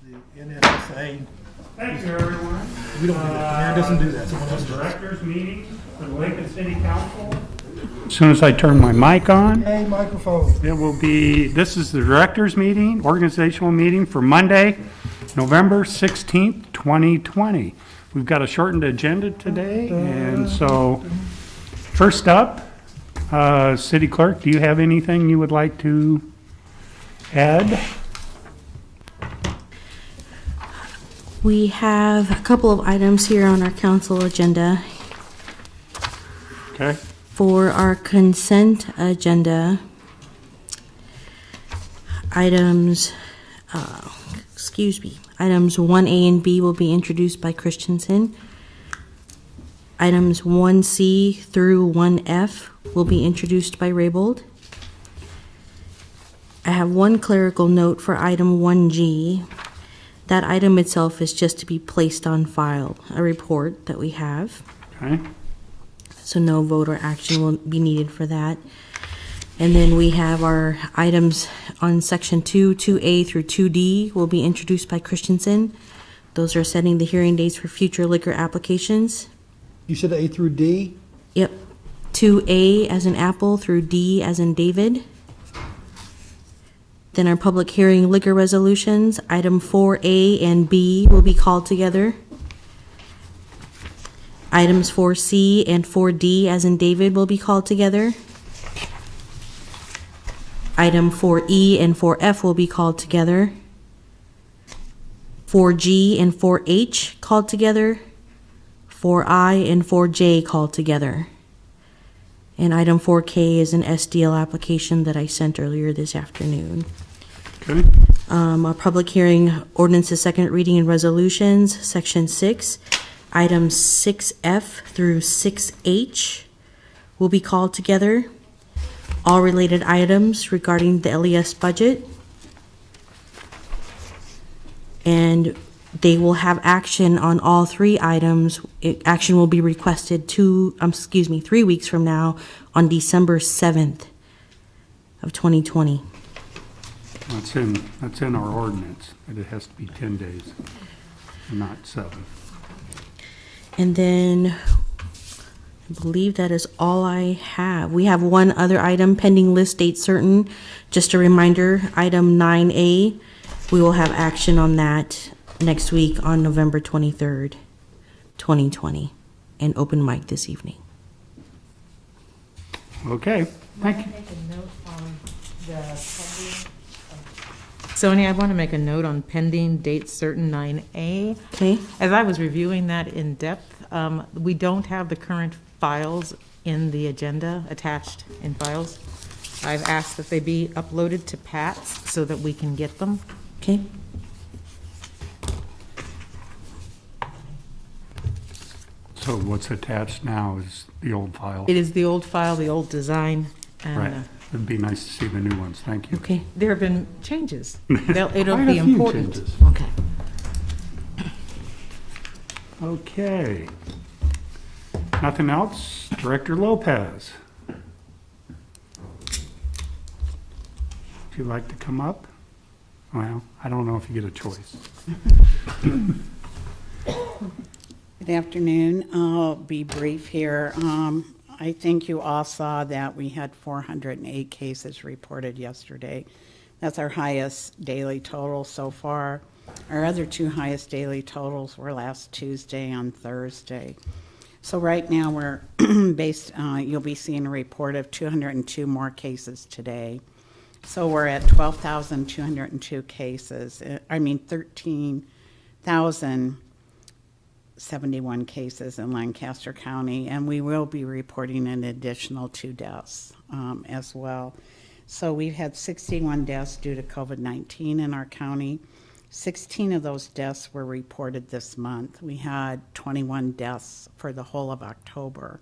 the NSSA. Thank you, everyone. We don't do that. Mayor doesn't do that. Someone else does. Directors meeting for the Lincoln City Council. As soon as I turn my mic on, Hey, microphone. it will be, this is the directors meeting, organizational meeting for Monday, November 16th, 2020. We've got a shortened agenda today, and so first up, City Clerk, do you have anything you would like to add? We have a couple of items here on our council agenda. Okay. For our consent agenda, items 1A and B will be introduced by Christensen. Items 1C through 1F will be introduced by Raybold. I have one clerical note for item 1G. That item itself is just to be placed on file, a report that we have. Okay. So no vote or action will be needed for that. And then we have our items on section 2, 2A through 2D will be introduced by Christensen. Those are setting the hearing dates for future liquor applications. You said A through D? Yep. 2A as in apple through D as in David. Then our public hearing liquor resolutions, item 4A and B will be called together. Items 4C and 4D as in David will be called together. Item 4E and 4F will be called together. 4G and 4H called together. 4I and 4J called together. And item 4K is an SDL application that I sent earlier this afternoon. Okay. Our public hearing ordinances, second reading and resolutions, section 6, items 6F through 6H will be called together. All related items regarding the LES budget. And they will have action on all three items. Action will be requested 3 weeks from now on December 7th of 2020. That's in our ordinance, but it has to be 10 days, not 7. And then I believe that is all I have. We have one other item, pending list date certain. Just a reminder, item 9A, we will have action on that next week on November 23rd, 2020, and open mic this evening. Okay, thank you. Sonia, I want to make a note on pending date certain 9A. Okay. As I was reviewing that in depth, we don't have the current files in the agenda attached in files. I've asked that they be uploaded to Pat's so that we can get them. Okay. So what's attached now is the old file. It is the old file, the old design, and Right. It'd be nice to see the new ones. Thank you. Okay. there have been changes. It'll Quite be a few important. changes. Okay. Okay. Nothing else? Director Lopez. Would you like to come up? Well, I don't know if you get a choice. Good afternoon. I'll be brief here. I think you all saw that we had 408 cases reported yesterday. That's our highest daily total so far. Our other two highest daily totals were last Tuesday and Thursday. So right now we're you'll be seeing a report of 202 more cases today. So we're at 12,202 cases. 13,071 cases in Lancaster County, and we will be reporting an additional 2 deaths as well. So we've had 61 deaths due to COVID-19 in our county. 16 of those deaths were reported this month. We had 21 deaths for the whole of October.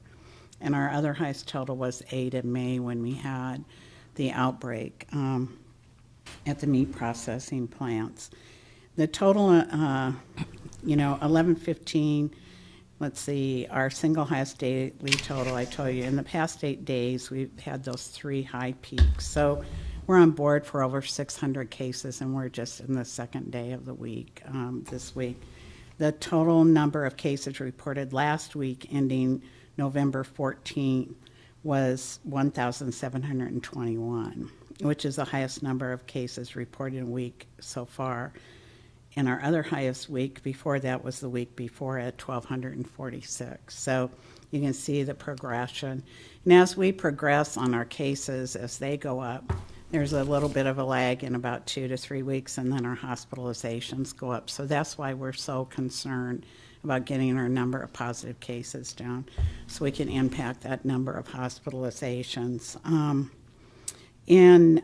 And our other highest total was 8 in May when we had the outbreak at the meat processing plants. The total, 11/15, let's see, our single highest daily total, I told you, in the past 8 days, we've had those 3 high peaks. So we're on board for over 600 cases, and we're just in the second day of the week this week. The total number of cases reported last week, ending November 14, was 1,721, which is the highest number of cases reported in a week so far. And our other highest week before that was the week before at 1,246. So you can see the progression. And as we progress on our cases, as they go up, there's a little bit of a lag in about 2 to 3 weeks, and then our hospitalizations go up. So that's why we're so concerned about getting our number of positive cases down so we can impact that number of hospitalizations. In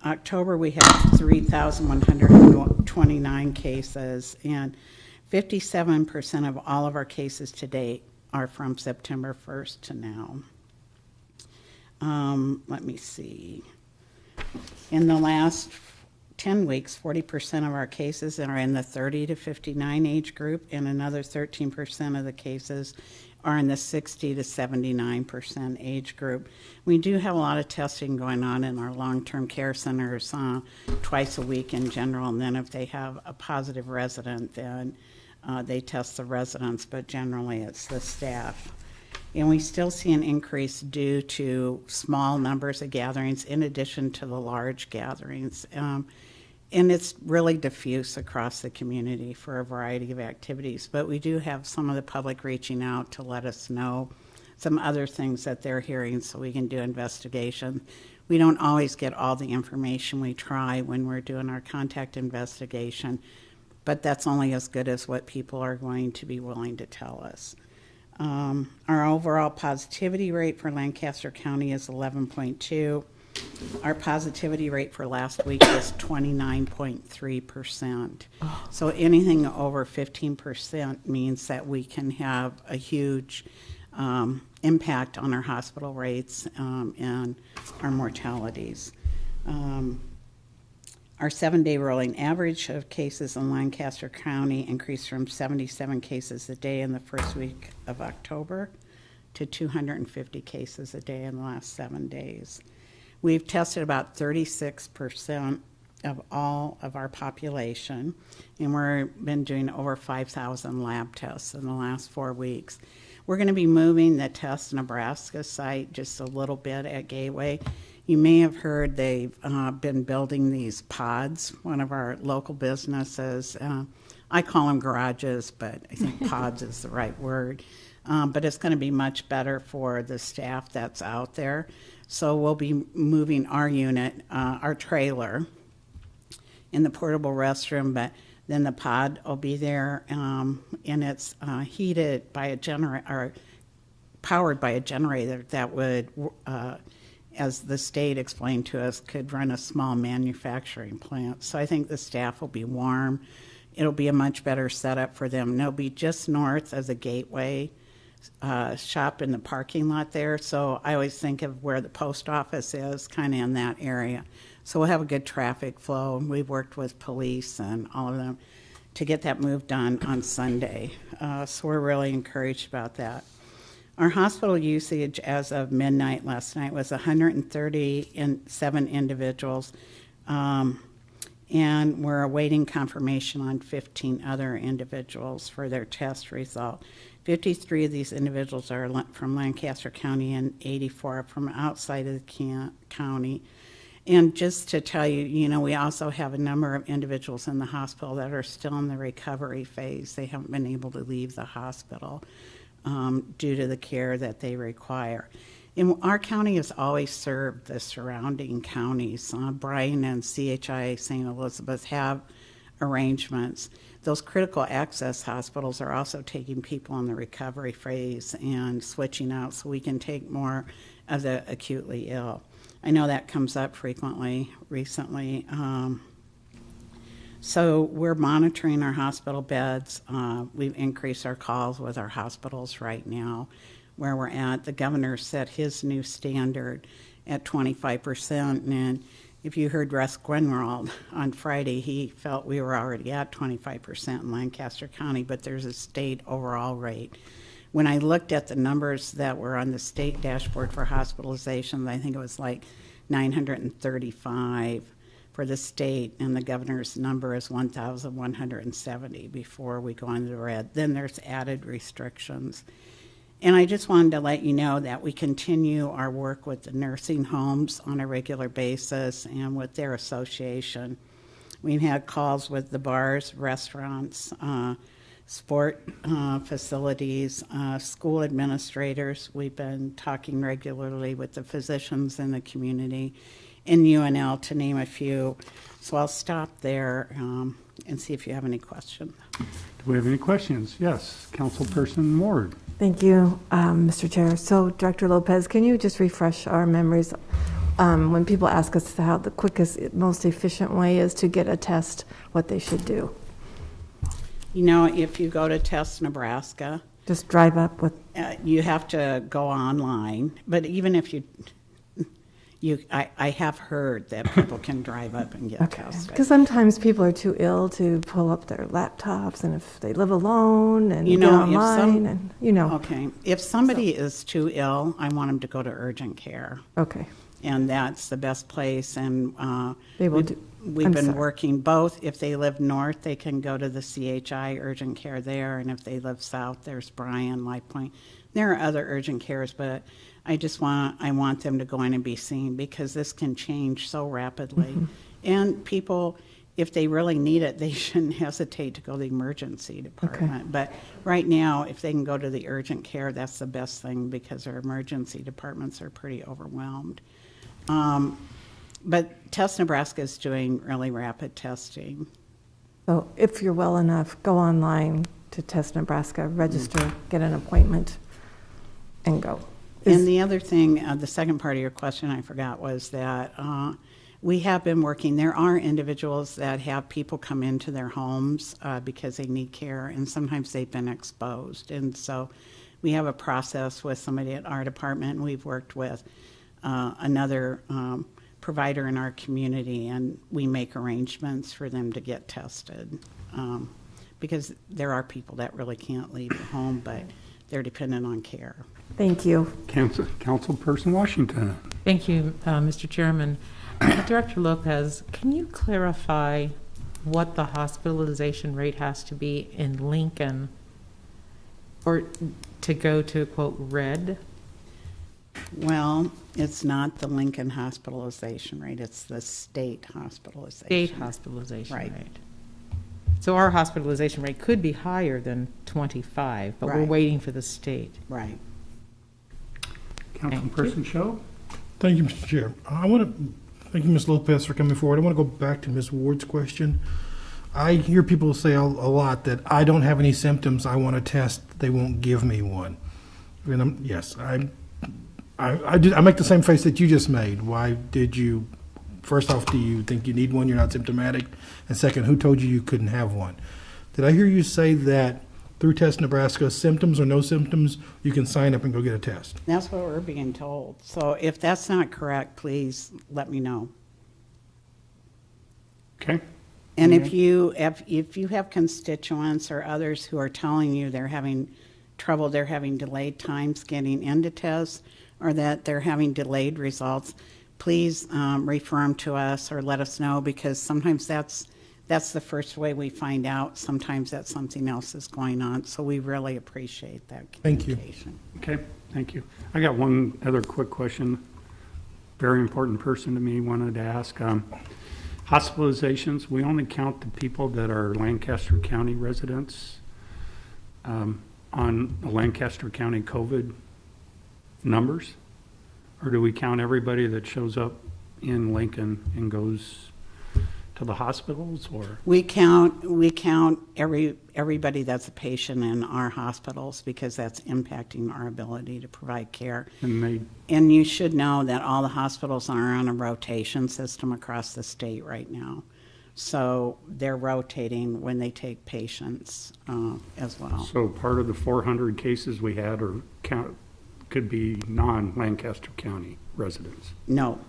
October, we had 3,129 cases, and 57% of all of our cases to date are from September 1st to now. Let me see. In the last 10 weeks, 40% of our cases are in the 30 to 59 age group, and another 13% of the cases are in the 60 to 79% age group. We do have a lot of testing going on in our long-term care centers twice a week in general, and then if they have a positive resident, then they test the residents, but generally it's the staff. And we still see an increase due to small numbers of gatherings in addition to the large gatherings. And it's really diffuse across the community for a variety of activities. But we do have some of the public reaching out to let us know some other things that they're hearing so we can do investigation. We don't always get all the information. We try when we're doing our contact investigation, but that's only as good as what people are going to be willing to tell us. Our overall positivity rate for Lancaster County is 11.2. Our positivity rate for last week was 29.3%. So anything over 15% means that we can have a huge impact on our hospital rates and our mortalities. Our 7-day rolling average of cases in Lancaster County increased from 77 cases a day in the first week of October to 250 cases a day in the last 7 days. We've tested about 36% of all of our population, and we've been doing over 5,000 lab tests in the last 4 weeks. We're going to be moving the Test Nebraska site just a little bit at Gateway. You may have heard they've been building these pods, one of our local businesses. I call them garages, but I think pods is the right word. But it's going to be much better for the staff that's out there. So we'll be moving our unit, our trailer, in the portable restroom, but then the pod will be there, and it's heated by a generator, or powered by a generator that would, as the state explained to us, could run a small manufacturing plant. So I think the staff will be warm. It'll be a much better setup for them. And it'll be just north of the Gateway shop in the parking lot there. So I always think of where the post office is, kind of in that area. So we'll have a good traffic flow. We've worked with police and all of them to get that move done on Sunday. So we're really encouraged about that. Our hospital usage as of midnight last night was 137 individuals, and we're awaiting confirmation on 15 other individuals for their test result. 53 of these individuals are from Lancaster County and 84 are from outside of the county. And just to tell you, you know, we also have a number of individuals in the hospital that are still in the recovery phase. They haven't been able to leave the hospital due to the care that they require. And our county has always served the surrounding counties. Bryan and CHI St. Elizabeth have arrangements. Those critical access hospitals are also taking people in the recovery phase and switching out so we can take more of the acutely ill. I know that comes up frequently recently. So we're monitoring our hospital beds. We've increased our calls with our hospitals right now where we're at. The governor set his new standard at 25%. And if you heard Russ Grunwald on Friday, he felt we were already at 25% in Lancaster County, but there's a state overall rate. When I looked at the numbers that were on the state dashboard for hospitalizations, I think it was like 935 for the state, and the governor's number is 1,170 before we go into the red. Then there's added restrictions. And I just wanted to let you know that we continue our work with the nursing homes on a regular basis and with their association. We've had calls with the bars, restaurants, sport facilities, school administrators. We've been talking regularly with the physicians in the community, in UNL, to name a few. So I'll stop there and see if you have any questions. Do we have any questions? Yes, Councilperson Ward. Thank you, Mr. Chair. So, Director Lopez, can you just refresh our memories when people ask us how the quickest, most efficient way is to get a test, what they should do? You know, if you go to Test Nebraska, Just drive up with, you have to go online. But even if I have heard that people can drive up and get okay. tested. Because sometimes people are too ill to pull up their laptops, and if they live alone and You get know, if online, and, you know. Okay, if somebody is too ill, I want them to go to urgent care. Okay. And that's the best place, and They will do. we've I'm been sorry. working both. If they live north, they can go to the CHI urgent care there, and if they live south, there's Bryan, Light Point. There are other urgent cares, but I want them to go in and be seen, because this can change so rapidly. Mm-hmm. And people, if they really need it, they shouldn't hesitate to go to the emergency department. But right now, if they can go to the urgent care, that's the best thing, because our emergency departments are pretty overwhelmed. But Test Nebraska is doing really rapid testing. So if you're well enough, go online to Test Nebraska, register, get an appointment, and go. And the other thing, the second part of your question I forgot, was that we have been working. There are individuals that have people come into their homes because they need care, and sometimes they've been exposed. And so we have a process with somebody at our department, and we've worked with another provider in our community, and we make arrangements for them to get tested. Because there are people that really can't leave the home, but they're dependent on care. Thank you. Councilperson Washington. Thank you, Mr. Chairman. Director Lopez, can you clarify what the hospitalization rate has to be in Lincoln or to go to, quote, red? Well, it's not the Lincoln hospitalization rate, it's the state hospitalization. State hospitalization Right. rate. So our hospitalization rate could be higher than 25, but we're Right. waiting for the state. Right. Councilperson Show. Thank you, Mr. Chair. Thank you, Ms. Lopez, for coming forward. I want to go back to Ms. Ward's question. I hear people say a lot that I don't have any symptoms, I want a test, they won't give me one. And I make the same face that you just made. Why did you, first off, do you think you need one, you're not symptomatic? And second, who told you you couldn't have one? Did I hear you say that through Test Nebraska, symptoms or no symptoms, you can sign up and go get a test? That's what we're being told. So if that's not correct, please let me know. Okay. And if you have constituents or others who are telling you they're having trouble, they're having delayed times getting into tests, or that they're having delayed results, please refer them to us or let us know, because sometimes that's the first way we find out. Sometimes that something else is going on. So we really appreciate that Thank you. communication. Okay, thank you. I got one other quick question. Very important person to me wanted to ask. Hospitalizations, we only count the people that are Lancaster County residents on the Lancaster County COVID numbers? Or do we count everybody that shows up in Lincoln and goes to the hospitals, or? We count everybody that's a patient in our hospitals, because that's impacting our ability to provide care. And you should know that all the hospitals are on a rotation system across the state right now. So they're rotating when they take patients as well. So part of the 400 cases we had could be non-Lancaster County residents? No.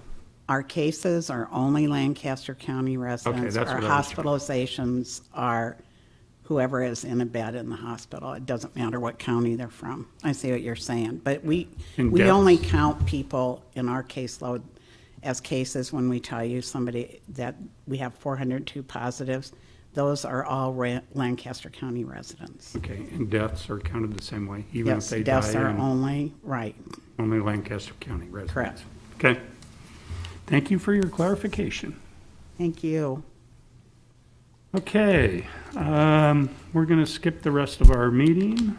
Our cases are only Lancaster County residents. that's Our what I was trying- hospitalizations are whoever is in a bed in the hospital. It doesn't matter what county they're from. I see what you're saying. But we And only deaths. count people in our caseload as cases when we tell you somebody that we have 402 positives. Those are all Lancaster County residents. Okay, and deaths are counted the same way, even if Yes, they deaths die are in only, right, only Lancaster County residents? correct. Okay. Thank you for your clarification. Thank you. Okay, we're going to skip the rest of our meeting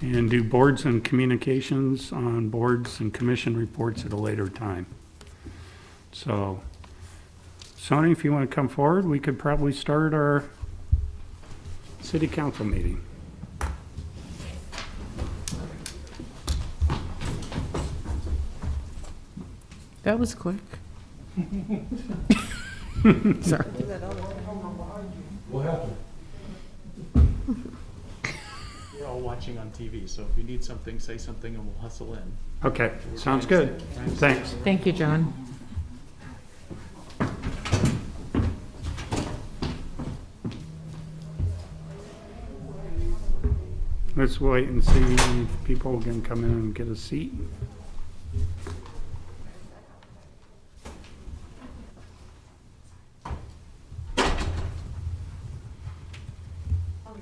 and do boards and communications on boards and commission reports at a later time. So, Sonny, if you want to come forward, we could probably start our city council meeting. That was quick. Sorry. We're all watching on TV, so if you need something, say something and we'll hustle in. Okay, sounds good. Thanks. Thank you, John. Let's wait and see if people can come in and get a seat.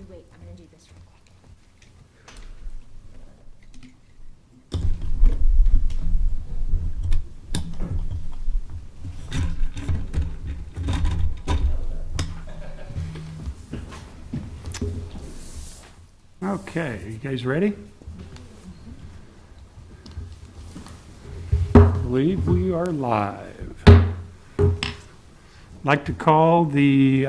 Wait, I'm gonna do this real quick. Okay, you guys ready? I believe we are live. I'd like to call the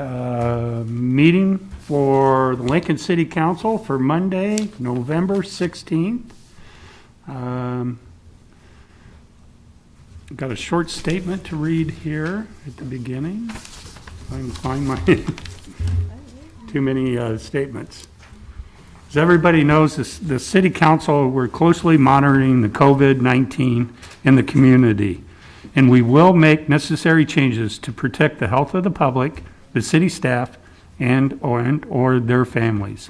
meeting for the Lincoln City Council for Monday, November 16th. Got a short statement to read here at the beginning. I can find my too many statements. As everybody knows, the City Council, we're closely monitoring the COVID-19 in the community, and we will make necessary changes to protect the health of the public, the city staff, or their families.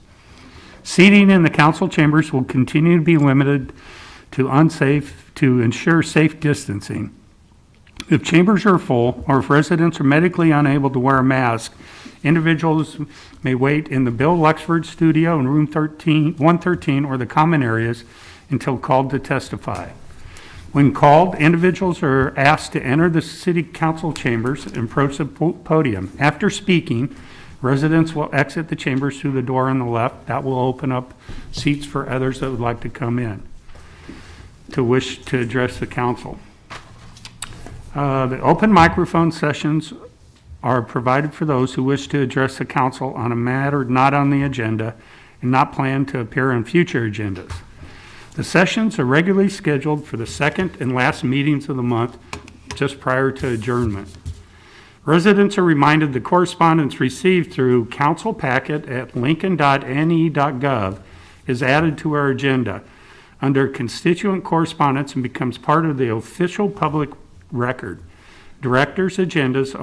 Seating in the council chambers will continue to be limited to ensure safe distancing. If chambers are full, or if residents are medically unable to wear a mask, individuals may wait in the Bill Luxford studio in room 113 or the common areas until called to testify. When called, individuals are asked to enter the city council chambers and approach the podium. After speaking, residents will exit the chambers through the door on the left. That will open up seats for others that would like to come in to wish to address the council. The open microphone sessions are provided for those who wish to address the council on a matter not on the agenda and not planned to appear on future agendas. The sessions are regularly scheduled for the second and last meetings of the month, just prior to adjournment. Residents are reminded the correspondence received through council packet at lincoln.ne.gov is added to our agenda under constituent correspondence and becomes part of the official public record. Directors' agendas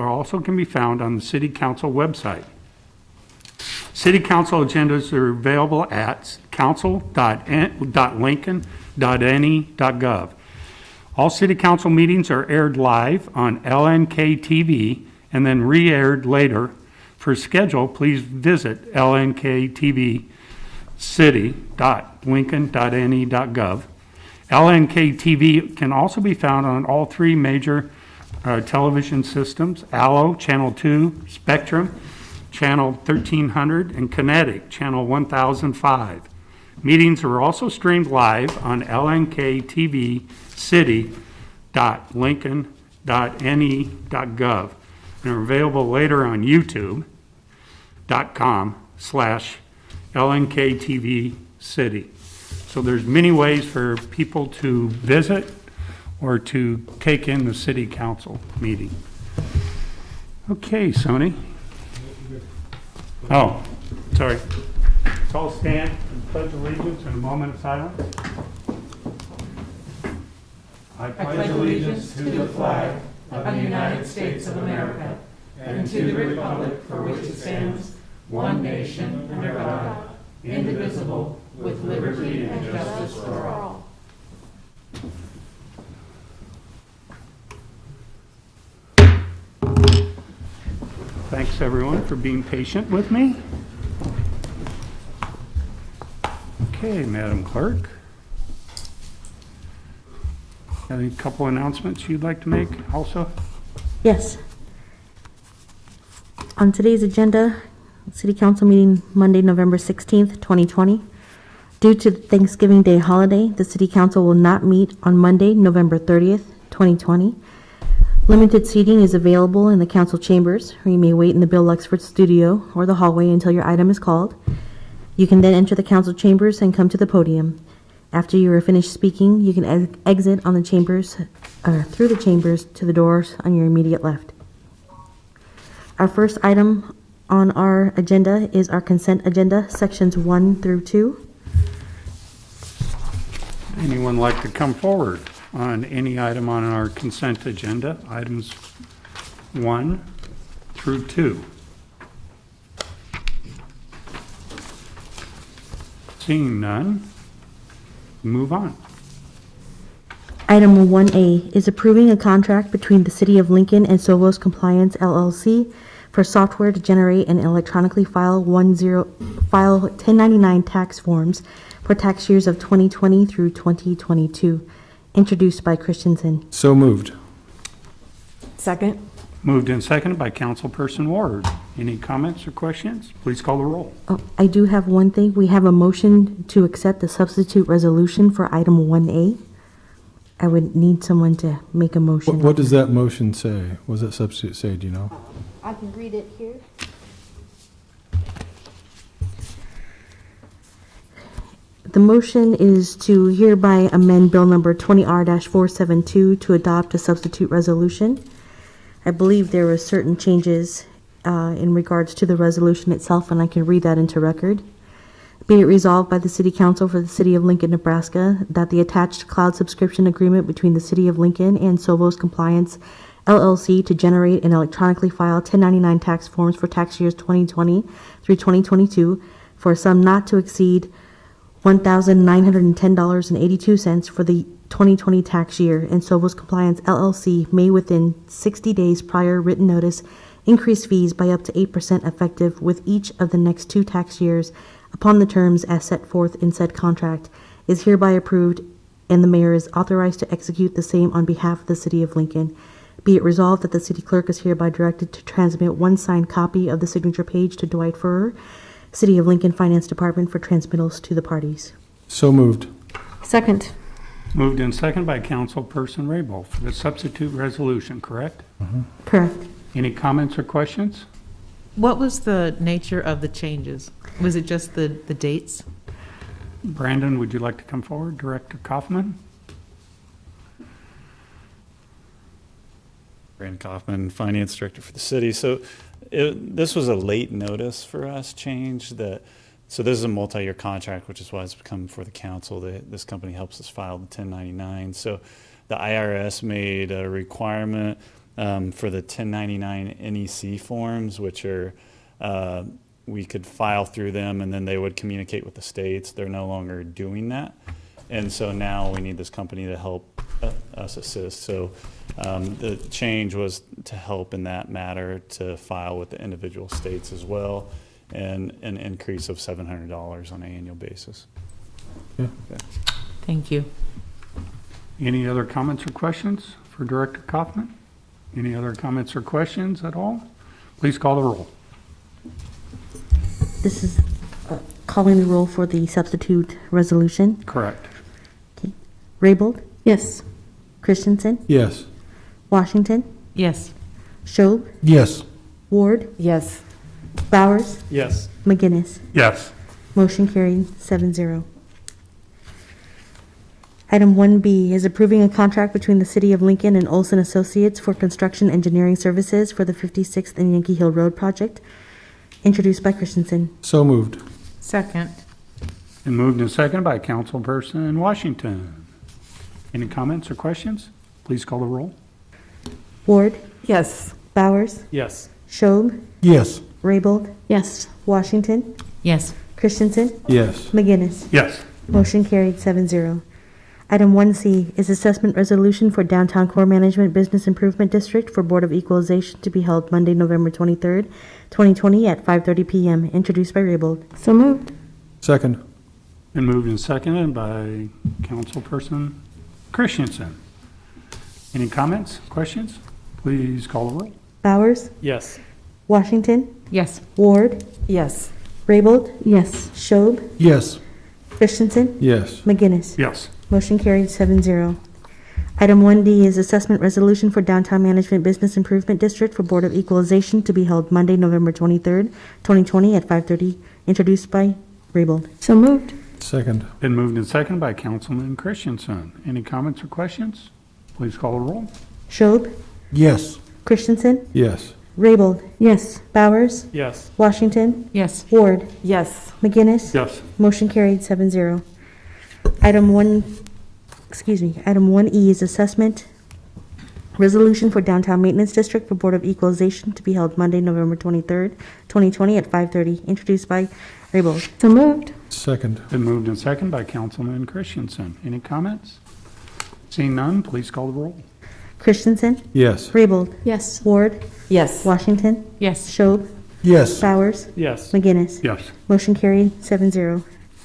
can be found on the City Council website. City Council agendas are available at council.lincoln.ne.gov. All City Council meetings are aired live on LNK TV and then re-aired later. For schedule, please visit lnktvcity.lincoln.ne.gov. LNK TV can also be found on all three major television systems: Allo, Channel 2, Spectrum, Channel 1300, and Kinetic, Channel 1005. Meetings are also streamed live on lnktvcity.lincoln.ne.gov and are available later on youtube.com/lnktvcity. So there's many ways for people to visit or to take in the city council meeting. Okay, Sony. Oh, sorry. Let's all stand and pledge allegiance in a moment of silence. I pledge allegiance to the flag of the United States of America and to the republic for which it stands, one nation, under God, indivisible, with liberty and justice for all. Thanks, everyone, for being patient with me. Okay, Madam Clerk. Any couple announcements you'd like to make also? Yes. On today's agenda, City Council meeting Monday, November 16th, 2020. Due to the Thanksgiving Day holiday, the City Council will not meet on Monday, November 30th, 2020. Limited seating is available in the council chambers, or you may wait in the Bill Luxford studio or the hallway until your item is called. You can then enter the council chambers and come to the podium. After you are finished speaking, you can exit on the chambers, through the chambers to the doors on your immediate left. Our first item on our agenda is our consent agenda, sections 1 through 2. Anyone like to come forward on any item on our consent agenda, items 1 through 2? Seeing none, move on. Item 1A is approving a contract between the City of Lincoln and Sovos Compliance LLC for software to generate and electronically file 1099 tax forms for tax years of 2020 through 2022, introduced by Christensen. So moved. Second? Moved and seconded by Councilperson Ward. Any comments or questions? Please call the roll. Oh, I do have one thing. We have a motion to accept the substitute resolution for item 1A. I would need someone to make a motion. What does that motion say? What does that substitute say, do you know? I can read it here. The motion is to hereby amend Bill Number 20R-472 to adopt a substitute resolution. I believe there were certain changes in regards to the resolution itself, and I can read that into record. Be it resolved by the City Council for the City of Lincoln, Nebraska, that the attached cloud subscription agreement between the City of Lincoln and Sovos Compliance LLC to generate and electronically file 1099 tax forms for tax years 2020 through 2022 for a sum not to exceed $1,910.82 for the 2020 tax year, and Sovos Compliance LLC may within 60 days prior written notice increase fees by up to 8% effective with each of the next 2 tax years upon the terms as set forth in said contract, is hereby approved, and the mayor is authorized to execute the same on behalf of the City of Lincoln. Be it resolved that the city clerk is hereby directed to transmit one signed copy of the signature page to Dwight Furrer, City of Lincoln Finance Department, for transmittals to the parties. So moved. Second. Moved and seconded by Councilperson Raybold for the substitute resolution, correct? Correct. Any comments or questions? What was the nature of the changes? Was it just the dates? Brandon, would you like to come forward? Director Kaufman? Brandon Kaufman, Finance Director for the city. So this was a late notice for us change so this is a multi-year contract, which is why it's come before the council. This company helps us file the 1099. So the IRS made a requirement for the 1099 NEC forms, which are, we could file through them and then they would communicate with the states. They're no longer doing that. And so now we need this company to help us assist. So the change was to help in that matter, to file with the individual states as well, and an increase of $700 on an annual basis. Yeah. Thank you. Any other comments or questions for Director Kaufman? Any other comments or questions at all? Please call the roll. This is calling the roll for the substitute resolution. Correct. Okay. Raybold? Yes. Christensen? Yes. Washington? Yes. Schob? Yes. Ward? Yes. Bowers? Yes. McGinnis? Yes. Motion carried 7-0. Item 1B is approving a contract between the City of Lincoln and Olson Associates for construction engineering services for the 56th and Yankee Hill Road project, introduced by Christensen. So moved. Second. And moved and seconded by Councilperson Washington. Any comments or questions? Please call the roll. Ward? Yes. Bowers? Yes. Schob? Yes. Raybold? Yes. Washington? Yes. Christensen? Yes. McGinnis? Yes. Motion carried 7-0. Item 1C is assessment resolution for Downtown Core Management Business Improvement District for Board of Equalization to be held Monday, November 23rd, 2020 at 5:30 PM, introduced by Raybold. So moved. Second. Been moved and seconded by Councilperson Christensen. Any comments, questions? Please call the roll. Bowers, Yes. Washington, Yes. Ward, Yes. Raybold, Yes. Schob, Yes. Christensen, Yes. McGinnis. Yes. Motion carried 7-0. Item 1D is assessment resolution for Downtown Management Business Improvement District for Board of Equalization to be held Monday, November 23rd, 2020 at 5:30, introduced by Raybold. So moved. Second. Been moved and seconded by Councilman Christensen. Any comments or questions? Please call the roll. Schob, Yes. Christensen, Yes. Raybold, Yes. Bowers, Yes. Washington, Yes. Ward, Yes. McGinnis. Yes. Motion carried 7-0. Item 1E is assessment resolution for Downtown Maintenance District for Board of Equalization to be held Monday, November 23rd, 2020 at 5:30, introduced by Raybold. So moved. Second. Been moved and seconded by Councilman Christensen. Any comments? Seeing none, please call the roll. Christensen, Yes. Raybold, Yes. Ward, Yes. Washington, Yes. Schob, Yes. Bowers, Yes. McGinnis. Yes. Motion carried 7-0.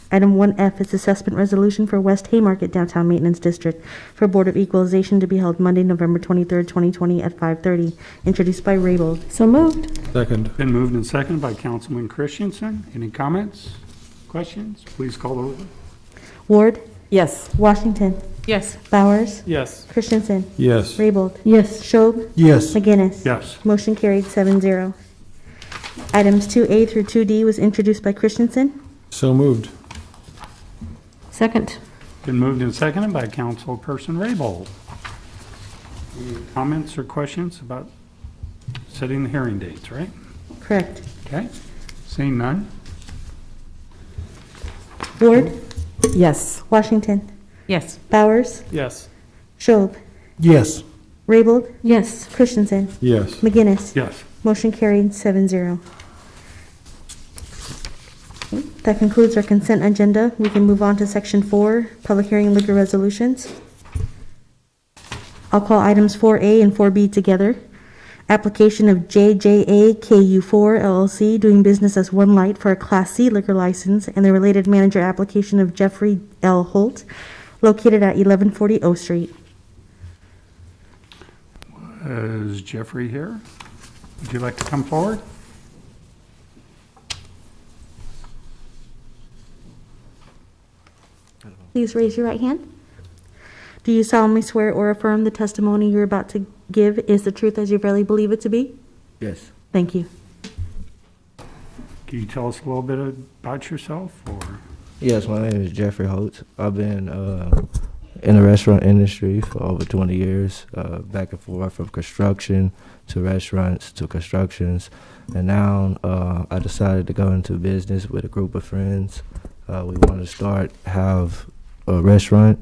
Item 1F is assessment resolution for West Haymarket Downtown Maintenance District for Board of Equalization to be held Monday, November 23rd, 2020 at 5:30, introduced by Raybold. So moved. Second. Been moved and seconded by Councilman Christensen. Any comments, questions? Please call the roll. Ward, Yes. Washington, Yes. Bowers, Yes. Christensen, Yes. Raybold, Yes. Schob, Yes. McGinnis. Yes. Motion carried 7-0. Items 2A through 2D was introduced by Christensen. So moved. Second. Been moved and seconded by Councilperson Raybold. Any comments or questions about setting the hearing dates, right? Correct. Okay. Seeing none? Ward, Yes. Washington, Yes. Bowers, Yes. Schob, Yes. Raybold, Yes. Christensen, Yes. McGinnis. Yes. Motion carried 7-0. That concludes our consent agenda. We can move on to section 4, public hearing liquor resolutions. I'll call items 4A and 4B together. Application of JJA KU4 LLC doing business as One Light for a Class C liquor license and the related manager application of Jeffrey L. Holt located at 1140 O Street. Is Jeffrey here? Would you like to come forward? Please raise your right hand. Do you solemnly swear or affirm the testimony you're about to give is the truth as you verily believe it to be? Yes. Thank you. Can you tell us a little bit about yourself, or? Yes, my name is Jeffrey Holtz. I've been in the restaurant industry for over 20 years, back and forth from construction to restaurants to constructions. And now I decided to go into business with a group of friends. We want to have a restaurant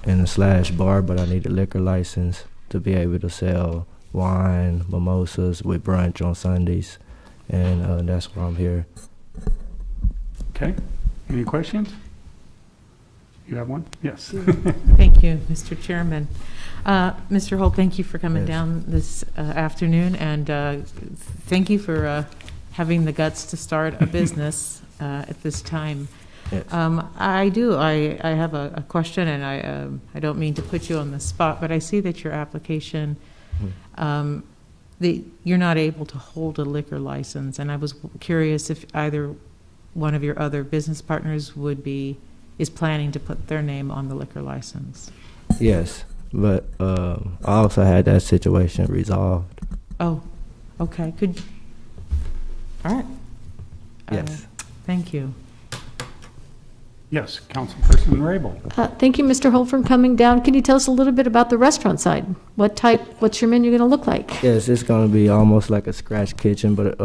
and a /bar, but I need a liquor license to be able to sell wine, mimosas with brunch on Sundays. And that's why I'm here. Okay. Any questions? You have one? Yes. Thank you, Mr. Chairman. Mr. Holt, thank you for coming Yes. down this afternoon, and thank you for having the guts to start a business at this time. Yes. I have a question, and I don't mean to put you on the spot, but I see that your application, you're not able to hold a liquor license, and I was curious if either one of your other business partners is planning to put their name on the liquor license. Yes, but I also had that situation resolved. Oh, okay, all right. Yes. Thank you. Yes, Councilperson Rabel. Thank you, Mr. Holt, for coming down. Can you tell us a little bit about the restaurant side? What's your menu going to look like? Yes, it's going to be almost like a scratch kitchen, but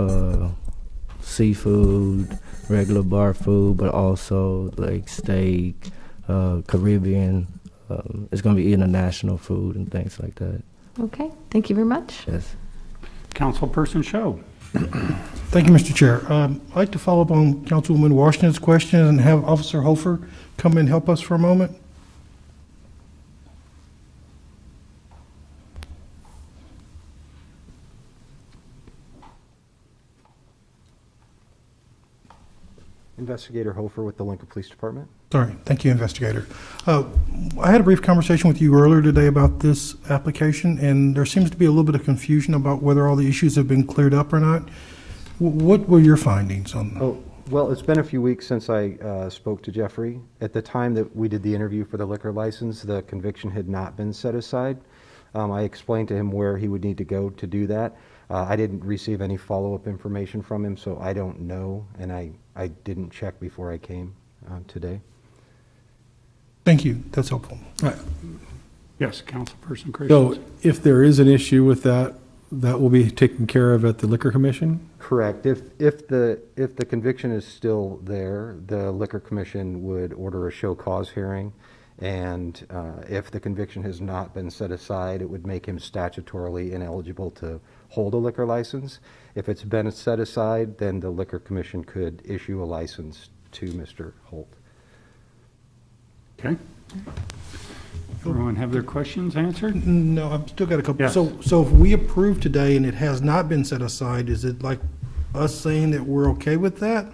seafood, regular bar food, but also like steak, Caribbean. It's going to be international food and things like that. Okay, thank you very much. Yes. Councilperson Show. Thank you, Mr. Chair. I'd like to follow up on Councilwoman Washington's questions and have Officer Hofer come and help us for a moment. Investigator Hofer with the Lincoln Police Department. Sorry, thank you, investigator. I had a brief conversation with you earlier today about this application, and there seems to be a little bit of confusion about whether all the issues have been cleared up or not. What were your findings on that? Oh, well, it's been a few weeks since I spoke to Jeffrey. At the time that we did the interview for the liquor license, the conviction had not been set aside. I explained to him where he would need to go to do that. I didn't receive any follow-up information from him, so I don't know, and I didn't check before I came today. Thank you, that's helpful. Yes, Councilperson So Christensen. if there is an issue with that, that will be taken care of at the Liquor Commission? Correct. If the conviction is still there, the Liquor Commission would order a show cause hearing, and if the conviction has not been set aside, it would make him statutorily ineligible to hold a liquor license. If it's been set aside, then the Liquor Commission could issue a license to Mr. Holt. Okay. Everyone have their questions answered? No, I've still got a couple. Yes. So if we approve today and it has not been set aside, is it like us saying that we're okay with that?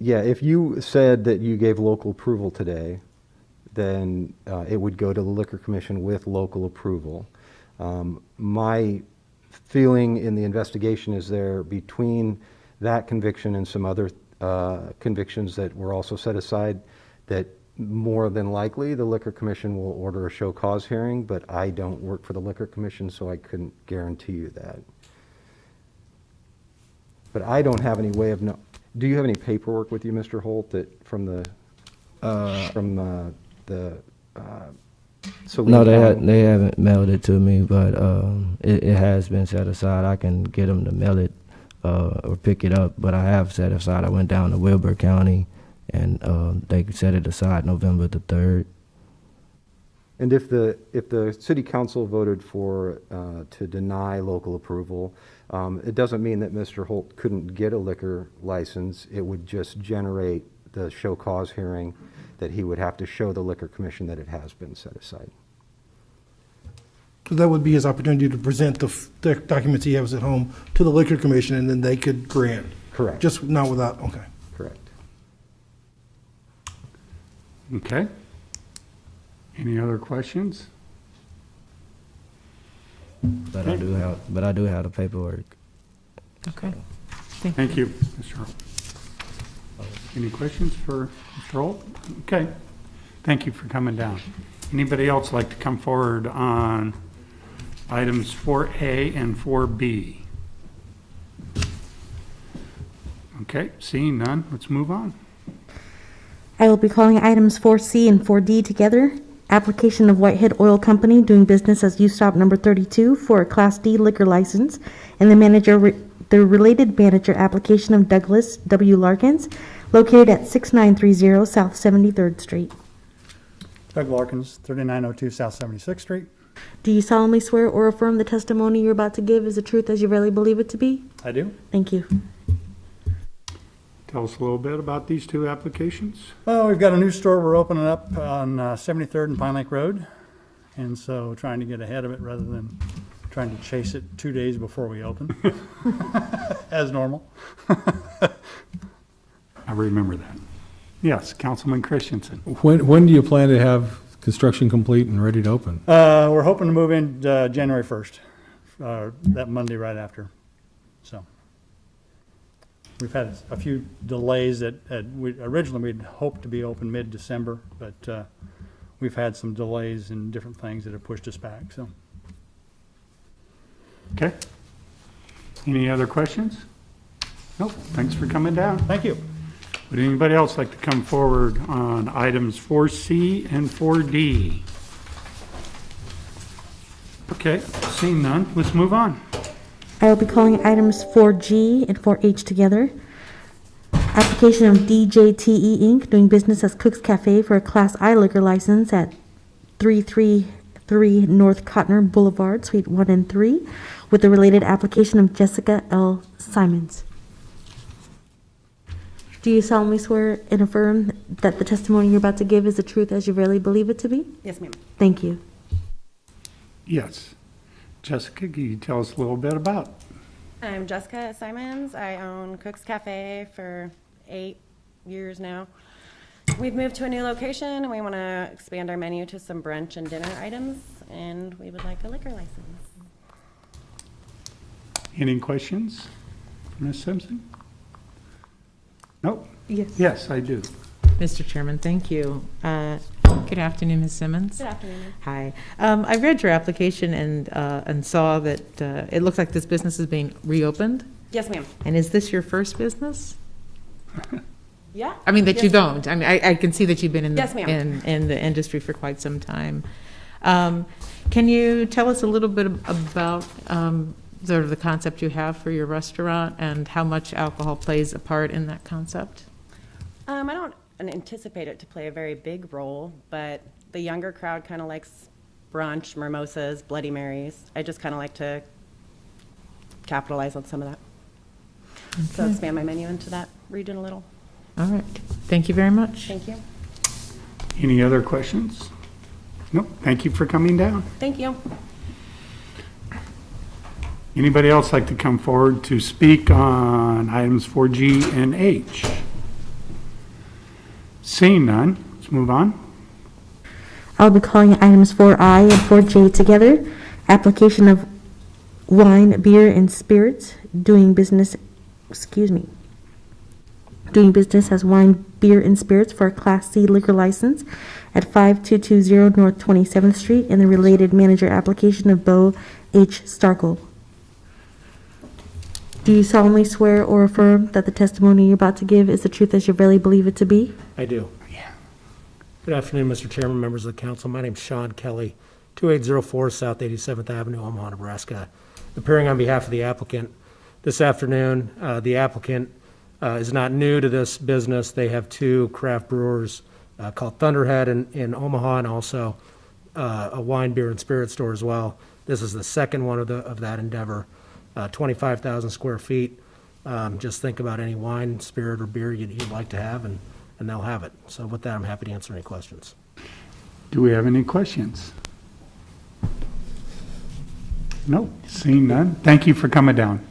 Yeah, if you said that you gave local approval today, then it would go to the Liquor Commission with local approval. My feeling in the investigation is there between that conviction and some other convictions that were also set aside, that more than likely the Liquor Commission will order a show cause hearing, but I don't work for the Liquor Commission, so I couldn't guarantee you that. But I don't have any way of do you have any paperwork with you, Mr. Holt, that from the Saline No, County? they haven't mailed it to me, but it has been set aside. I can get them to mail it or pick it up, but I have set aside. I went down to Wilbur County, and they set it aside November the 3rd. And if the city council voted for to deny local approval, it doesn't mean that Mr. Holt couldn't get a liquor license. It would just generate the show cause hearing that he would have to show the Liquor Commission that it has been set aside. So that would be his opportunity to present the documents he has at home to the Liquor Commission, and then they could grant. Correct. Just not without, okay. Correct. Okay. Any other questions? But I do have the paperwork. Okay. Thank you, Mr. Holt. Any questions for Mr. Holt? Okay. Thank you for coming down. Anybody else like to come forward on items 4A and 4B? Okay, seeing none, let's move on. I will be calling items 4C and 4D together. Application of Whitehead Oil Company doing business as U-Stop number 32 for a Class D liquor license, and the related manager application of Douglas W. Larkins, located at 6930 South 73rd Street. Doug Larkins, 3902 South 76th Street. Do you solemnly swear or affirm the testimony you're about to give is the truth as you really believe it to be? I do. Thank you. Tell us a little bit about these two applications. Well, we've got a new store we're opening up on 73rd and Pine Lake Road, and so trying to get ahead of it rather than trying to chase it 2 days before we open, as normal. I remember that. Yes, Councilman Christensen. When do you plan to have construction complete and ready to open? We're hoping to move in January 1st, that Monday right after. So we've had a few delays that originally we'd hoped to be open mid-December, but we've had some delays in different things that have pushed us back. So. Okay. Any other questions? Nope. Thanks for coming down. Thank you. Would anybody else like to come forward on items 4C and 4D? Okay, seeing none, let's move on. I will be calling items 4G and 4H together. Application of DJTE Inc. doing business as Cook's Cafe for a Class I liquor license at 333 North Cotner Boulevard, Suite 1 and 3, with the related application of Jessica L. Simons. Do you solemnly swear and affirm that the testimony you're about to give is the truth as you really believe it to be? Yes, ma'am. Thank you. Yes. Jessica, can you tell us a little bit about I'm Jessica Simons. I own Cook's Cafe for 8 years now. We've moved to a new location and we want to expand our menu to some brunch and dinner items, and we would like a liquor license. Any questions for Ms. Simpson? Nope. Yes. Yes, I do. Mr. Chairman, thank you. Good afternoon, Ms. Simmons. Good afternoon. Hi. I read your application and saw that it looks like this business is being reopened. Yes, ma'am. And is this your first business? Yeah. I mean, that Yes. you don't. I mean, I can see that you've been in Yes, ma'am. in the industry for quite some time. Can you tell us a little bit about sort of the concept you have for your restaurant and how much alcohol plays a part in that concept? I don't anticipate it to play a very big role, but the younger crowd kind of likes brunch, mimosas, Bloody Marys. I just kind of like to capitalize on some of that. So Okay. expand my menu into that region a little. All right. Thank you very much. Thank you. Any other questions? Nope. Thank you for coming down. Thank you. Anybody else like to come forward to speak on items 4G and H? Seeing none, let's move on. I'll be calling items 4I and 4J together. Application of wine, beer, and spirits, doing business as wine, beer, and spirits for a Class C liquor license at 5220 North 27th Street, and the related manager application of Bo H. Starkle. Do you solemnly swear or affirm that the testimony you're about to give is the truth as you really believe it to be? I do. Good afternoon, Mr. Chairman, members of the council. My name's Sean Kelly, 2804 South 87th Avenue, Omaha, Nebraska. Appearing on behalf of the applicant this afternoon. The applicant is not new to this business. They have two craft brewers called Thunderhead in Omaha, and also a wine, beer, and spirit store as well. This is the second one of that endeavor. 25,000 square feet. Just think about any wine, spirit, or beer you'd like to have, and they'll have it. So with that, I'm happy to answer any questions. Do we have any questions? Nope, seeing none. Thank you for coming down.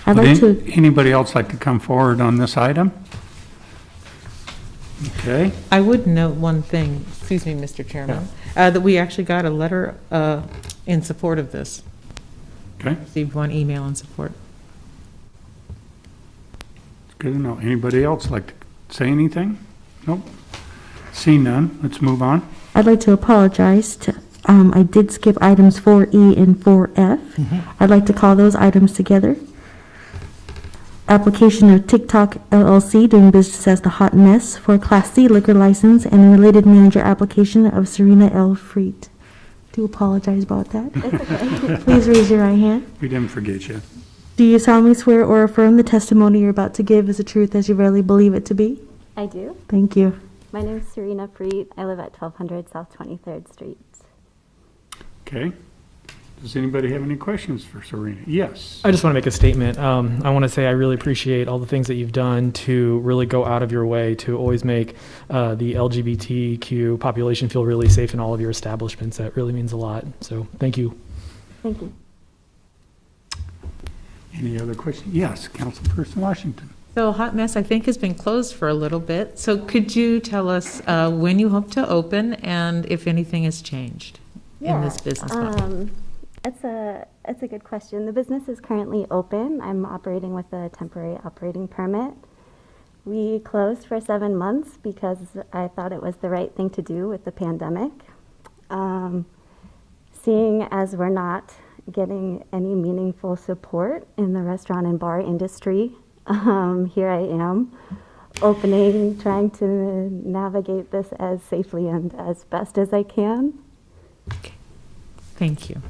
I'd like to. Anybody else like to come forward on this item? Okay. I would note one thing, excuse me, Mr. Chairman, that we actually got a letter in support of this. Okay. Received one email in support. It's good to know. Anybody else like to say anything? Nope. Seeing none, let's move on. I'd like to apologize to, I did skip items 4E and 4F. I'd like to call those items together. Application of TikTok LLC doing business as The Hot Mess for a Class C liquor license, and the related manager application of Serena L. Freet. Do apologize about that. Please raise your right hand. We didn't forget you. Do you solemnly swear or affirm the testimony you're about to give is the truth as you really believe it to be? I do. Thank you. My name is Serena Freet. I live at 1200 South 23rd Street. Okay. Does anybody have any questions for Serena? Yes. I just want to make a statement. I want to say I really appreciate all the things that you've done to really go out of your way to always make the LGBTQ population feel really safe in all of your establishments. That really means a lot. So thank you. Thank you. Any other questions? Yes, Councilperson Washington. So Hot Mess, I think, has been closed for a little bit. So could you tell us when you hope to open and if anything has changed in this business model? It's a good question. The business is currently open. I'm operating with a temporary operating permit. We closed for 7 months because I thought it was the right thing to do with the pandemic. Seeing as we're not getting any meaningful support in the restaurant and bar industry, here I am, opening, trying to navigate this as safely and as best as I can. Thank you.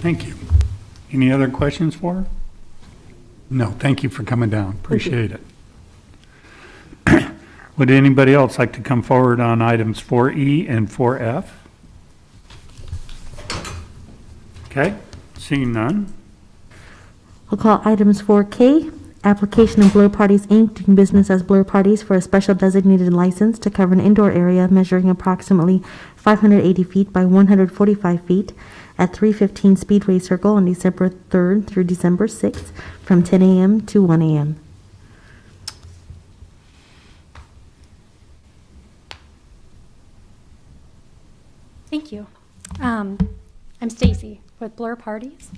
Thank you. Any other questions for her? No, thank you for coming down. Appreciate it. Would anybody else like to come forward on items 4E and 4F? Okay, seeing none. We'll call items 4K. Application of Blur Parties, Inc., doing business as Blur Parties for a special designated license to cover an indoor area measuring approximately 580 feet by 145 feet at 315 Speedway Circle on December 3rd through December 6th from 10 a.m. to 1 a.m. Thank you. I'm Stacy with Blur Parties.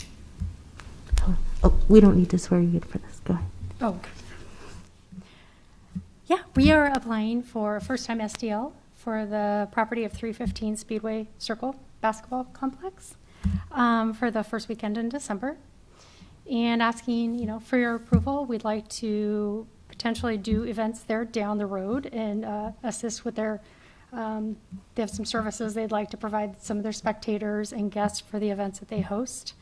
Oh, we don't need to swear you in for this. Go ahead. Oh, okay. Yeah, we are applying for a first-time SDL for the property of 315 Speedway Circle Basketball Complex for the first weekend in December. And asking, for your approval, we'd like to potentially do events there down the road and assist with their, they have some services they'd like to provide some of their spectators and guests for the events that they host.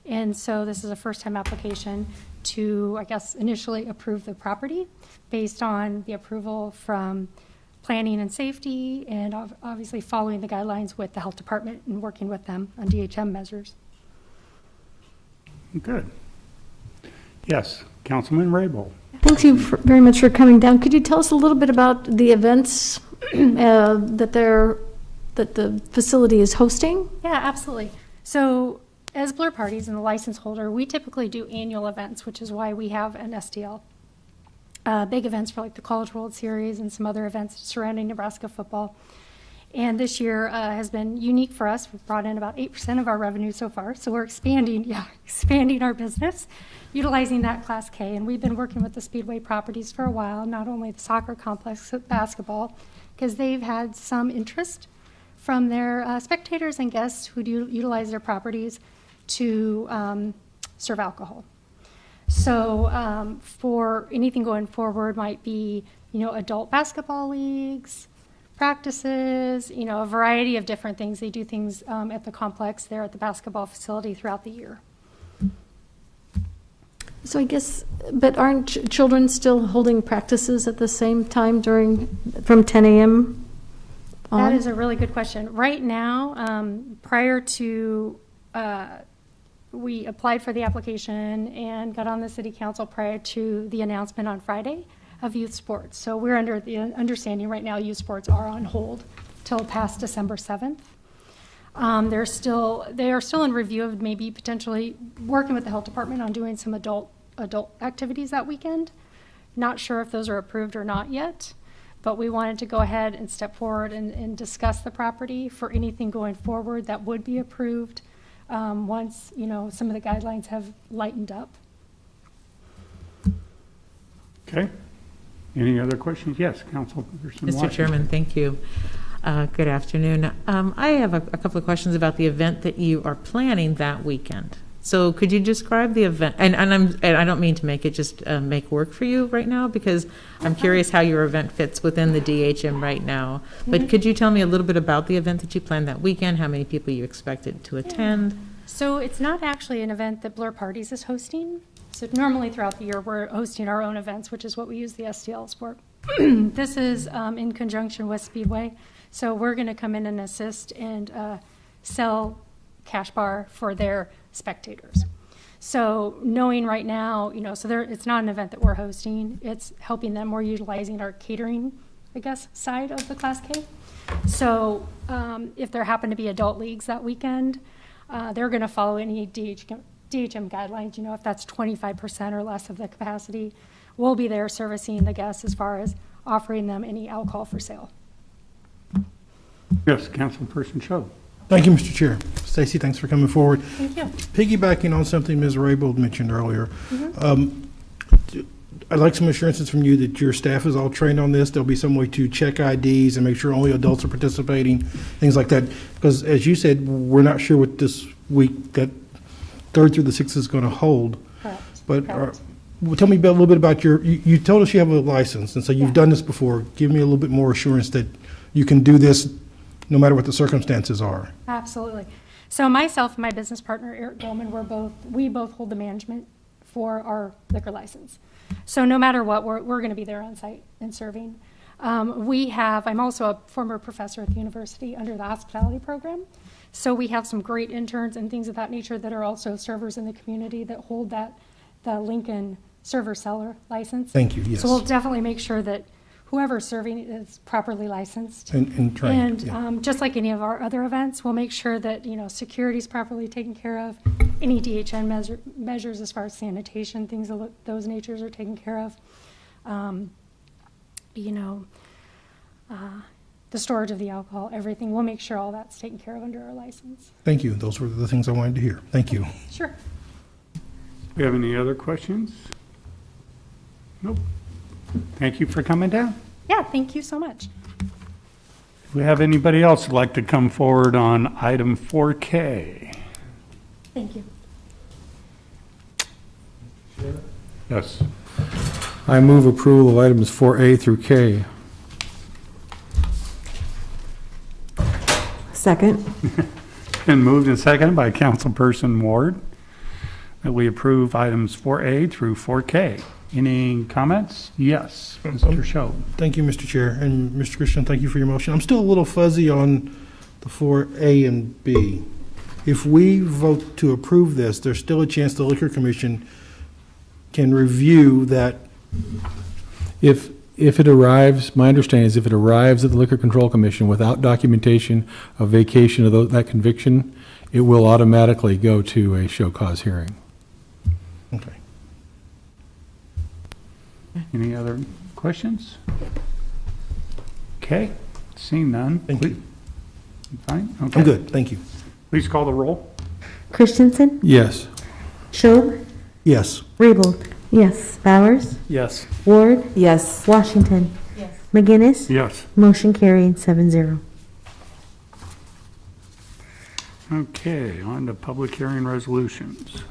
And so this is a first-time application to, I guess, initially approve the property based on the approval from planning and safety and obviously following the guidelines with the health department and working with them on DHM measures. Good. Yes, Councilman Rabel. Thank you very much for coming down. Could you tell us a little bit about the events that the facility is hosting? Yeah, absolutely. So as Blur Parties and the license holder, we typically do annual events, which is why we have an SDL. Big events for like the College World Series and some other events surrounding Nebraska football. And this year has been unique for us. We've brought in about 8% of our revenue so far. So we're expanding our business, utilizing that Class K. And we've been working with the Speedway properties for a while, not only the soccer complex, but basketball, because they've had some interest from their spectators and guests who do utilize their properties to serve alcohol. So for anything going forward might be, adult basketball leagues, practices, a variety of different things. They do things at the complex there at the basketball facility throughout the year. So I guess, but aren't children still holding practices at the same time from 10 a.m. on? That is a really good question. Right now, prior to, we applied for the application and got on the city council prior to the announcement on Friday of youth sports. So we're under the understanding right now youth sports are on hold till past December 7th. They are still in review of maybe potentially working with the health department on doing some adult activities that weekend. Not sure if those are approved or not yet, but we wanted to go ahead and step forward and discuss the property for anything going forward that would be approved once, some of the guidelines have lightened up. Okay. Any other questions? Yes, Councilperson Mr. Washington. Chairman, thank you. Good afternoon. I have a couple of questions about the event that you are planning that weekend. So could you describe the event? And I don't mean to make it just make work for you right now, because I'm curious how your event fits within the DHM right now. But could you tell me a little bit about the event that you planned that weekend? How many people you expected to attend? So it's not actually an event that Blur Parties is hosting. So normally throughout the year, we're hosting our own events, which is what we use the SDLs for. This is in conjunction with Speedway. So we're going to come in and assist and sell cash bar for their spectators. So knowing right now, it's not an event that we're hosting. It's helping them. We're utilizing our catering, side of the Class K. So if there happen to be adult leagues that weekend, they're going to follow any DHM guidelines. If that's 25% or less of the capacity, we'll be there servicing the guests as far as offering them any alcohol for sale. Yes, Councilperson Cho. Thank you, Mr. Chair. Stacy, thanks for coming forward. Thank you. Piggybacking on something Ms. Rabel mentioned earlier, I'd like some assurances from you that your staff is all trained on this. There'll be some way to check IDs and make sure only adults are participating, things like that. Because as you said, we're not sure what this week, that 3rd through the 6th is going to hold. Correct. But tell me a little bit about you told us you have a license, and so you've done this before. Give me a little bit more assurance that you can do this no matter what the circumstances are. Absolutely. So myself and my business partner, Eric Goldman, we both hold the management for our liquor license. So no matter what, we're going to be there on site and serving. I'm also a former professor at the university under the hospitality program. So we have some great interns and things of that nature that are also servers in the community that hold the Lincoln server seller license. Thank you, yes. So we'll definitely make sure that whoever's serving is properly licensed. And trained, yeah. Just like any of our other events, we'll make sure that, security is properly taken care of. Any DHN measures as far as sanitation, things of those natures are taken care of. The storage of the alcohol, everything, we'll make sure all that's taken care of under our license. Thank you. Those were the things I wanted to hear. Thank you. Sure. Do we have any other questions? Nope. Thank you for coming down. Yeah, thank you so much. Do we have anybody else who'd like to come forward on item 4K? Thank you. Yes. I move approval of items 4A through K. Second. Been moved and seconded by Councilperson Ward that we approve items 4A through 4K. Any comments? Yes, Mr. Show. Thank you, Mr. Chair. And Mr. Christian, thank you for your motion. I'm still a little fuzzy on the 4A and B. If we vote to approve this, there's still a chance the Liquor Commission can review that. If it arrives, my understanding is if it arrives at the Liquor Control Commission without documentation of vacation of that conviction, it will automatically go to a show cause hearing. Okay. Any other questions? Okay, seeing none. Thank you. Fine? Okay. I'm good. Thank you. Please call the roll. Christensen, Yes. Schob, Yes. Raybold, yes. Bowers, Yes. Ward, Yes. Washington, McGinnis, Yes. motion carried 7-0. Okay, on to public hearing resolutions.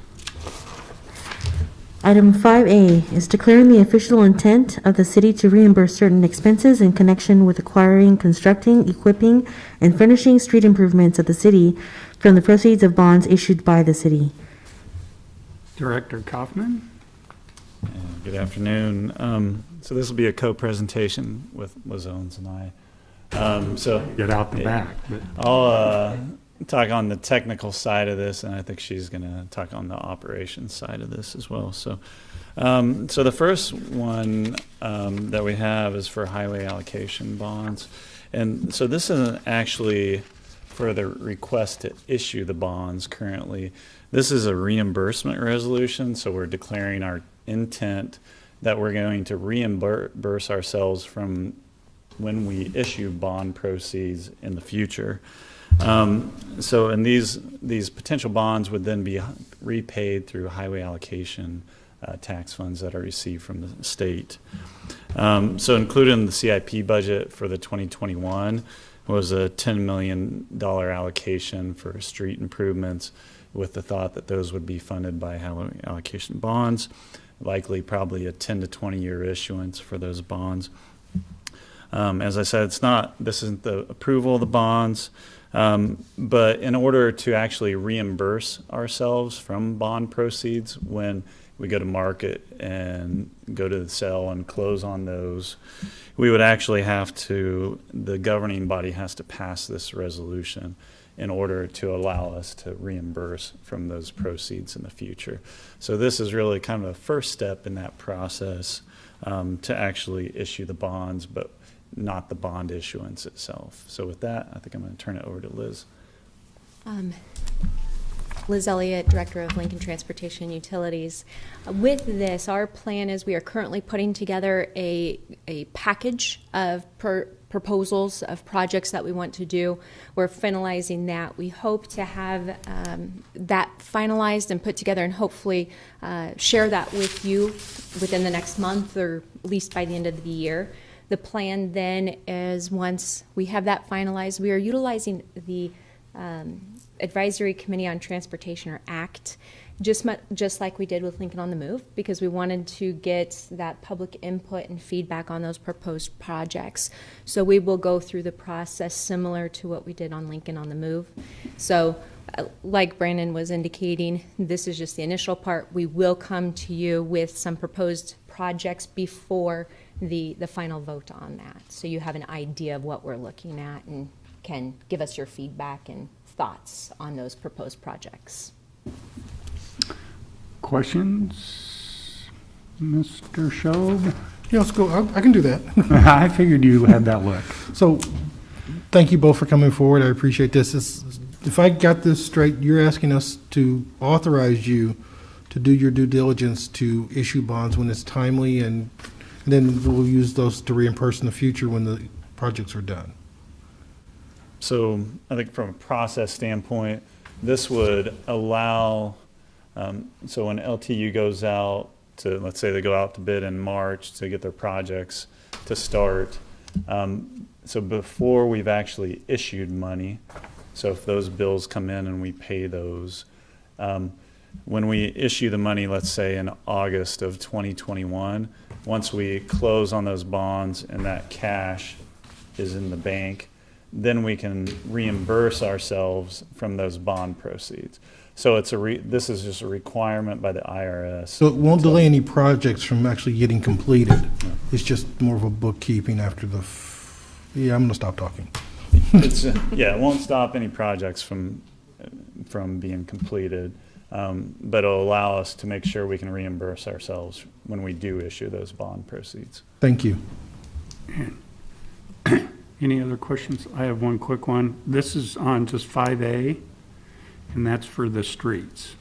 Item 5A is declaring the official intent of the city to reimburse certain expenses in connection with acquiring, constructing, equipping, and furnishing street improvements of the city from the proceeds of bonds issued by the city. Director Kaufman? Good afternoon. So this will be a co-presentation with Lizones and I. So Get out the back. But I'll talk on the technical side of this, and I think she's going to talk on the operations side of this as well. So, so the first one that we have is for highway allocation bonds, and so this isn't actually for the request to issue the bonds currently. This is a reimbursement resolution, so we're declaring our intent that we're going to reimburse ourselves from when we issue bond proceeds in the future. So and these potential bonds would then be repaid through highway allocation tax funds that are received from the state. So included in the CIP budget for the 2021 was a $10 million allocation for street improvements, with the thought that those would be funded by highway allocation bonds, likely probably a 10 to 20 year issuance for those bonds. As I said, this isn't the approval of the bonds, but in order to actually reimburse ourselves from bond proceeds when we go to market and go to the sale and close on those, we would actually the governing body has to pass this resolution in order to allow us to reimburse from those proceeds in the future. So this is really kind of a first step in that process to actually issue the bonds, but not the bond issuance itself. So with that, I think I'm going to turn it over to Liz. Liz Elliott, Director of Lincoln Transportation and Utilities. With this, our plan is we are currently putting together a package of proposals of projects that we want to do. We're finalizing that. We hope to have that finalized and put together and hopefully share that with you within the next month or at least by the end of the year. The plan then is once we have that finalized, we are utilizing the Advisory Committee on Transportation, or ACT, just like we did with Lincoln on the Move, because we wanted to get that public input and feedback on those proposed projects. So we will go through the process similar to what we did on Lincoln on the Move. So like Brandon was indicating, this is just the initial part. We will come to you with some proposed projects before the final vote on that. So you have an idea of what we're looking at and can give us your feedback and thoughts on those proposed projects. Questions? Mr. Shob? Yeah, let's go. I can do that. I figured you had that look. So, thank you both for coming forward. I appreciate this. If I got this straight, you're asking us to authorize you to do your due diligence to issue bonds when it's timely, and then we'll use those to reimburse in the future when the projects are done. So I think from a process standpoint, this would allow, so when LTU goes out to, let's say they go out to bid in March to get their projects to start. So before we've actually issued money, so if those bills come in and we pay those, when we issue the money, let's say in August of 2021, once we close on those bonds and that cash is in the bank, then we can reimburse ourselves from those bond proceeds. So it's this is just a requirement by the IRS. So it won't delay any projects from actually getting completed. It's just more of a bookkeeping after the, yeah, I'm gonna stop talking. Yeah, it won't stop any projects from being completed, but it'll allow us to make sure we can reimburse ourselves when we do issue those bond proceeds. Thank you. Any other questions? I have one quick one. This is on just 5A, and that's for the streets.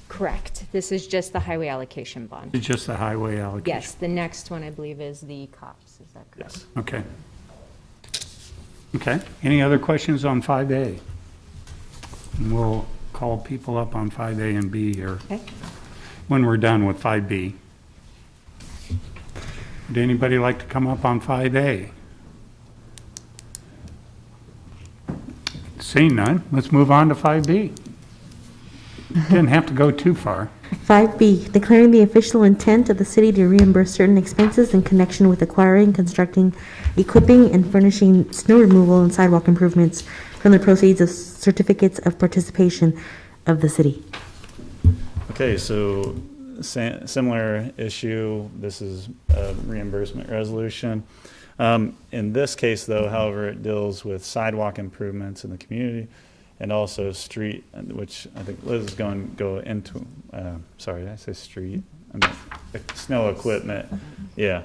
Correct. This is just the highway allocation bond. It's just the highway allocation? Yes, the next one, I believe, is the cops. Is that correct? Yes. Okay. Okay. Any other questions on 5A? And we'll call people up on 5A and B here when we're done with 5B. Would anybody like to come up on 5A? Seeing none, let's move on to 5B. Didn't have to go too far. 5B, declaring the official intent of the city to reimburse certain expenses in connection with acquiring, constructing, equipping, and furnishing snow removal and sidewalk improvements from the proceeds of certificates of participation of the city. Okay, so similar issue. This is a reimbursement resolution. In this case, though, however, it deals with sidewalk improvements in the community and also street, which I think Liz is going to go into. Sorry, did I say street? I mean, snow equipment. Yeah.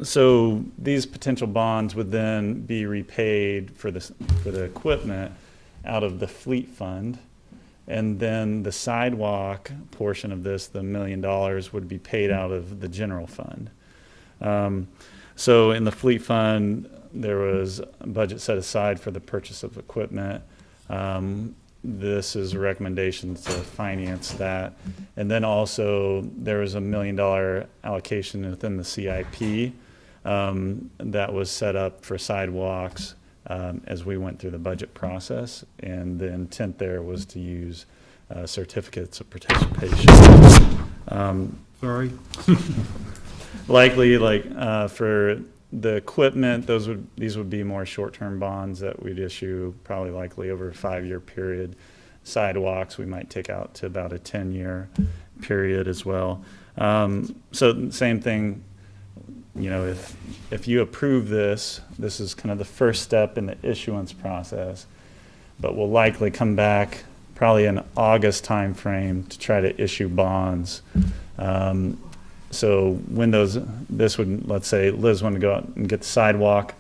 So these potential bonds would then be repaid for the equipment out of the fleet fund. And then the sidewalk portion of this, the $1 million, would be paid out of the general fund. So in the fleet fund, there was a budget set aside for the purchase of equipment. This is a recommendation to finance that. And then also there was a $1 million allocation within the CIP that was set up for sidewalks as we went through the budget process. And the intent there was to use certificates of participation. Sorry. Likely, for the equipment, these would be more short-term bonds that we'd issue, probably likely over a 5-year period. Sidewalks, we might take out to about a 10-year period as well. So same thing, you know, if you approve this is kind of the first step in the issuance process, but we'll likely come back probably in August timeframe to try to issue bonds. So when this would, let's say Liz wanted to go out and get the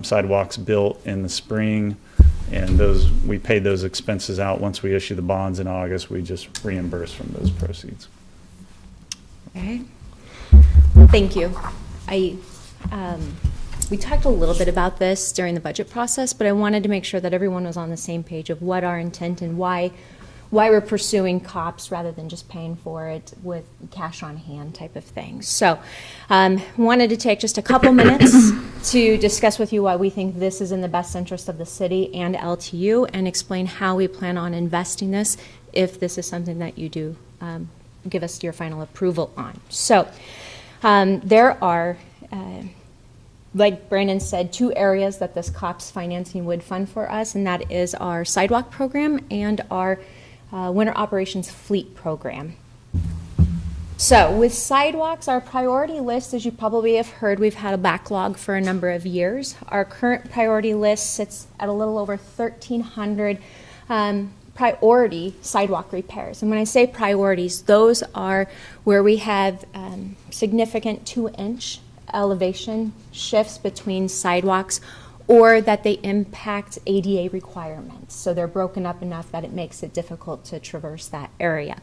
sidewalks built in the spring, and we paid those expenses out. Once we issue the bonds in August, we just reimburse from those proceeds. Okay. Thank you. We talked a little bit about this during the budget process, but I wanted to make sure that everyone was on the same page of what our intent and why we're pursuing COPS rather than just paying for it with cash on hand type of thing. So wanted to take just a couple minutes to discuss with you why we think this is in the best interest of the city and LTU, and explain how we plan on investing this if this is something that you do give us your final approval on. So there are, like Brandon said, 2 areas that this COPS financing would fund for us, and that is our sidewalk program and our winter operations fleet program. So with sidewalks, our priority list, as you probably have heard, we've had a backlog for a number of years. Our current priority list sits at a little over 1,300 priority sidewalk repairs. And when I say priorities, those are where we have significant 2-inch elevation shifts between sidewalks, or that they impact ADA requirements. So they're broken up enough that it makes it difficult to traverse that area.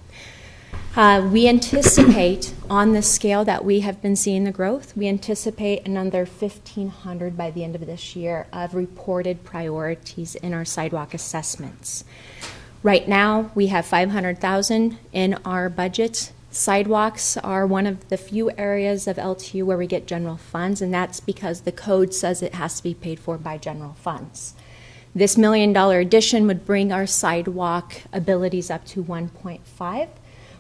We anticipate, on the scale that we have been seeing the growth, we anticipate another 1,500 by the end of this year of reported priorities in our sidewalk assessments. Right now, we have 500,000 in our budget. Sidewalks are one of the few areas of LTU where we get general funds, and that's because the code says it has to be paid for by general funds. This $1 million addition would bring our sidewalk abilities up to 1.5.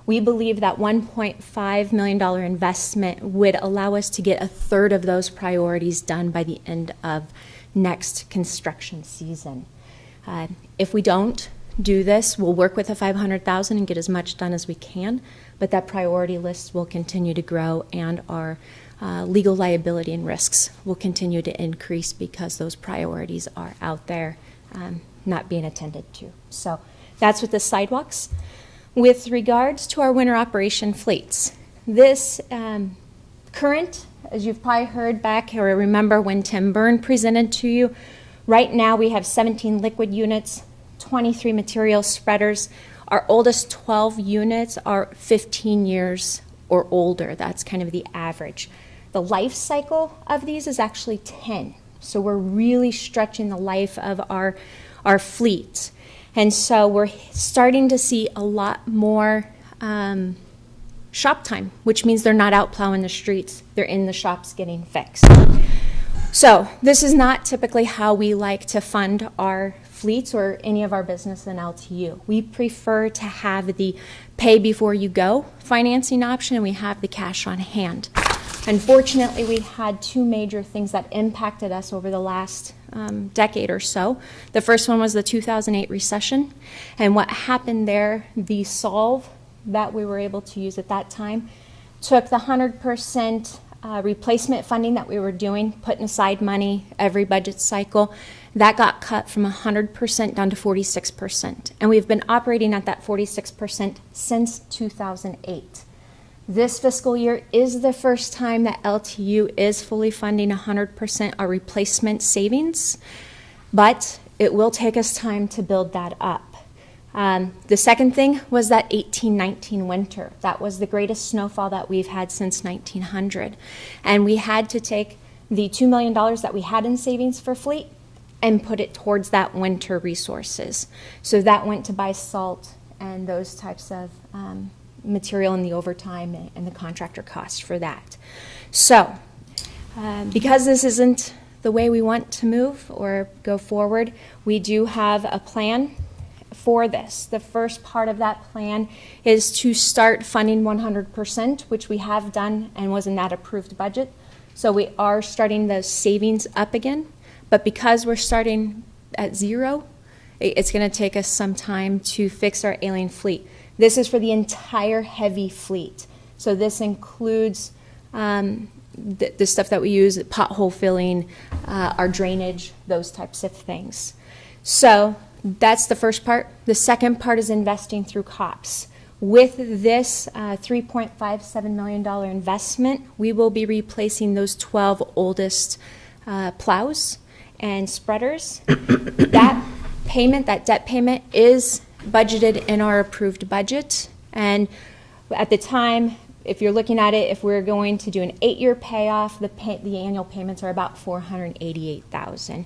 We believe that $1.5 million investment would allow us to get a third of those priorities done by the end of next construction season. If we don't do this, we'll work with the 500,000 and get as much done as we can, but that priority list will continue to grow, and our legal liability and risks will continue to increase because those priorities are out there not being attended to. So that's with the sidewalks. With regards to our winter operation fleets, this current, as you've probably heard back or remember when Tim Byrne presented to you, right now we have 17 liquid units, 23 material spreaders. Our oldest 12 units are 15 years or older. That's kind of the average. The life cycle of these is actually 10. So we're really stretching the life of our fleet. And so we're starting to see a lot more shop time, which means they're not out plowing the streets. They're in the shops getting fixed. So this is not typically how we like to fund our fleets or any of our business in LTU. We prefer to have the pay before you go financing option, and we have the cash on hand. Unfortunately, we had two major things that impacted us over the last decade or so. The first one was the 2008 recession, and what happened there, the solve that we were able to use at that time took the 100% replacement funding that we were doing, putting aside money every budget cycle. That got cut from 100% down to 46%, and we've been operating at that 46% since 2008. This fiscal year is the first time that LTU is fully funding 100% our replacement savings, but it will take us time to build that up. The second thing was that 18-19 winter. That was the greatest snowfall that we've had since 1900. And we had to take the $2 million that we had in savings for fleet and put it towards that winter resources. So that went to buy salt and those types of material and the overtime and the contractor cost for that. So because this isn't the way we want to move or go forward, we do have a plan for this. The first part of that plan is to start funding 100%, which we have done and was in that approved budget. So we are starting the savings up again, but because we're starting at zero, it's going to take us some time to fix our alien fleet. This is for the entire heavy fleet. So this includes the stuff that we use, pothole filling, our drainage, those types of things. So that's the first part. The second part is investing through COPS. With this $3.57 million investment, we will be replacing those 12 oldest plows and spreaders. That payment, that debt payment, is budgeted in our approved budget. And at the time, if you're looking at it, if we're going to do an 8-year payoff, the annual payments are about $488,000.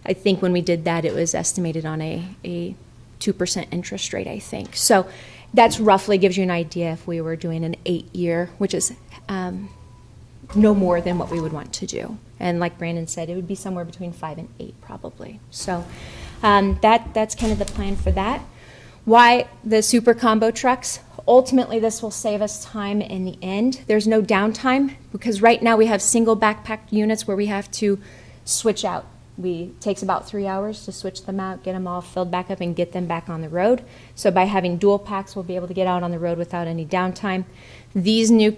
I think when we did that, it was estimated on a 2% interest rate, I think. So that's roughly gives you an idea if we were doing an 8-year, which is no more than what we would want to do. And like Brandon said, it would be somewhere between 5 and 8 probably. So that's kind of the plan for that. Why the super combo trucks? Ultimately, this will save us time in the end. There's no downtime because right now we have single backpack units where we have to switch out. It takes about 3 hours to switch them out, get them all filled back up, and get them back on the road. So by having dual packs, we'll be able to get out on the road without any downtime. These new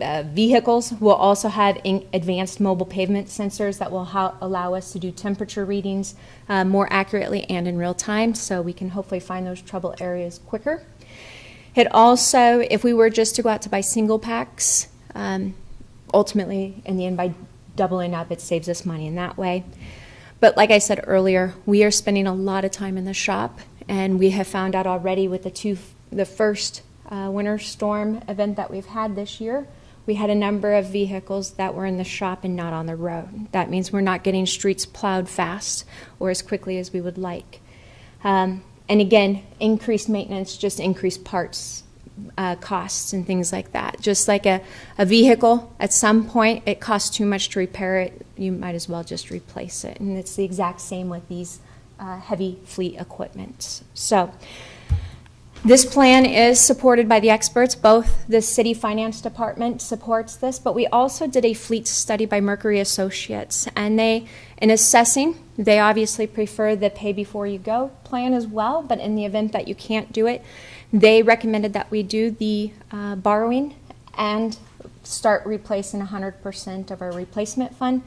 vehicles will also have advanced mobile pavement sensors that will allow us to do temperature readings more accurately and in real time, so we can hopefully find those trouble areas quicker. It also, if we were just to go out to buy single packs, ultimately, in the end, by doubling up, it saves us money in that way. But like I said earlier, we are spending a lot of time in the shop, and we have found out already with the first winter storm event that we've had this year, we had a number of vehicles that were in the shop and not on the road. That means we're not getting streets plowed fast or as quickly as we would like. And again, increased maintenance, just increased parts costs and things like that. Just like a vehicle, at some point it costs too much to repair it, you might as well just replace it. And it's the exact same with these heavy fleet equipment. So this plan is supported by the experts. Both the city finance department supports this, but we also did a fleet study by Mercury Associates, and they, in assessing, they obviously prefer the pay before you go plan as well, but in the event that you can't do it, they recommended that we do the borrowing and start replacing 100% of our replacement fund.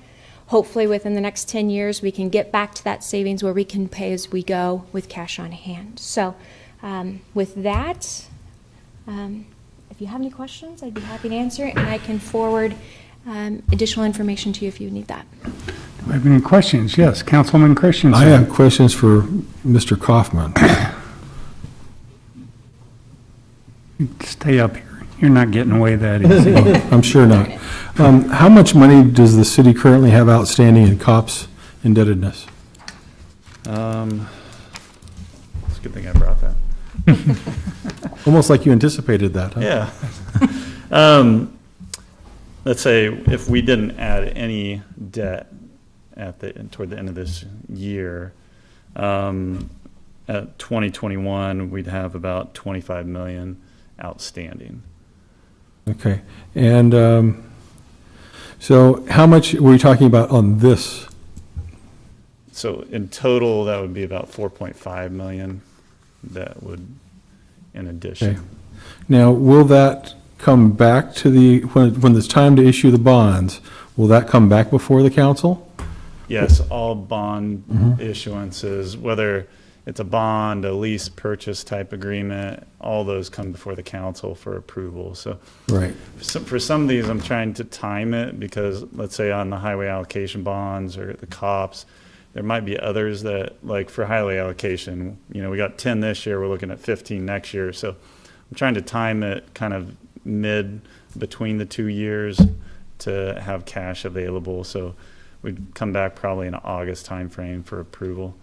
Hopefully within the next 10 years, we can get back to that savings where we can pay as we go with cash on hand. So with that, if you have any questions, I'd be happy to answer, and I can forward additional information to you if you need that. Do I have any questions? Yes, Councilman Christensen. I have questions for Mr. Kaufman. Stay up here. You're not getting away that easy. I'm sure not. How much money does the city currently have outstanding in COPS indebtedness? It's a good thing I brought that. Almost like you anticipated that, huh? Yeah. Let's say if we didn't add any debt toward the end of this year, at 2021, we'd have about 25 million outstanding. Okay. And so how much were you talking about on this? So in total, that would be about 4.5 million that would, in addition. Okay. Now, will that come back to when it's time to issue the bonds, will that come back before the council? Yes, all bond issuances, whether it's a bond, a lease purchase type agreement, all those come before the council for approval. So right. For some of these, I'm trying to time it because, let's say on the highway allocation bonds or the COPS, there might be others that, like for highway allocation, we got 10 this year, we're looking at 15 next year. So I'm trying to time it kind of mid between the 2 years to have cash available. So we'd come back probably in an August timeframe for approval.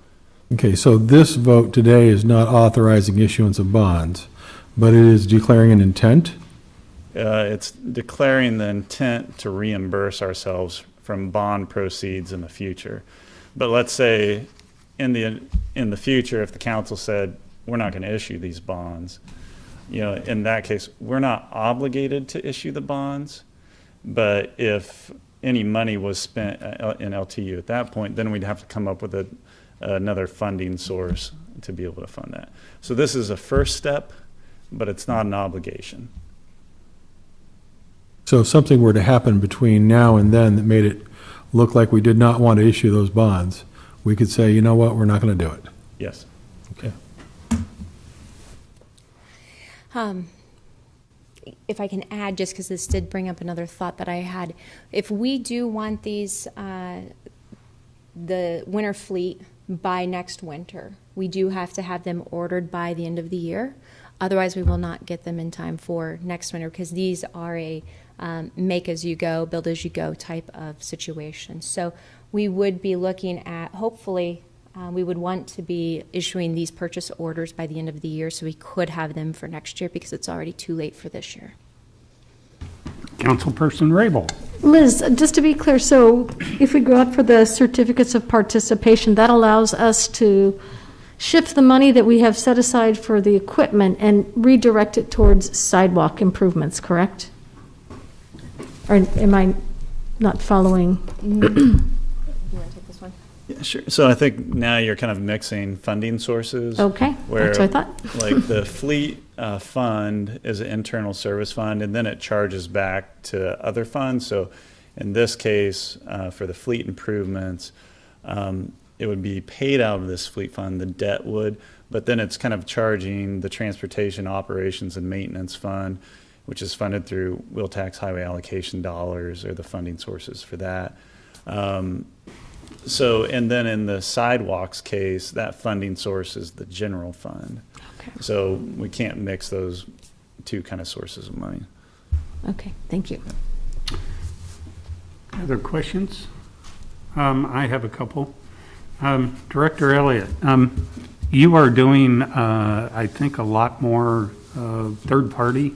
Okay, so this vote today is not authorizing issuance of bonds, but it is declaring an intent? It's declaring the intent to reimburse ourselves from bond proceeds in the future. But let's say in the future, if the council said, we're not going to issue these bonds, in that case, we're not obligated to issue the bonds. But if any money was spent in LTU at that point, then we'd have to come up with another funding source to be able to fund that. So this is a first step, but it's not an obligation. So if something were to happen between now and then that made it look like we did not want to issue those bonds, we could say, you know what, we're not going to do it. Yes. Okay. If I can add, just because this did bring up another thought that I had, if we do want these, the winter fleet by next winter, we do have to have them ordered by the end of the year. Otherwise, we will not get them in time for next winter because these are a make as you go, build as you go type of situation. So we would be looking at, hopefully, we would want to be issuing these purchase orders by the end of the year so we could have them for next year because it's already too late for this year. Councilperson Rabel. Liz, just to be clear, so if we go out for the certificates of participation, that allows us to shift the money that we have set aside for the equipment and redirect it towards sidewalk improvements, correct? Or am I not following? You want to take this one? Yeah, sure. So I think now you're kind of mixing funding sources. Okay, where, that's what I thought. Like the fleet fund is an internal service fund, and then it charges back to other funds. So in this case, for the fleet improvements, it would be paid out of this fleet fund, the debt would, but then it's kind of charging the transportation operations and maintenance fund, which is funded through wheel tax highway allocation dollars, or the funding sources for that. So, and then in the sidewalks case, that funding source is the general fund. Okay. So we can't mix those two kind of sources of money. Okay, thank you. Other questions? I have a couple. Director Elliott, you are doing, I think, a lot more third-party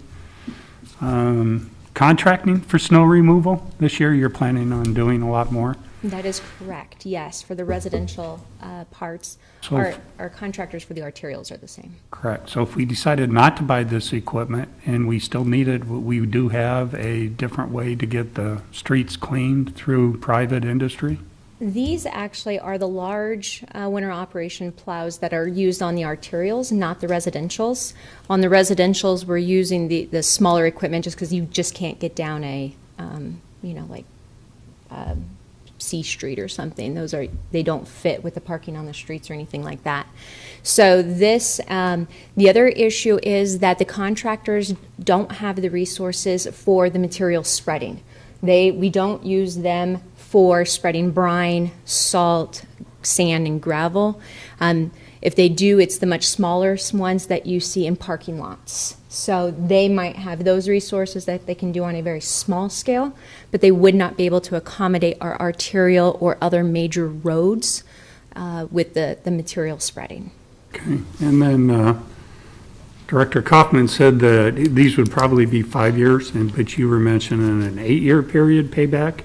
contracting for snow removal this year. You're planning on doing a lot more? That is correct, yes. For the residential parts, So our contractors for the arterials are the same. Correct. So if we decided not to buy this equipment and we still needed, we do have a different way to get the streets cleaned through private industry? These actually are the large winter operation plows that are used on the arterials, not the residentials. On the residentials, we're using the smaller equipment just because you just can't get down a, C Street or something. They don't fit with the parking on the streets or anything like that. So this, the other issue is that the contractors don't have the resources for the material spreading. We don't use them for spreading brine, salt, sand, and gravel. If they do, it's the much smaller ones that you see in parking lots. So they might have those resources that they can do on a very small scale, but they would not be able to accommodate our arterial or other major roads with the material spreading. Okay. And then Director Kaufman said that these would probably be 5 years, but you were mentioning an 8-year period payback?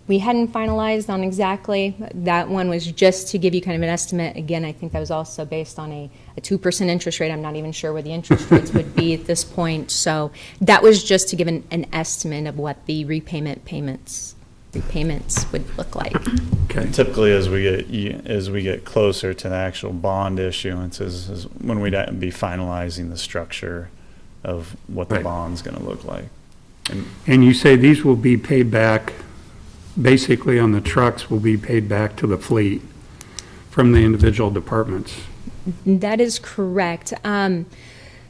We hadn't finalized on exactly. That one was just to give you kind of an estimate. Again, I think that was also based on a 2% interest rate. I'm not even sure where the interest rates would be at this point. So that was just to give an estimate of what the repayments would look like. Okay. Typically, as we get closer to the actual bond issuance, is when we'd be finalizing the structure of what the bond's going to look like. And you say these will be paid back, basically on the trucks, will be paid back to the fleet from the individual departments? That is correct.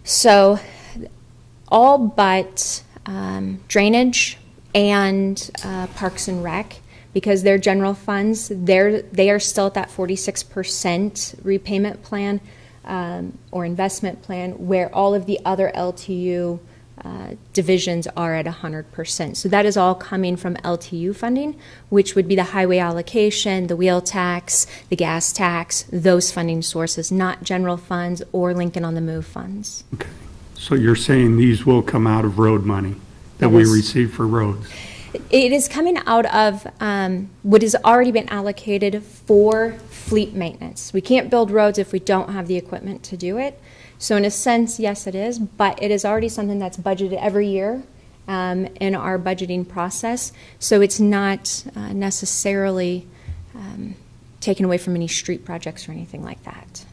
So all but drainage and Parks and Rec, because they're general funds, they are still at that 46% repayment plan or investment plan, where all of the other LTU divisions are at 100%. So that is all coming from LTU funding, which would be the highway allocation, the wheel tax, the gas tax, those funding sources, not general funds or Lincoln on the Move funds. Okay. So you're saying these will come out of road money that we receive for roads? It is coming out of what has already been allocated for fleet maintenance. We can't build roads if we don't have the equipment to do it. So in a sense, yes, it is, but it is already something that's budgeted every year in our budgeting process. So it's not necessarily taken away from any street projects or anything like that.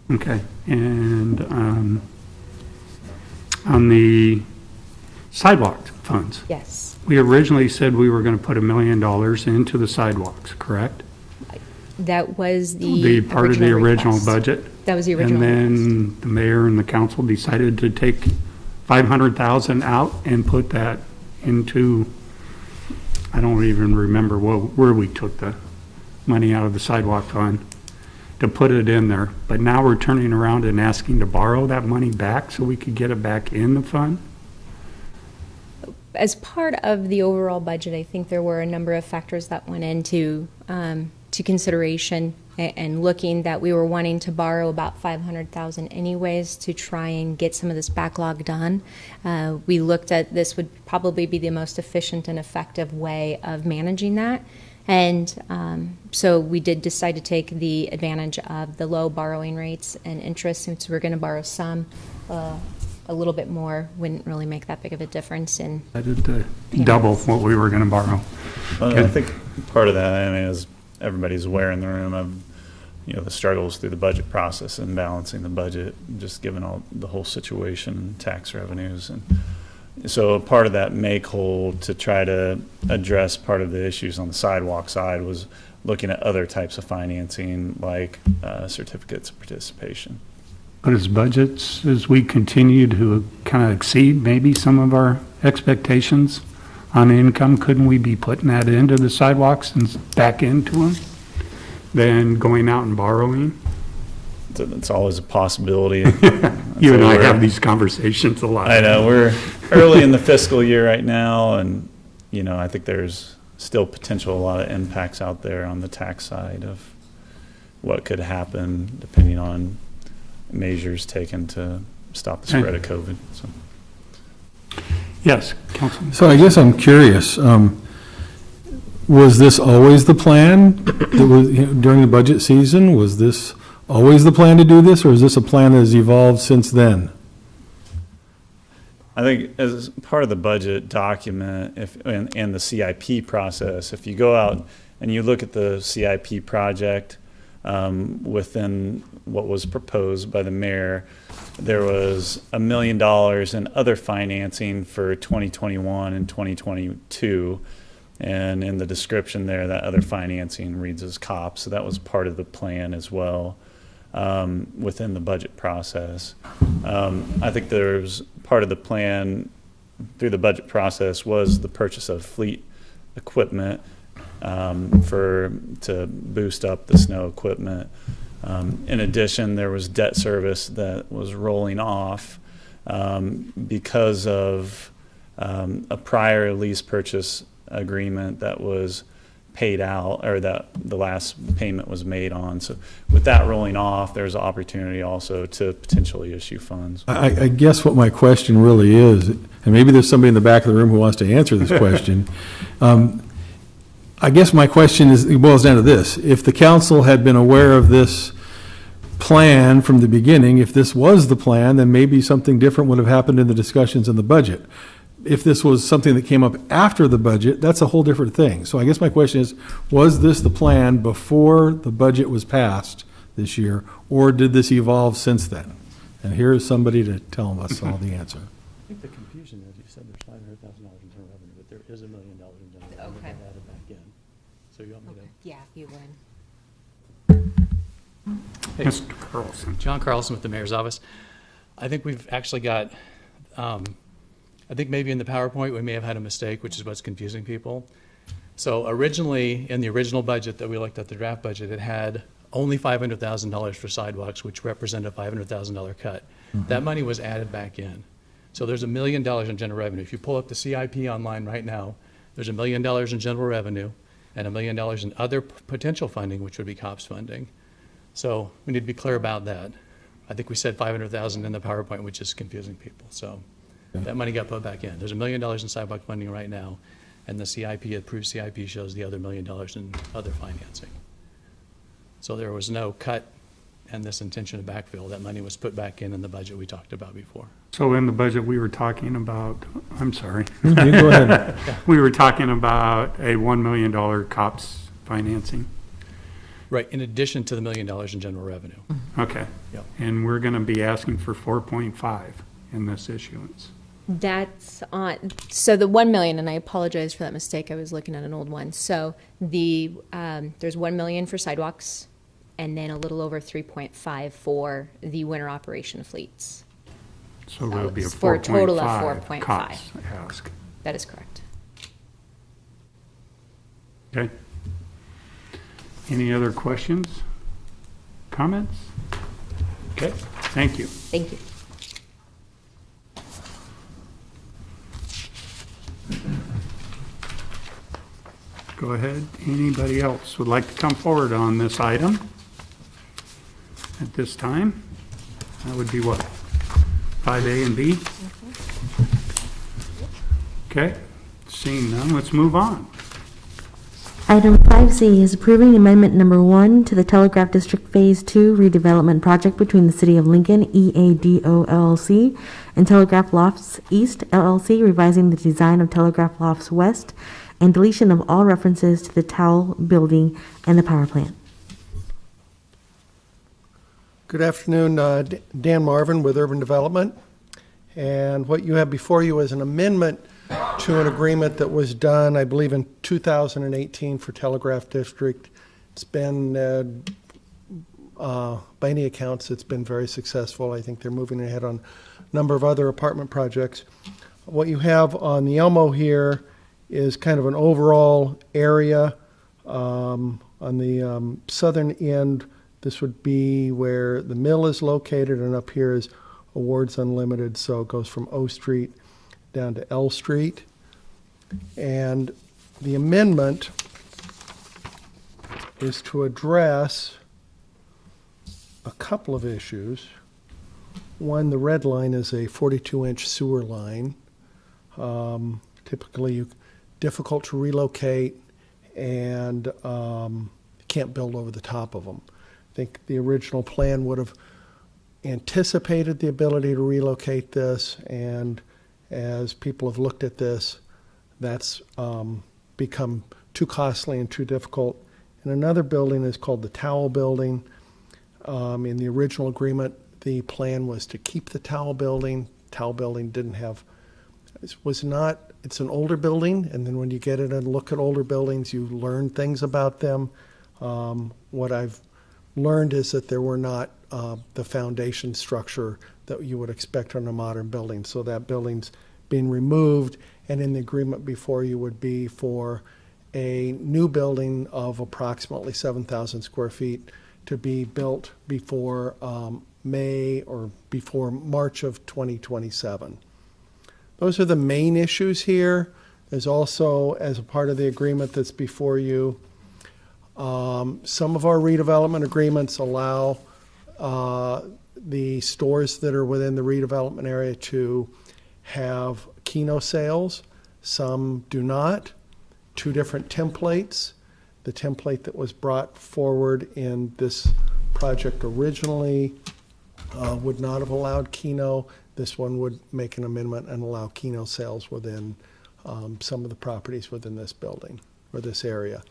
Okay. And on the sidewalk funds? Yes. We originally said we were going to put $1 million into the sidewalks, correct? That was the part of the original budget? That was the original. And then the mayor and the council decided to take $500,000 out and put that into, I don't even remember where we took the money out of the sidewalk fund to put it in there. But now we're turning around and asking to borrow that money back so we could get it back in the fund? As part of the overall budget, I think there were a number of factors that went into to consideration and looking that we were wanting to borrow about $500,000 anyways to try and get some of this backlog done. We looked at this would probably be the most efficient and effective way of managing that. And so we did decide to take the advantage of the low borrowing rates and interest, since we're going to borrow some. A little bit more wouldn't really make that big of a difference in I did double what we were going to borrow. Well, I think part of that, I mean, everybody's aware in the room of, the struggles through the budget process and balancing the budget, just given the whole situation, tax revenues. And so part of that make whole to try to address part of the issues on the sidewalk side was looking at other types of financing, like certificates of participation. But as budgets, as we continue to kind of exceed maybe some of our expectations on income, couldn't we be putting that into the sidewalks and back into them than going out and borrowing? It's always a possibility. You and I have these conversations a lot. I know, we're early in the fiscal year right now, and, I think there's still potential, a lot of impacts out there on the tax side of what could happen depending on measures taken to stop the spread of COVID. So. Yes, Councilman. So I guess I'm curious, was this always the plan that was, during the budget season? Was this always the plan to do this, or is this a plan that has evolved since then? I think as part of the budget document and the CIP process, if you go out and you look at the CIP project within what was proposed by the mayor, there was $1 million in other financing for 2021 and 2022. And in the description there, that other financing reads as COP. So that was part of the plan as well within the budget process. I think there's part of the plan through the budget process was the purchase of fleet equipment to boost up the snow equipment. In addition, there was debt service that was rolling off because of a prior lease purchase agreement that was paid out, or that the last payment was made on. So with that rolling off, there's an opportunity also to potentially issue funds. I guess what my question really is, and maybe there's somebody in the back of the room who wants to answer this question. I guess my question it boils down to this. If the council had been aware of this plan from the beginning, if this was the plan, then maybe something different would have happened in the discussions in the budget. If this was something that came up after the budget, that's a whole different thing. So I guess my question is, was this the plan before the budget was passed this year, or did this evolve since then? And here is somebody to tell us all the answer. I think the confusion is you said there's $500,000 in general revenue, but there is $1 million in general revenue that added back in. So you want me to? Yeah, you would. Hey, Mr. Carlson. John Carlson with the Mayor's Office. I think we've actually got, I think maybe in the PowerPoint we may have had a mistake, which is what's confusing people. So originally, in the original budget that we looked at, the draft budget, it had only $500,000 for sidewalks, which represented a $500,000 cut. Mm-hmm. That money was added back in. So there's $1 million in general revenue. If you pull up the CIP online right now, there's $1 million in general revenue and $1 million in other potential funding, which would be COPS funding. So we need to be clear about that. I think we said $500,000 in the PowerPoint, which is confusing people. So that money got put back in. There's $1 million in sidewalk funding right now, and the CIP, approved CIP, shows the other $1 million in other financing. So there was no cut and this intention to backfill. That money was put back in the budget we talked about before. So in the budget, we were talking about, I'm sorry. You go ahead. We were talking about a $1 million COPS financing. Right, in addition to the $1 million in general revenue. Okay. Yep. And we're going to be asking for 4.5 in this issuance. That's on, so the 1 million, and I apologize for that mistake, I was looking at an old one. So there's 1 million for sidewalks, and then a little over 3.5 for the winter operation fleets. So there'll be a for a total of 4.5 4.5. COPS ask. That is correct. Okay. Any other questions, comments? Okay, thank you. Thank you. Go ahead. Anybody else would like to come forward on this item at this time? That would be what? 5A and B? Okay, seeing none, let's move on. Item 5C is approving amendment number 1 to the Telegraph District Phase 2 redevelopment project between the City of Lincoln, EADO LLC, and Telegraph Lofts East LLC, revising the design of Telegraph Lofts West and deletion of all references to the Towel Building and the power plant. Good afternoon, Dan Marvin with Urban Development. And what you have before you is an amendment to an agreement that was done, I believe, in 2018 for Telegraph District. It's been, by any accounts, it's been very successful. I think they're moving ahead on a number of other apartment projects. What you have on the Elmo here is kind of an overall area. On the southern end, this would be where the mill is located, and up here is Awards Unlimited, so it goes from O Street down to L Street. And the amendment is to address a couple of issues. One, the red line is a 42-inch sewer line. Typically difficult to relocate, and can't build over the top of them. I think the original plan would have anticipated the ability to relocate this, and as people have looked at this, that's become too costly and too difficult. And another building is called the Towel Building. In the original agreement, the plan was to keep the Towel Building. Towel Building didn't have, it's an older building, and then when you get in and look at older buildings, you learn things about them. What I've learned is that there were not the foundation structure that you would expect on a modern building. So that building's being removed, and in the agreement before you would be for a new building of approximately 7,000 square feet to be built before May or before March of 2027. Those are the main issues here. There's also, as a part of the agreement that's before you, some of our redevelopment agreements allow the stores that are within the redevelopment area to have Keno sales. Some do not. Two different templates. The template that was brought forward in this project originally would not have allowed Keno. This one would make an amendment and allow Keno sales within some of the properties within this building or this area.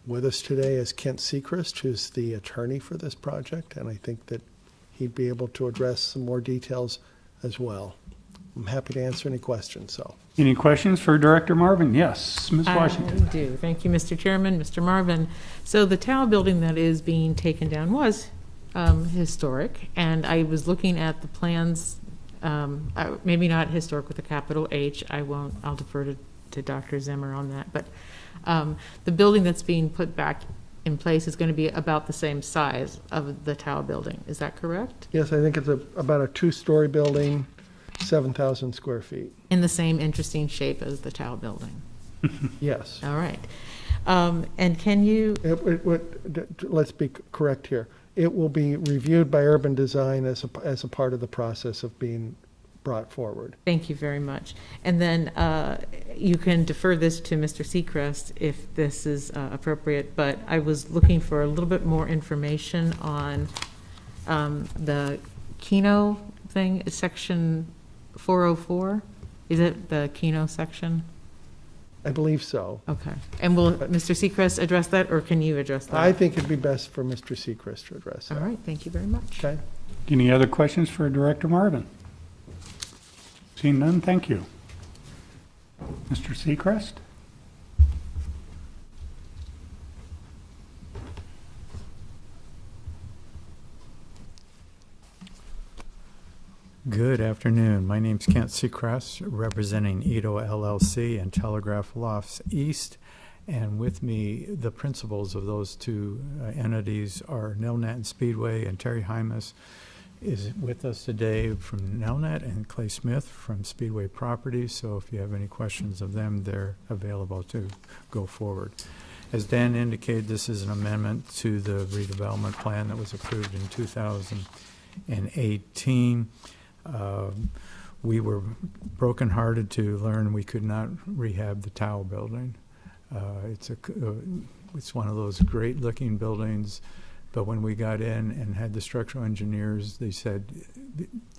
With us today is Kent Sechrist, who's the attorney for this project, and I think that he'd be able to address some more details as well. I'm happy to answer any questions. So, Any questions for Director Marvin? Yes, Ms. Washington. I do. Thank you, Mr. Chairman, Mr. Marvin. So the Towel Building that is being taken down was historic, and I was looking at the plans, maybe not historic with a capital H. I'll defer to Dr. Zimmer on that, but the building that's being put back in place is going to be about the same size of the Towel Building. Is that correct? yes, I think it's about a two-story building, 7,000 square feet. In the same interesting shape as the Towel Building? Yes. All right. And can you... Let's be correct here. It will be reviewed by Urban Design as a part of the process of being brought forward. Thank you very much. And then you can defer this to Mr. Sechrist if this is appropriate, but I was looking for a little bit more information on the Keno thing, section 404. Is it the Keno section? I believe so. Okay. And will Mr. Sechrist address that, or can you address that? I think it'd be best for Mr. Sechrist to address that. All right. Thank you very much. Okay. Any other questions for Director Marvin? Seeing none, thank you. Mr. Sechrist? Good afternoon. My name's Kent Sechrist, representing Edo LLC and Telegraph Lofts East. And with me, the principals of those two entities are Nelnet and Speedway, and Terry Hymas is with us today from Nelnet, and Clay Smith from Speedway Properties. So if you have any questions of them, they're available to go forward. As Dan indicated, this is an amendment to the redevelopment plan that was approved in 2018. We were brokenhearted to learn we could not rehab the Towel Building. It's one of those great looking buildings But when we got in and had the structural engineers, they said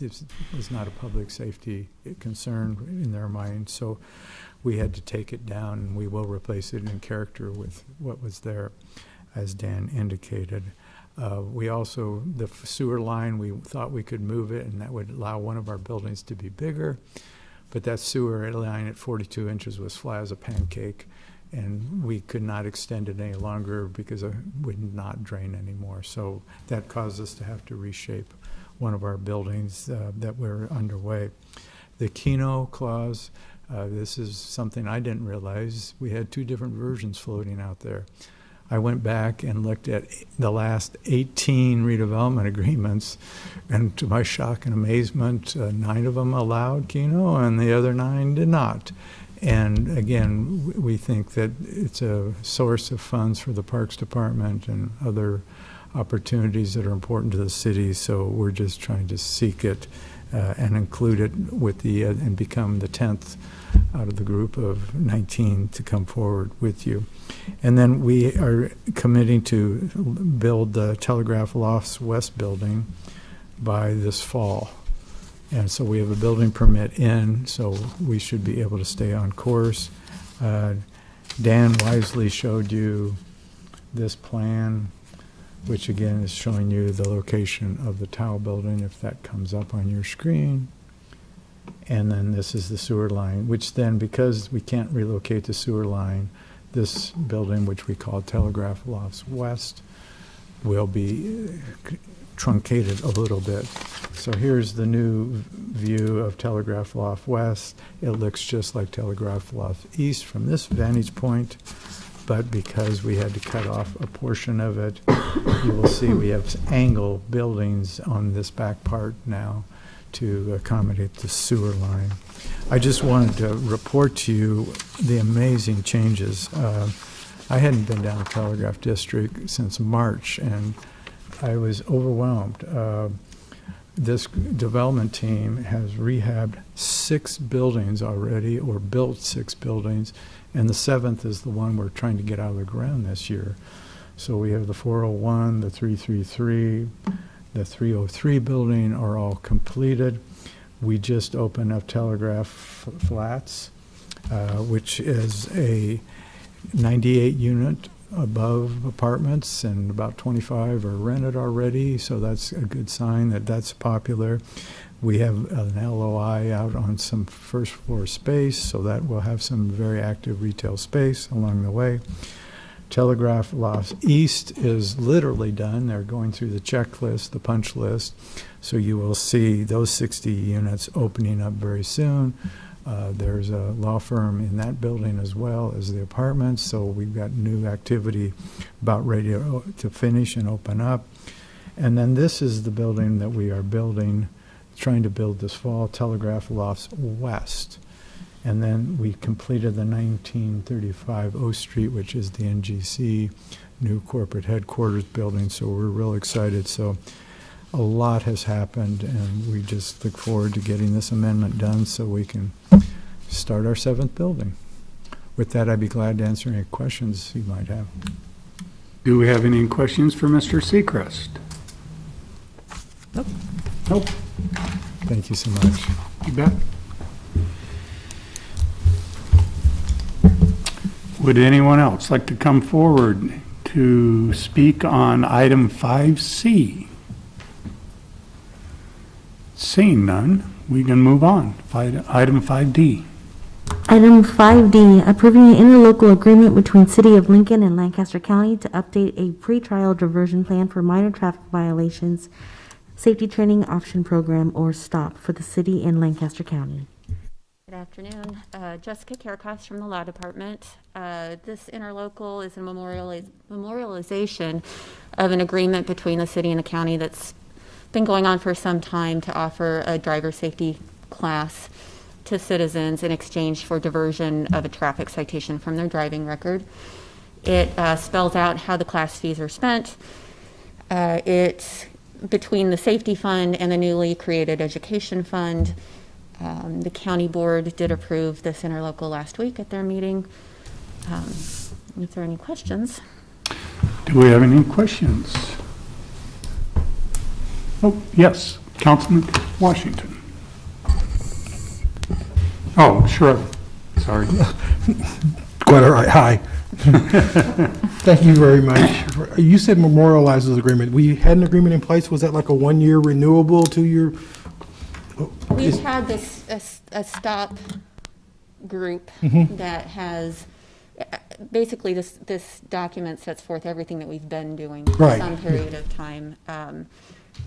this was not a public safety concern in their mind. So we had to take it down, and we will replace it in character with what was there, as Dan indicated. We also, the sewer line, we thought we could move it, and that would allow one of our buildings to be bigger. But that sewer line at 42 inches was flat as a pancake, and we could not extend it any longer because it would not drain anymore. So that caused us to have to reshape one of our buildings that were underway. The Keno clause, this is something I didn't realize. We had 2 different versions floating out there. I went back and looked at the last 18 redevelopment agreements, and to my shock and amazement, 9 of them allowed Keno and the other 9 did not. And again, we think that it's a source of funds for the Parks Department and other opportunities that are important to the city, so we're just trying to seek it and include it with the, and become the 10th out of the group of 19 to come forward with you. And then we are committing to build the Telegraph Lofts West building by this fall. And so we have a building permit in, so we should be able to stay on course. Dan wisely showed you this plan, which again is showing you the location of the Tao building, if that comes up on your screen. And then this is the sewer line, which then, because we can't relocate the sewer line, this building, which we call Telegraph Lofts West, will be truncated a little bit. So here's the new view of Telegraph Loft West. It looks just like Telegraph Loft East from this vantage point, but because we had to cut off a portion of it, you will see we have angle buildings on this back part now to accommodate the sewer line. I just wanted to report to you the amazing changes. I hadn't been down to Telegraph District since March, and I was overwhelmed. This development team has rehabbed 6 buildings already, or built 6 buildings, and the 7th is the one we're trying to get out of the ground this year. So we have the 401, the 333, the 303 building are all completed. We just opened up Telegraph Flats, which is a 98 unit above apartments, and about 25 are rented already, so that's a good sign that that's popular. We have an LOI out on some first floor space, so that will have some very active retail space along the way. Telegraph Lofts East is literally done. They're going through the checklist, the punch list, so you will see those 60 units opening up very soon. There's a law firm in that building as well as the apartments, so we've got new activity about ready to finish and open up. And then this is the building that we are building, trying to build this fall, Telegraph Lofts West. And then we completed the 1935 O Street, which is the NGC new corporate headquarters building, so we're real excited. So a lot has happened, and we just look forward to getting this amendment done so we can start our 7th building. With that, I'd be glad to answer any questions you might have. Do we have any questions for Mr. Seacrest? Nope. Nope. Thank you so much. You bet. Would anyone else like to come forward to speak on item 5C? Seeing none, we can move on. Item 5D. Item 5D, approving an interlocal agreement between City of Lincoln and Lancaster County to update a pretrial diversion plan for minor traffic violations, safety training option program, or STOP, for the city in Lancaster County. Good afternoon. Jessica Karakos from the Law Department. This interlocal is a memorialization of an agreement between the city and the county that's been going on for some time to offer a driver safety class to citizens in exchange for diversion of a traffic citation from their driving record. It spells out how the class fees are spent. It's between the safety fund and the newly created education fund. The county board did approve this interlocal last week at their meeting. If there are any questions. Do we have any questions? Oh, yes, Councilman Washington. Oh, sure, sorry. Quite all right, hi. Thank you very much. You said memorializes agreement. We had an agreement in place, was that like a 1-year renewable, 2-year? We've had this, a stop group Mhm. that has, basically this document sets forth everything that we've been doing for Right. some period of time.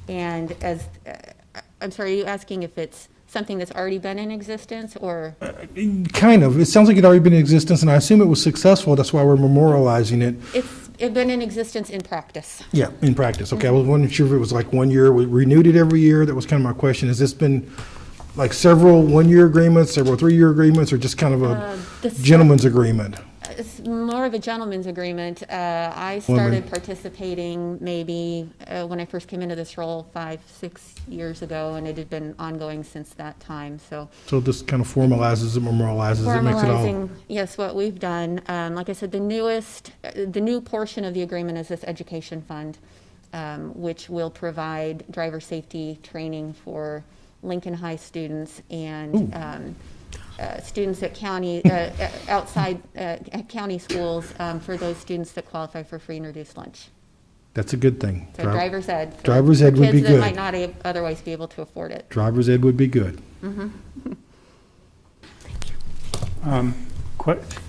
And as, I'm sorry, are you asking if it's something that's already been in existence or? Kind of. It sounds like it already been in existence, and I assume it was successful. That's why we're memorializing it. It's been in existence in practice. Yeah, in practice. Okay, I was wondering if it was like 1 year. We renewed it every year. That was kind of my question. Has this been like several 1-year agreements, several 3-year agreements, or just kind of a gentleman's agreement? It's more of a gentleman's agreement. I started participating maybe when I first came into this role 5-6 years ago, and it had been ongoing since that time, so. So this kind of formalizes it, memorializes it, makes it all. Formalizing, yes, what we've done. Like I said, the new portion of the agreement is this education fund, which will provide driver safety training for Lincoln High students and students at county, outside county schools, for those students that qualify for free and reduced lunch. That's a good thing. So driver's ed. for- Driver's ed for would be Kids that good. might not otherwise be able to afford it. Driver's ed would be good.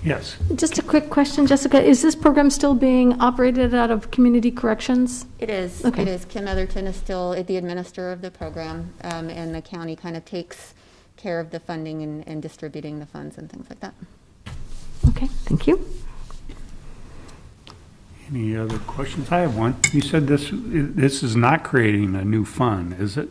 Yes. Just a quick question, Jessica. Is this program still being operated out of community corrections? It is. Okay. It is. Kim Etherton is still the administrator of the program, and the county kind of takes care of the funding and distributing the funds and things like that. Okay, thank you. Any other questions? I have one. You said this is not creating a new fund, is it?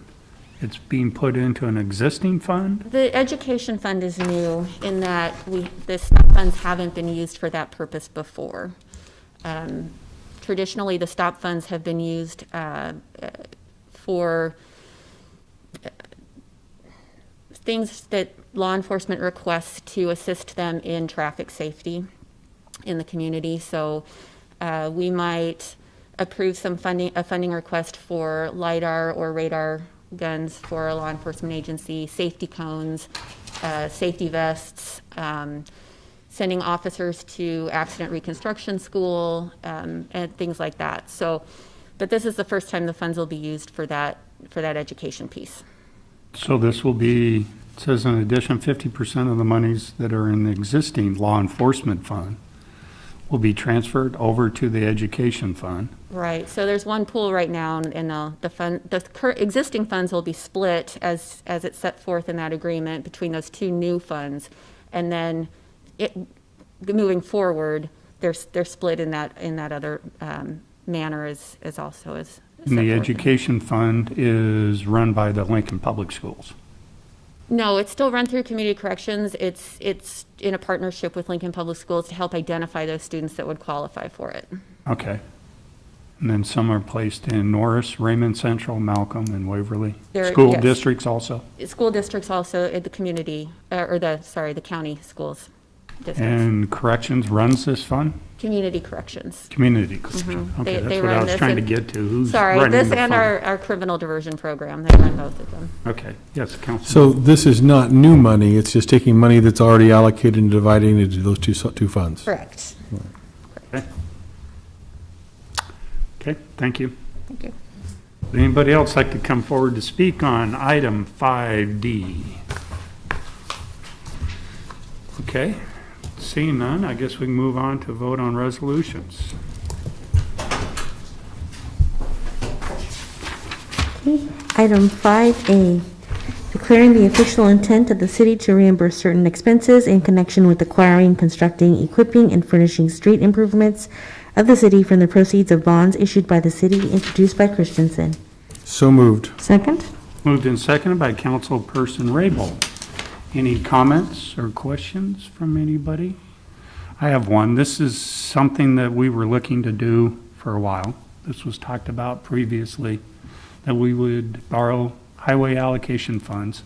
It's being put into an existing fund? The education fund is new in that the funds haven't been used for that purpose before. Traditionally, the stop funds have been used for things that law enforcement requests to assist them in traffic safety in the community. So we might approve a funding request for LiDAR or radar guns for a law enforcement agency, safety cones, safety vests, sending officers to accident reconstruction school, and things like that. So, but this is the first time the funds will be used for that education piece. So this will be, it says in addition, 50% of the monies that are in the existing law enforcement fund will be transferred over to the education fund. Right, so there's one pool right now, and the existing funds will be split as it's set forth in that agreement between those two new funds, and then moving forward, they're split in that other manner as also as. And the education fund is run by the Lincoln Public Schools. No, it's still run through community corrections. It's in a partnership with Lincoln Public Schools to help identify those students that would qualify for it. Okay. And then some are placed in Norris, Raymond Central, Malcolm, and Waverly. School yes. districts also? School districts also at the community, the county schools districts. And corrections runs this fund? Community corrections. Community corrections. Okay, that's what I was trying to get to. Who's Sorry, running this the and fund? our criminal diversion program, they run both of them. Okay, yes, Councilman. So this is not new money, it's just taking money that's already allocated and dividing it into those two funds? Correct. Okay. Okay, thank you. Thank you. Would anybody else like to come forward to speak on item 5D? Okay, seeing none, I guess we can move on to vote on resolutions. Item 5A, declaring the official intent of the city to reimburse certain expenses in connection with acquiring, constructing, equipping, and furnishing street improvements of the city from the proceeds of bonds issued by the city, introduced by Christensen. So moved. Second? Moved and seconded by Councilperson Raybold. Any comments or questions from anybody? I have one. This is something that we were looking to do for a while. This was talked about previously, that we would borrow highway allocation funds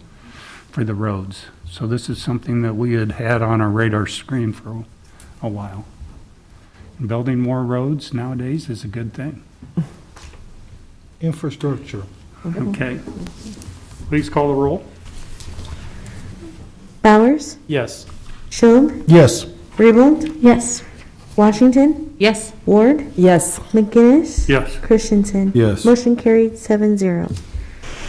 for the roads. So this is something that we had had on our radar screen for a while. And building more roads nowadays is a good thing. Infrastructure. Okay. Please call the roll. Bowers, Yes. Schob, Yes. Raybold, Yes. Washington, Yes. Ward, Yes. McGinnis, Yes. Christensen. Yes. Motion carried 7-0.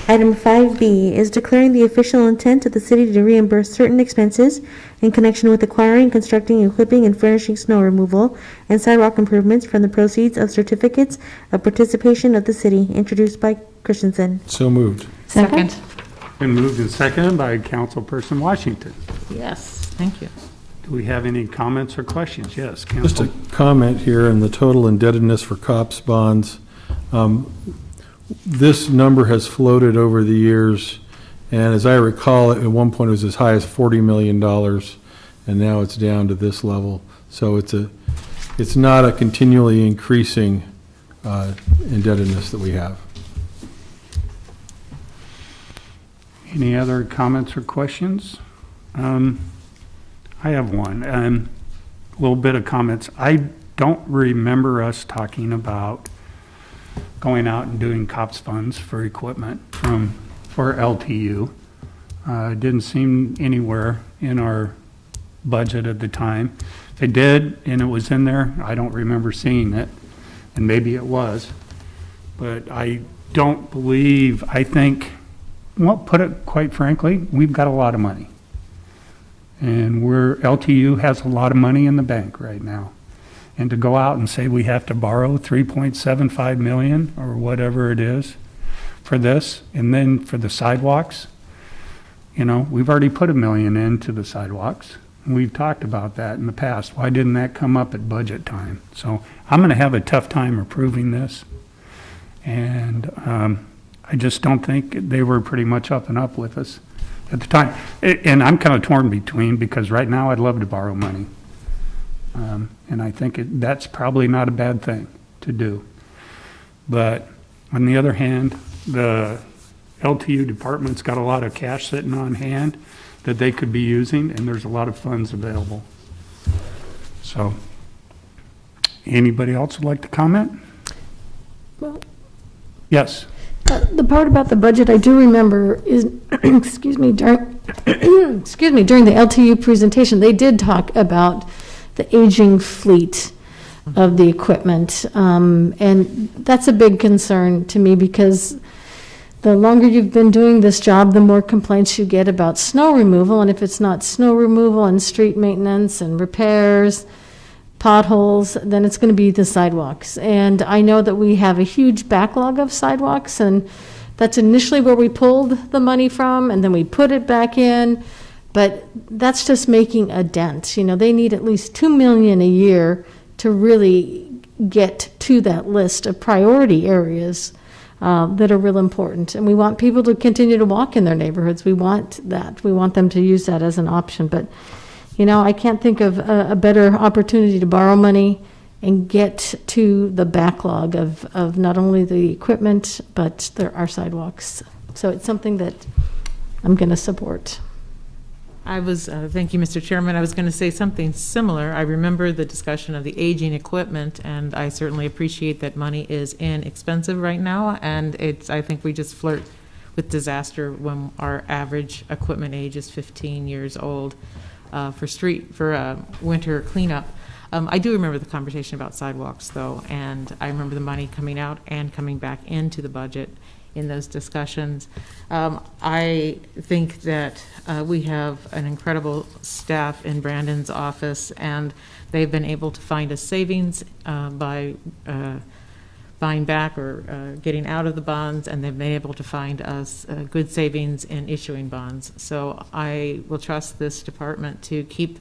Item 5B is declaring the official intent of the city to reimburse certain expenses in connection with acquiring, constructing, equipping, and furnishing snow removal and sidewalk improvements from the proceeds of certificates of participation of the city, introduced by Christensen. So moved. Second. Been moved and seconded by Councilperson Washington. Yes, thank you. Do we have any comments or questions? Yes, Just Council. a comment here in the total indebtedness for COPS bonds. This number has floated over the years, and as I recall, at one point it was as high as $40 million, and now it's down to this level. So it's not a continually increasing indebtedness that we have. Any other comments or questions? I have one. A little bit of comments. I don't remember us talking about going out and doing COPS funds for equipment for LTU. It didn't seem anywhere in our budget at the time. If it did, and it was in there, I don't remember seeing it, and maybe it was. But I don't believe, I think, well, put it quite frankly, we've got a lot of money. And LTU has a lot of money in the bank right now. And to go out and say we have to borrow 3.75 million or whatever it is for this, and then for the sidewalks, we've already put $1 million into the sidewalks. We've talked about that in the past. Why didn't that come up at budget time? So I'm gonna have a tough time approving this. And I just don't think they were pretty much up and up with us at the time. And I'm kind of torn between, because right now I'd love to borrow money. And I think that's probably not a bad thing to do. But on the other hand, the LTU department's got a lot of cash sitting on hand that they could be using, and there's a lot of funds available. So, anybody else would like to comment? Well, Yes. the part about the budget I do remember is, excuse me, during the LTU presentation, they did talk about the aging fleet of the equipment. And that's a big concern to me, because the longer you've been doing this job, the more complaints you get about snow removal. And if it's not snow removal and street maintenance and repairs, potholes, then it's going to be the sidewalks. And I know that we have a huge backlog of sidewalks, and that's initially where we pulled the money from, and then we put it back in. But that's just making a dent. They need at least $2 million a year to really get to that list of priority areas that are real important. And we want people to continue to walk in their neighborhoods. We want that. We want them to use that as an option. But, I can't think of a better opportunity to borrow money and get to the backlog of not only the equipment, but our sidewalks. So it's something that I'm going to support. Thank you, Mr. Chairman. I was going to say something similar. I remember the discussion of the aging equipment, and I certainly appreciate that money is inexpensive right now, and I think we just flirt with disaster when our average equipment age is 15 years old for winter cleanup. I do remember the conversation about sidewalks, though, and I remember the money coming out and coming back into the budget in those discussions. I think that we have an incredible staff in Brandon's office, and they've been able to find us savings by buying back or getting out of the bonds, and they've been able to find us good savings in issuing bonds. So I will trust this department to keep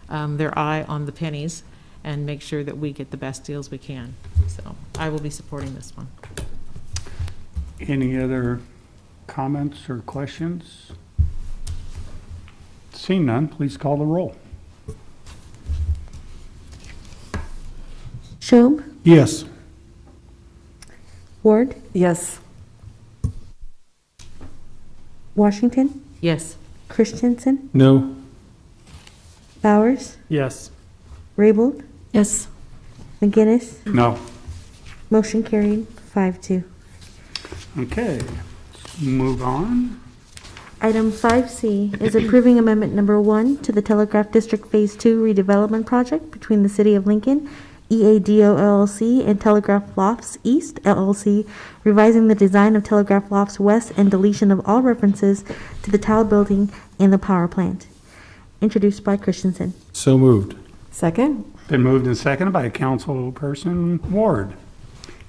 their eye on the pennies and make sure that we get the best deals we can. So I will be supporting this one. Any other comments or questions? Seeing none, please call the roll. Schob, Yes. Ward, Yes. Washington, Yes. Christensen, No? Bowers, Yes. Raybold, Yes. McGinnis. No. Motion carried 5-2. Okay. Move on. Item 5C is approving amendment number 1 to the Telegraph District Phase 2 redevelopment project between the City of Lincoln, EADO LLC, and Telegraph Lofts East LLC, revising the design of Telegraph Lofts West and deletion of all references to the tile building and the power plant. Introduced by Christensen. So moved. Second? Been moved and seconded by Councilperson Ward.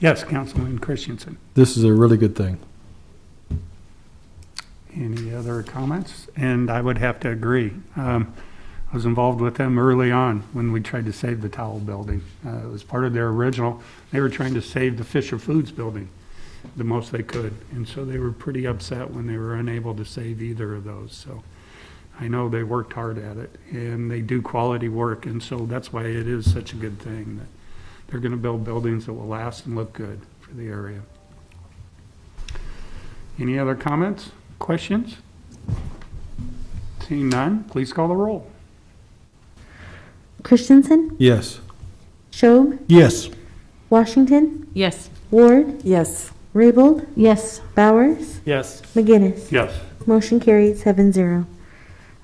Yes, Councilman Christensen. This is a really good thing. Any other comments? And I would have to agree. I was involved with them early on when we tried to save the towel building. It was part of their original. They were trying to save the Fisher Foods building the most they could. And so they were pretty upset when they were unable to save either of those. So I know they worked hard at it and they do quality work. And so that's why it is such a good thing that they're going to build buildings that will last and look good for the area. Any other comments? Questions? Seeing none, please call the roll. Christensen, Yes. Schob, Yes. Washington, Yes. Ward, Yes. Raybold, Yes. Bowers, Yes. McGinnis. Yes. Motion carried 7-0.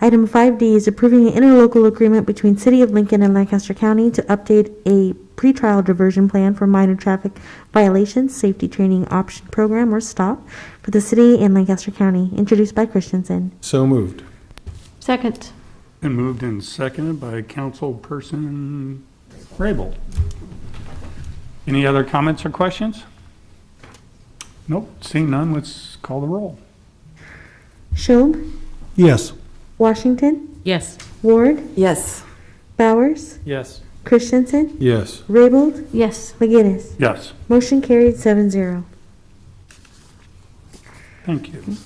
Item 5D is approving an interlocal agreement between City of Lincoln and Lancaster County to update a pretrial diversion plan for minor traffic violations, safety training option program, or STOP, for the city and Lancaster County, introduced by Christensen. So moved. Second. Been moved and seconded by Councilperson Rabel. Any other comments or questions? Nope, seeing none, let's call the roll. Schob, Yes. Washington, Yes. Ward, Yes. Bowers, Yes. Christensen, Yes. Raybold, Yes. McGinnis. Yes, Motion carried 7-0. thank you.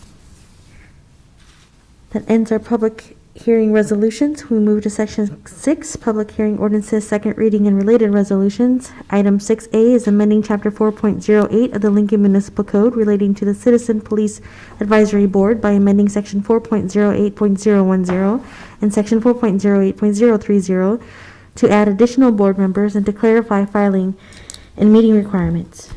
That ends our public hearing resolutions. We move to section 6, public hearing ordinances, second reading and related resolutions. Item 6A is amending chapter 4.08 of the Lincoln Municipal Code relating to the Citizen Police Advisory Board by amending section 4.08.010 and section 4.08.030 to add additional board members and to clarify filing and meeting requirements.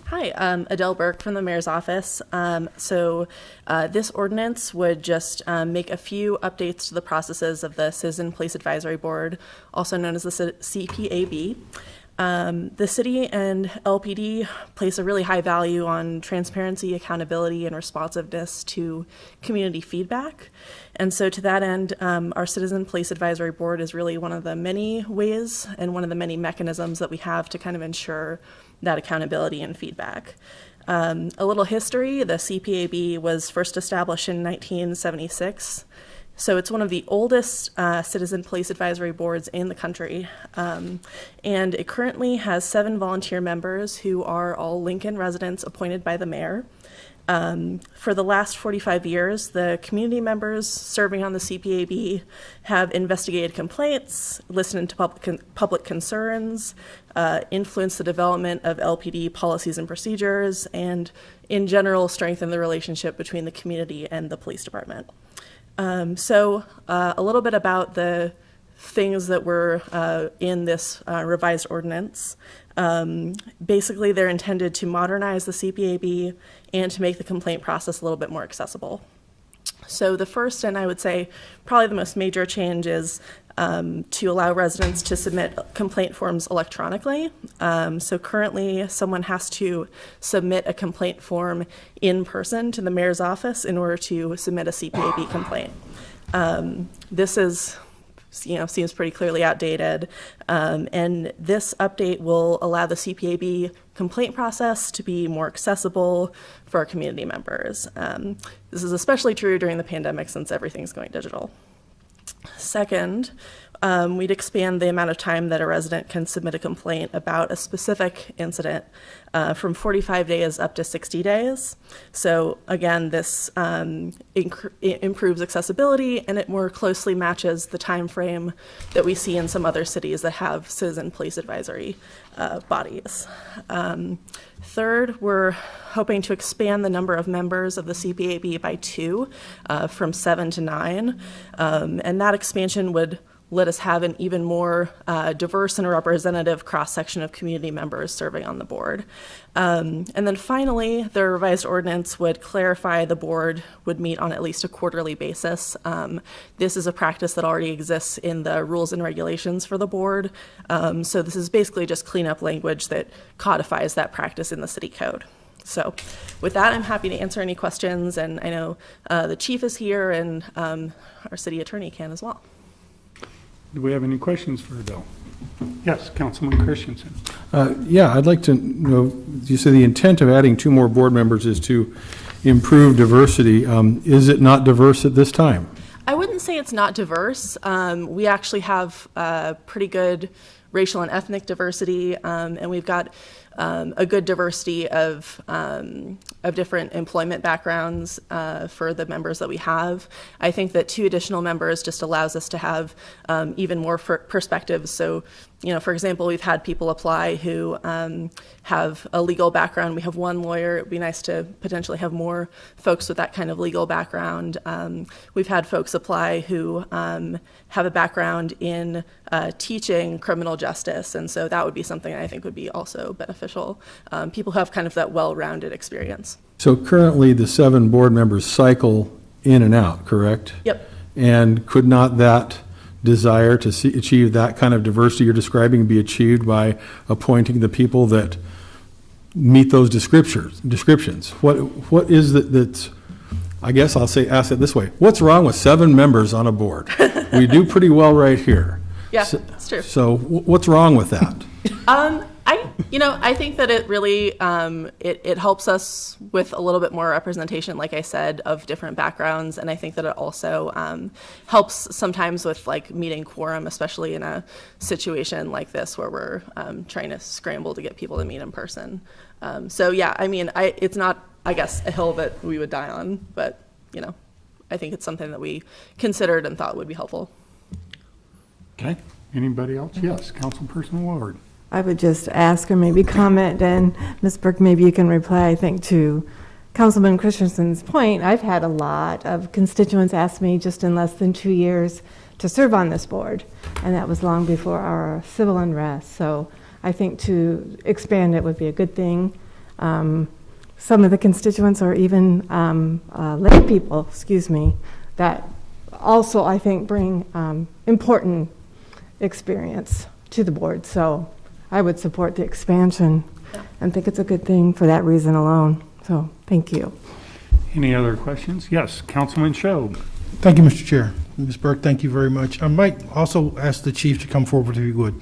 Hi, Adele Burke from the Mayor's Office. This ordinance would just make a few updates to the processes of the Citizen Police Advisory Board, also known as the CPAB. The city and LPD place a really high value on transparency, accountability, and responsiveness to community feedback. And so to that end, our Citizen Police Advisory Board is really one of the many ways and one of the many mechanisms that we have to kind of ensure that accountability and feedback. A little history, the CPAB was first established in 1976. So it's one of the oldest citizen police advisory boards in the country. And it currently has 7 volunteer members who are all Lincoln residents appointed by the mayor. For the last 45 years, the community members serving on the CPAB have investigated complaints, listened to public concerns, influenced the development of LPD policies and procedures, and in general, strengthened the relationship between the community and the police department. A little bit about the things that were in this revised ordinance. Basically, they're intended to modernize the CPAB and to make the complaint process a little bit more accessible. So the first, and I would say probably the most major change, is to allow residents to submit complaint forms electronically. So currently, someone has to submit a complaint form in person to the mayor's office in order to submit a CPAB complaint. This is, seems pretty clearly outdated, and this update will allow the CPAB complaint process to be more accessible for our community members. This is especially true during the pandemic since everything's going digital. Second, we'd expand the amount of time that a resident can submit a complaint about a specific incident from 45 days up to 60 days. So again, this improves accessibility, and it more closely matches the time frame that we see in some other cities that have citizen police advisory bodies. Third, we're hoping to expand the number of members of the CPAB by 2, from 7 to 9, and that expansion would let us have an even more diverse and representative cross-section of community members serving on the board. And then finally, the revised ordinance would clarify the board would meet on at least a quarterly basis. This is a practice that already exists in the rules and regulations for the board. So this is basically just cleanup language that codifies that practice in the city code. So with that, I'm happy to answer any questions, and I know the chief is here, and our city attorney can as well. Do we have any questions for Adele? Yes, Councilman Christensen. Yeah, I'd like to know, you say the intent of adding 2 more board members is to improve diversity. Is it not diverse at this time? I wouldn't say it's not diverse. We actually have pretty good racial and ethnic diversity, and we've got a good diversity of different employment backgrounds for the members that we have. I think that 2 additional members just allows us to have even more perspectives. So, you know, for example, we've had people apply who have a legal background. We have 1 lawyer. It would be nice to potentially have more folks with that kind of legal background. We've had folks apply who have a background in teaching criminal justice, and so that would be something I think would be also beneficial. People who have kind of that well-rounded experience. So currently, the 7 board members cycle in and out, correct? Yep. And could not that desire to achieve that kind of diversity you're describing be achieved by appointing the people that meet those descriptions? What is it that's, I guess I'll ask it this way, what's wrong with 7 members on a board? We do pretty well right here. Yeah, that's true. So what's wrong with that? I think that it really, it helps us with a little bit more representation, like I said, of different backgrounds. And I think that it also helps sometimes with like meeting quorum, especially in a situation like this where we're trying to scramble to get people to meet in person. So yeah, I mean, it's not, I guess, a hill that we would die on, but, you know, I think it's something that we considered and thought would be helpful. Okay. Anybody else? Yes, Councilperson Ward. I would just ask or maybe comment, and Ms. Burke, maybe you can reply, I think, to Councilman Christensen's point. I've had a lot of constituents ask me just in less than 2 years to serve on this board, and that was long before our civil unrest. So I think to expand it would be a good thing. Some of the constituents or even lay people, that also I think bring important experience to the board. So I would support the expansion and think it's a good thing for that reason alone. So thank you. Any other questions? Yes, Councilman Show. Thank you, Mr. Chair. Ms. Burke, thank you very much. I might also ask the chief to come forward if you would.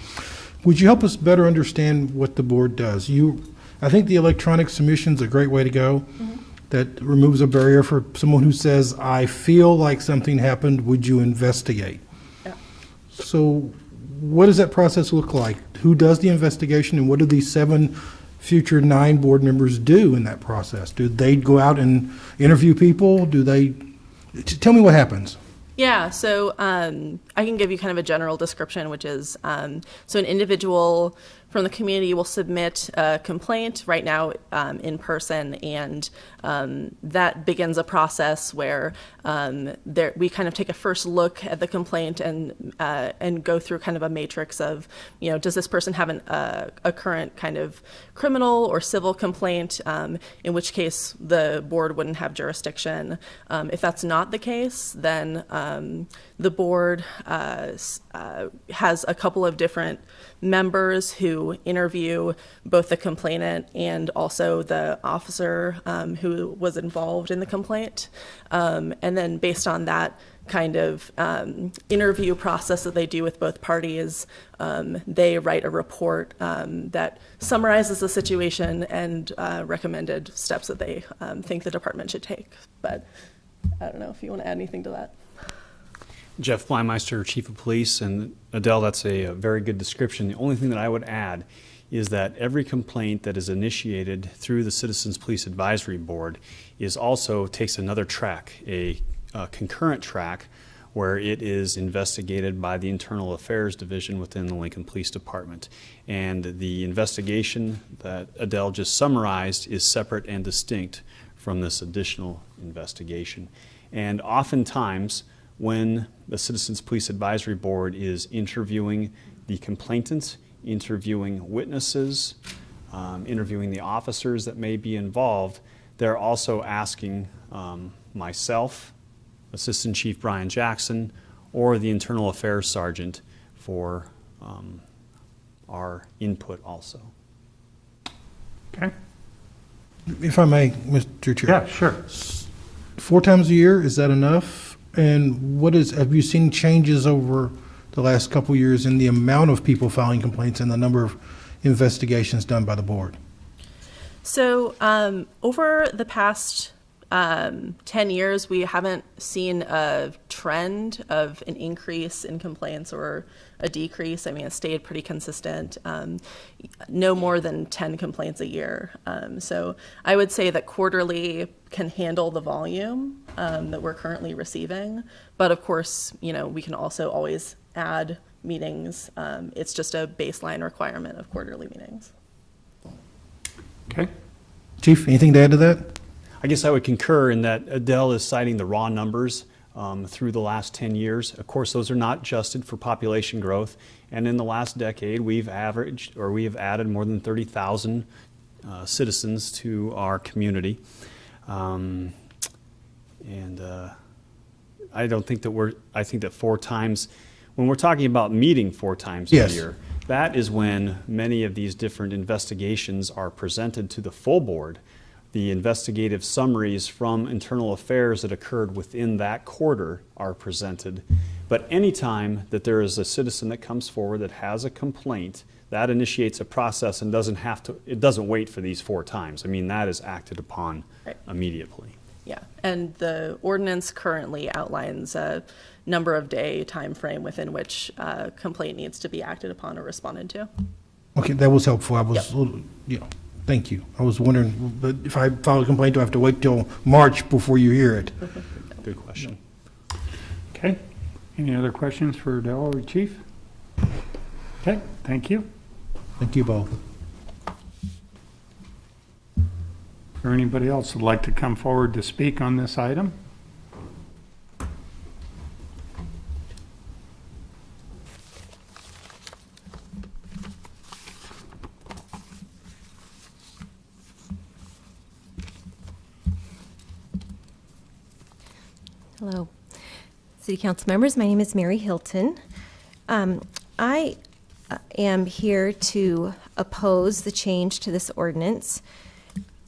Would you help us better understand what the board does? I think the electronic submission is a great way to go. That removes a barrier for someone who says, I feel like something happened, would you investigate? Yeah. So what does that process look like? Who does the investigation, and what do these 7 future 9 board members do in that process? Do they go out and interview people? Tell me what happens. Yeah, so I can give you kind of a general description, which is, so an individual from the community will submit a complaint right now in person, and that begins a process where we kind of take a first look at the complaint and go through kind of a matrix of, you know, does this person have a current kind of criminal or civil complaint, in which case the board wouldn't have jurisdiction. If that's not the case, then the board has a couple of different members who interview both the complainant and also the officer who was involved in the complaint. And then based on that kind of interview process that they do with both parties, they write a report that summarizes the situation and recommended steps that they think the department should take. But I don't know if you want to add anything to that. Jeff Blymeister, Chief of Police, and Adele, that's a very good description. The only thing that I would add is that every complaint that is initiated through the Citizens Police Advisory Board takes another track, a concurrent track, where it is investigated by the Internal Affairs Division within the Lincoln Police Department. And the investigation that Adele just summarized is separate and distinct from this additional investigation. And oftentimes, when the Citizens Police Advisory Board is interviewing the complainants, interviewing witnesses, interviewing the officers that may be involved, they're also asking myself, Assistant Chief Brian Jackson, or the Internal Affairs Sergeant for our input also. Okay. If I may, Mr. Chair. Yeah, sure. 4 times a year, is that enough? And have you seen changes over the last couple of years in the amount of people filing complaints and the number of investigations done by the board? So over the past 10 years, we haven't seen a trend of an increase in complaints or a decrease. I mean, it stayed pretty consistent, no more than 10 complaints a year. So I would say that quarterly can handle the volume that we're currently receiving. But of course, we can also always add meetings. It's just a baseline requirement of quarterly meetings. Okay. Chief, anything to add to that? I guess I would concur in that Adele is citing the raw numbers through the last 10 years. Of course, those are not adjusted for population growth. And in the last decade, we have added more than 30,000 citizens to our community. I think that 4 times, when we're talking about meeting 4 times a year, that is when many of these different investigations are presented to the full board. The investigative summaries from internal affairs that occurred within that quarter are presented. But anytime that there is a citizen that comes forward that has a complaint, that initiates a process and it doesn't wait for these 4 times. I mean, that is acted upon immediately. Yeah, and the ordinance currently outlines a number of day time frame within which a complaint needs to be acted upon or responded to. Okay, that was helpful. I was, thank you. I was wondering, but if I file a complaint, do I have to wait till March before you hear it? Good question. Okay. Any other questions for Dell or Chief? Okay, thank you. Thank you both. Is there anybody else who'd like to come forward to speak on this item? Hello, City Council members. My name is Mary Hilton. I am here to oppose the change to this ordinance.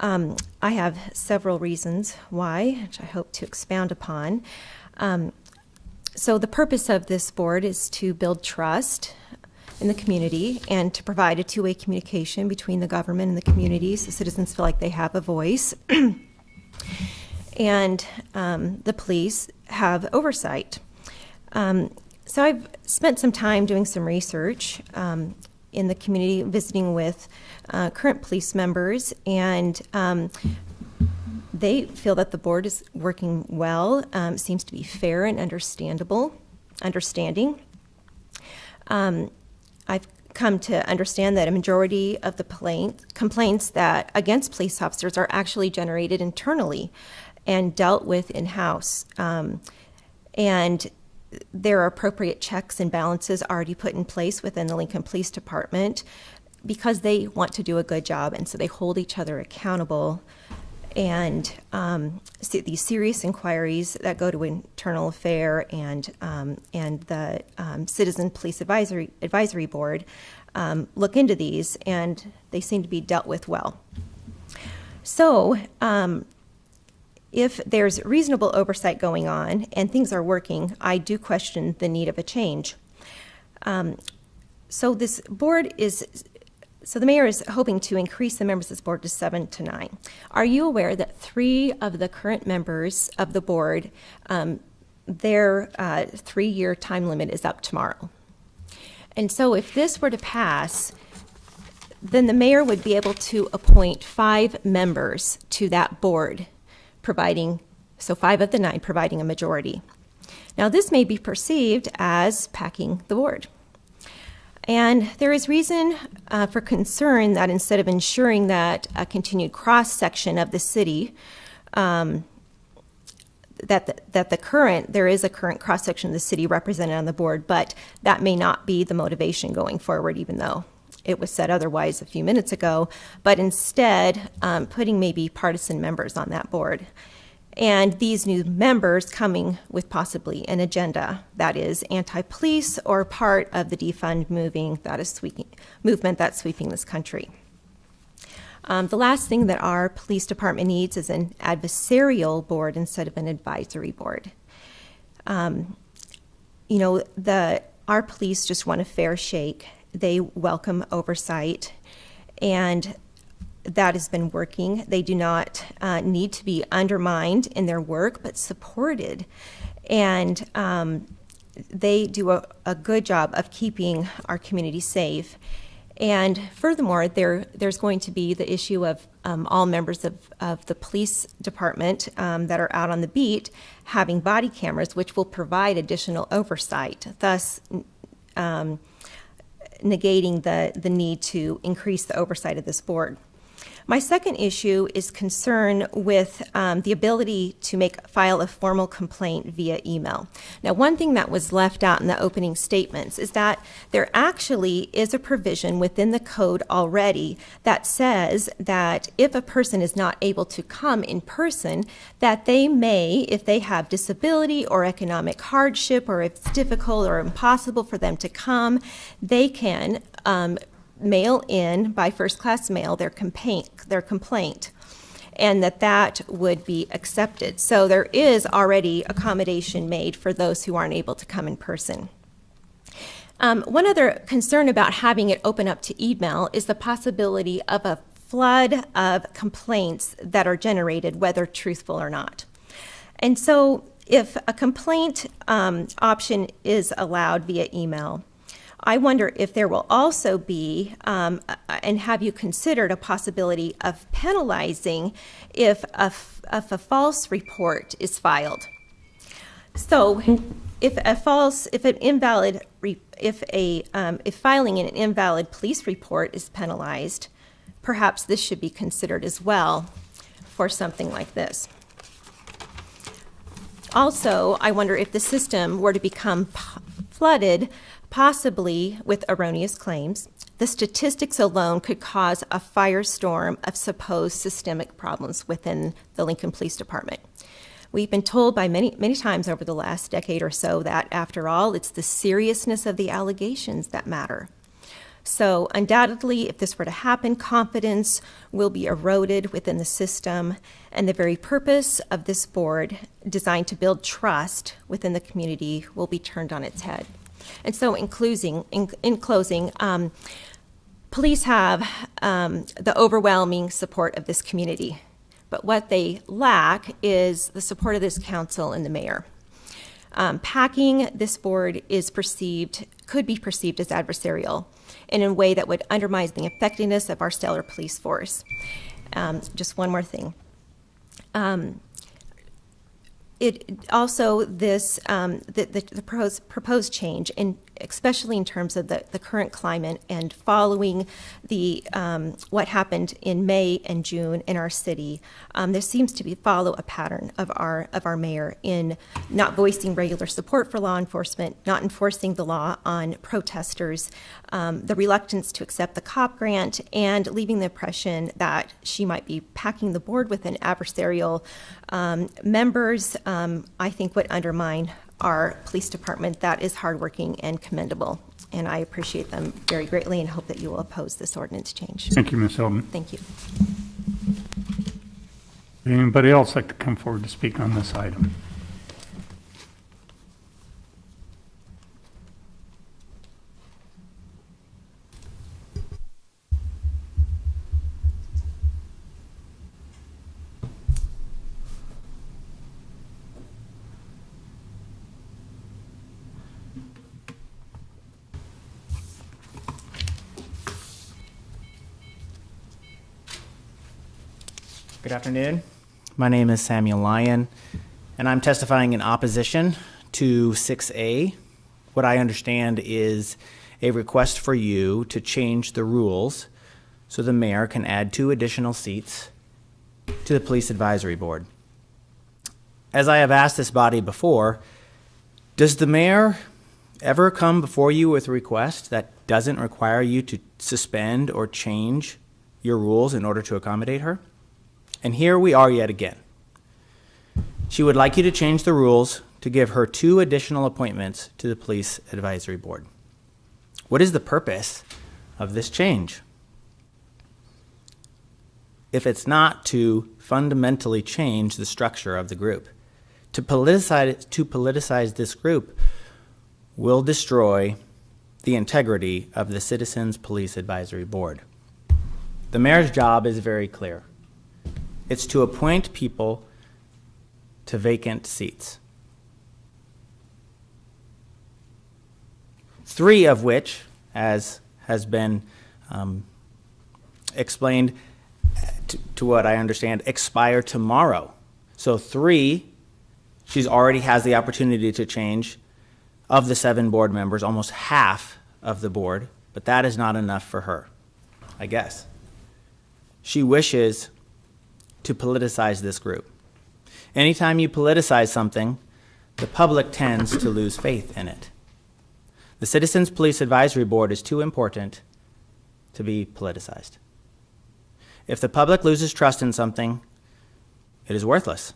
I have several reasons why, which I hope to expound upon. So the purpose of this board is to build trust in the community and to provide a two-way communication between the government and the community so citizens feel like they have a voice. And the police have oversight. So I've spent some time doing some research in the community, visiting with current police members, and they feel that the board is working well, seems to be fair and understanding. I've come to understand that a majority of the complaints that against police officers are actually generated internally and dealt with in-house. And there are appropriate checks and balances already put in place within the Lincoln Police Department because they want to do a good job, and so they hold each other accountable. And these serious inquiries that go to internal affair and the Citizen Police Advisory Board look into these, and they seem to be dealt with well. So if there's reasonable oversight going on and things are working, I do question the need of a change. So the mayor is hoping to increase the members of this board to 7 to 9. Are you aware that 3 of the current members of the board, their 3-year time limit is up tomorrow? And so if this were to pass, then the mayor would be able to appoint 5 members to that board, so 5 of the 9 providing a majority. Now this may be perceived as packing the board. And there is reason for concern that instead of ensuring that a continued cross-section of the city, the there is a current cross-section of the city represented on the board, but that may not be the motivation going forward, even though it was said otherwise a few minutes ago, but instead putting maybe partisan members on that board. And these new members coming with possibly an agenda that is anti-police or part of the defund movement that's sweeping this country. The last thing that our police department needs is an adversarial board instead of an advisory board. Our police just want a fair shake. They welcome oversight, and that has been working. They do not need to be undermined in their work, but supported. And they do a good job of keeping our community safe. And furthermore, there's going to be the issue of all members of the police department that are out on the beat having body cameras, which will provide additional oversight, thus negating the need to increase the oversight of this board. My second issue is concern with the ability to file a formal complaint via email. Now, one thing that was left out in the opening statements is that there actually is a provision within the code already that says that if a person is not able to come in person, that they may, if they have disability or economic hardship, or if it's difficult or impossible for them to come, they can mail in by first-class mail their complaint, and that would be accepted. So there is already accommodation made for those who aren't able to come in person. One other concern about having it open up to email is the possibility of a flood of complaints that are generated, whether truthful or not. And so if a complaint option is allowed via email, I wonder if there will also be, and have you considered a possibility of penalizing if a false report is filed? So, if filing an invalid police report is penalized, perhaps this should be considered as well for something like this. Also, I wonder if the system were to become flooded, possibly with erroneous claims, the statistics alone could cause a firestorm of supposed systemic problems within the Lincoln Police Department. We've been told by many times over the last decade or so that, after all, it's the seriousness of the allegations that matter. So undoubtedly, if this were to happen, confidence will be eroded within the system, and the very purpose of this board, designed to build trust within the community, will be turned on its head. And so in closing, police have the overwhelming support of this community, but what they lack is the support of this council and the mayor. Packing this board could be perceived as adversarial in a way that would undermine the effectiveness of our stellar police force. Just one more thing. It also the proposed change, especially in terms of the current climate and following what happened in May and June in our city, there seems to follow a pattern of our mayor in not voicing regular support for law enforcement, not enforcing the law on protesters, the reluctance to accept the COP grant, and leaving the impression that she might be packing the board with an adversarial members. I think would undermine our police department that is hardworking and commendable. And I appreciate them very greatly and hope that you will oppose this ordinance change. Thank you, Ms. Hilton. Thank you. Anybody else like to come forward to speak on this item? Good afternoon. My name is Samuel Lyon, and I'm testifying in opposition to 6A. What I understand is a request for you to change the rules so the mayor can add 2 additional seats to the Police Advisory Board. as I have asked this body before, does the mayor ever come before you with a request that doesn't require you to suspend or change your rules in order to accommodate her? And here we are yet again. She would like you to change the rules to give her 2 additional appointments to the Police Advisory Board. What is the purpose of this change? If it's not to fundamentally change the structure of the group. To politicize this group will destroy the integrity of the Citizens Police Advisory Board. The mayor's job is very clear. It's to appoint people to vacant seats. 3 of which, as has been explained to what I understand, expire tomorrow. So 3, she's already has the opportunity to change. Of the 7 board members, almost half of the board, but that is not enough for her, I guess. She wishes to politicize this group. Anytime you politicize something, the public tends to lose faith in it. The Citizens Police Advisory Board is too important to be politicized. If the public loses trust in something, it is worthless.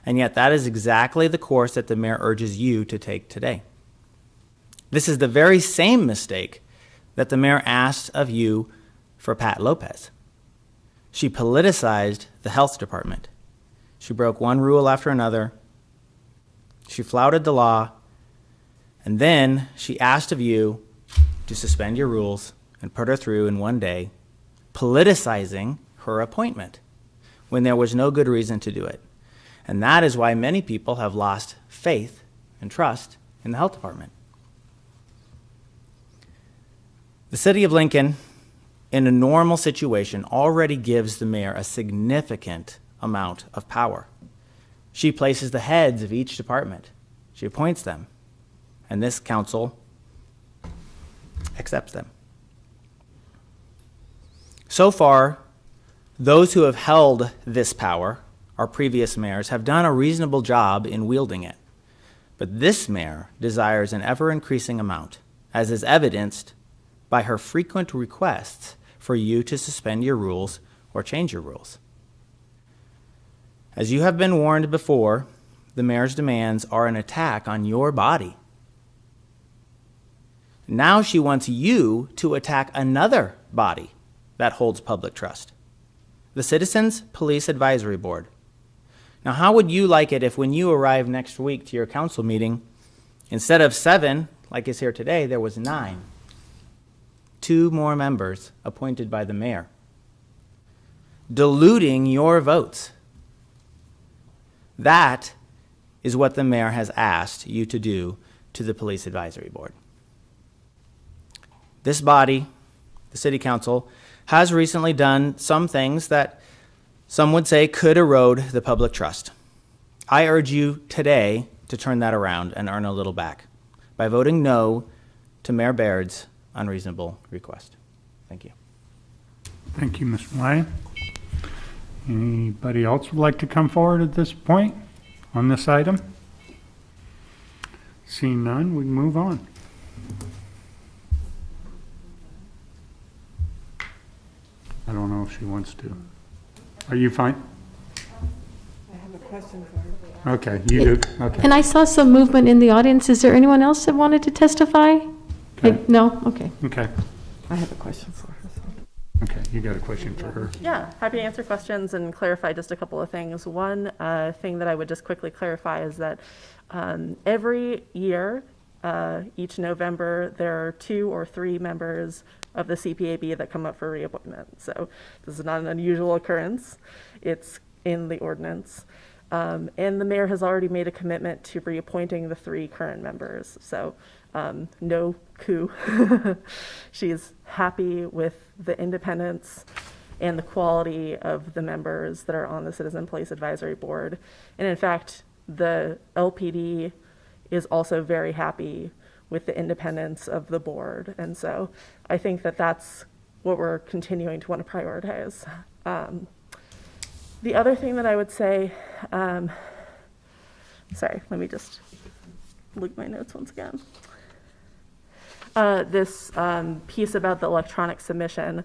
And yet that is exactly the course that the mayor urges you to take today. This is the very same mistake that the mayor asked of you for Pat Lopez. She politicized the health department. She broke one rule after another. She flouted the law. And then she asked of you to suspend your rules and put her through in one day, politicizing her appointment when there was no good reason to do it. And that is why many people have lost faith and trust in the health department. The city of Lincoln, in a normal situation, already gives the mayor a significant amount of power. She places the heads of each department. She appoints them. And this council accepts them. So far, those who have held this power, our previous mayors, have done a reasonable job in wielding it. But this mayor desires an ever-increasing amount, as is evidenced by her frequent requests for you to suspend your rules or change your rules. As you have been warned before, the mayor's demands are an attack on your body. Now she wants you to attack another body that holds public trust, the Citizens Police Advisory Board. Now, how would you like it if when you arrive next week to your council meeting, instead of 7, like is here today, there was 9? 2 more members appointed by the mayor, diluting your votes. That is what the mayor has asked you to do to the Police Advisory Board. This body, the City Council, has recently done some things that some would say could erode the public trust. I urge you today to turn that around and earn a little back by voting no to Mayor Baird's unreasonable request. Thank you. Thank you, Mr. Lyon. Anybody else would like to come forward at this point on this item? Seeing none, we can move on. I don't know if she wants to. Are you fine? I have a question for her. Okay, you do. Okay. And I saw some movement in the audience. Is there anyone else that wanted to testify? Okay. No? Okay. Okay. I have a question for her. Okay, you got a question for her. Yeah, happy to answer questions and clarify just a couple of things. One thing that I would just quickly clarify is that every year, each November, there are 2 or 3 members of the CPAB that come up for reappointment. So this is not an unusual occurrence. It's in the ordinance. And the mayor has already made a commitment to reappointing the 3 current members. So no coup. She's happy with the independence and the quality of the members that are on the Citizen Police Advisory Board. And in fact, the LPD is also very happy with the independence of the board. And so I think that that's what we're continuing to want to prioritize. The other thing that I would say, sorry, let me just look at my notes once again. This piece about the electronic submission,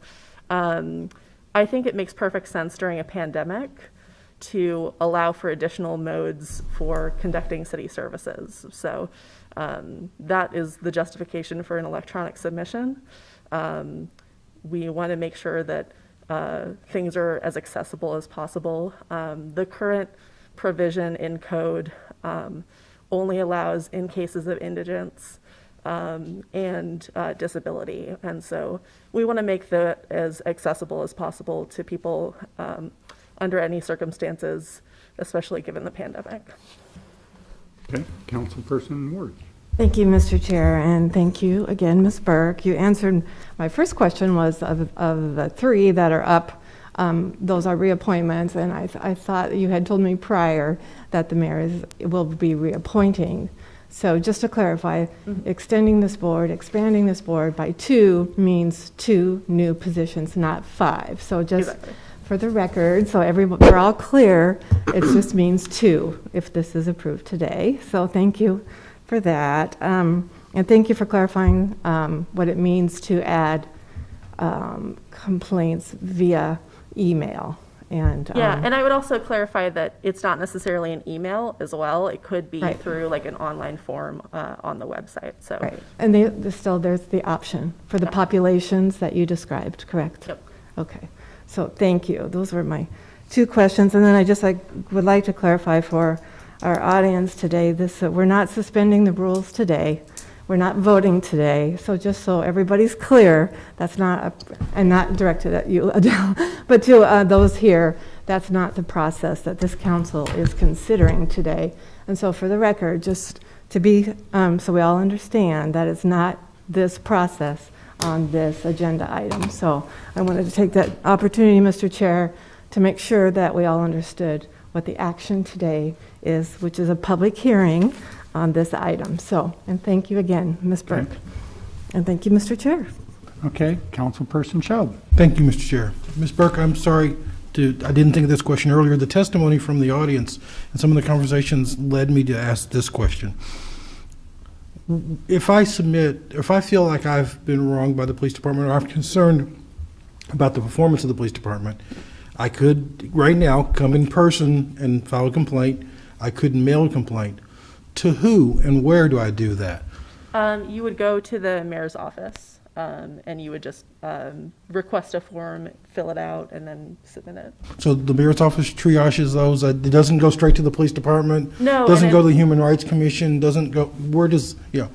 I think it makes perfect sense during a pandemic to allow for additional modes for conducting city services. So that is the justification for an electronic submission. We want to make sure that things are as accessible as possible. The current provision in code only allows in cases of indigence and disability. And so we want to make that as accessible as possible to people under any circumstances, especially given the pandemic. Okay, Councilperson Ward. Thank you, Mr. Chair, and thank you again, Ms. Burke. You answered my first question was of the three that are up, those are reappointments, and I thought you had told me prior that the mayor will be reappointing. So just to clarify, extending this board, expanding this board by 2 means 2 new positions, not 5. So just Exactly. for the record, so we're all clear, it just means 2 if this is approved today. So thank you for that. And thank you for clarifying what it means to add complaints via email. And and I would also clarify that it's not necessarily an email as well. It could be Right. through like an online form on the website. So right. And there's the option for the populations that you described, correct? Yep. Okay. So thank you. Those were my 2 questions. And then I just would like to clarify for our audience today, we're not suspending the rules today. We're not voting today. So just so everybody's clear, that's not, and not directed at you, Adele, but to those here, that's not the process that this council is considering today. And so for the record, just to be, so we all understand that it's not this process on this agenda item. So I wanted to take that opportunity, Mr. Chair, to make sure that we all understood what the action today is, which is a public hearing on this item. So, and thank you again, Ms. Burke. Okay. And thank you, Mr. Chair. Okay, Councilperson Schaub. Thank you, Mr. Chair. Ms. Burke, I'm sorry I didn't think of this question earlier. The testimony from the audience and some of the conversations led me to ask this question. If I feel like I've been wronged by the police department, or I'm concerned about the performance of the police department, I could right now come in person and file a complaint. I could mail a complaint. To who and where do I do that? you would go to the mayor's office and you would just request a form, fill it out, and then submit it. So the mayor's office triages those? It doesn't go straight to the police department? No. Doesn't go to the Human Rights Commission? Doesn't go, where does, Yep,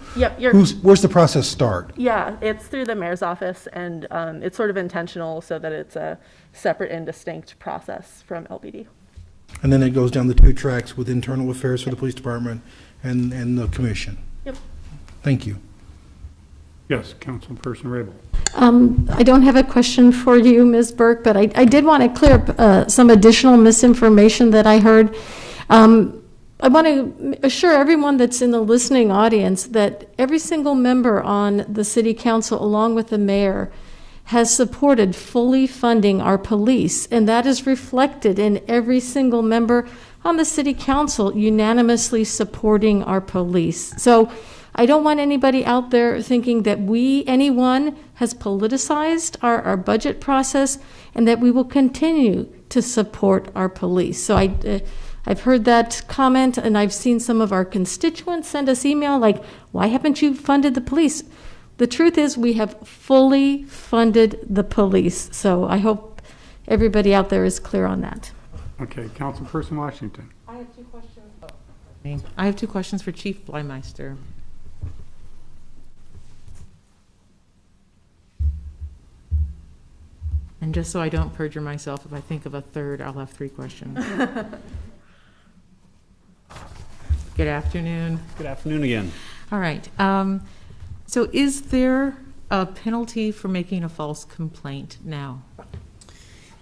where's the process start? Yeah, it's through the mayor's office, and it's sort of intentional so that it's a separate and distinct process from LBD. And then it goes down the two tracks with internal affairs for the police department and the commission? Yep. Thank you. Yes, Councilperson Rabel. I don't have a question for you, Ms. Burke, but I did want to clear up some additional misinformation that I heard. I want to assure everyone that's in the listening audience that every single member on the city council, along with the mayor, has supported fully funding our police, and that is reflected in every single member on the city council unanimously supporting our police. So I don't want anybody out there thinking that anyone has politicized our budget process, and that we will continue to support our police. So I've heard that comment, and I've seen some of our constituents send us email like, why haven't you funded the police? The truth is we have fully funded the police. So I hope everybody out there is clear on that. Okay, Councilperson Washington. I have two questions. I have two questions for Chief Blymeister. And just so I don't perjure myself, if I think of a third, I'll have three questions. Good afternoon. Good afternoon again. All right. So is there a penalty for making a false complaint now?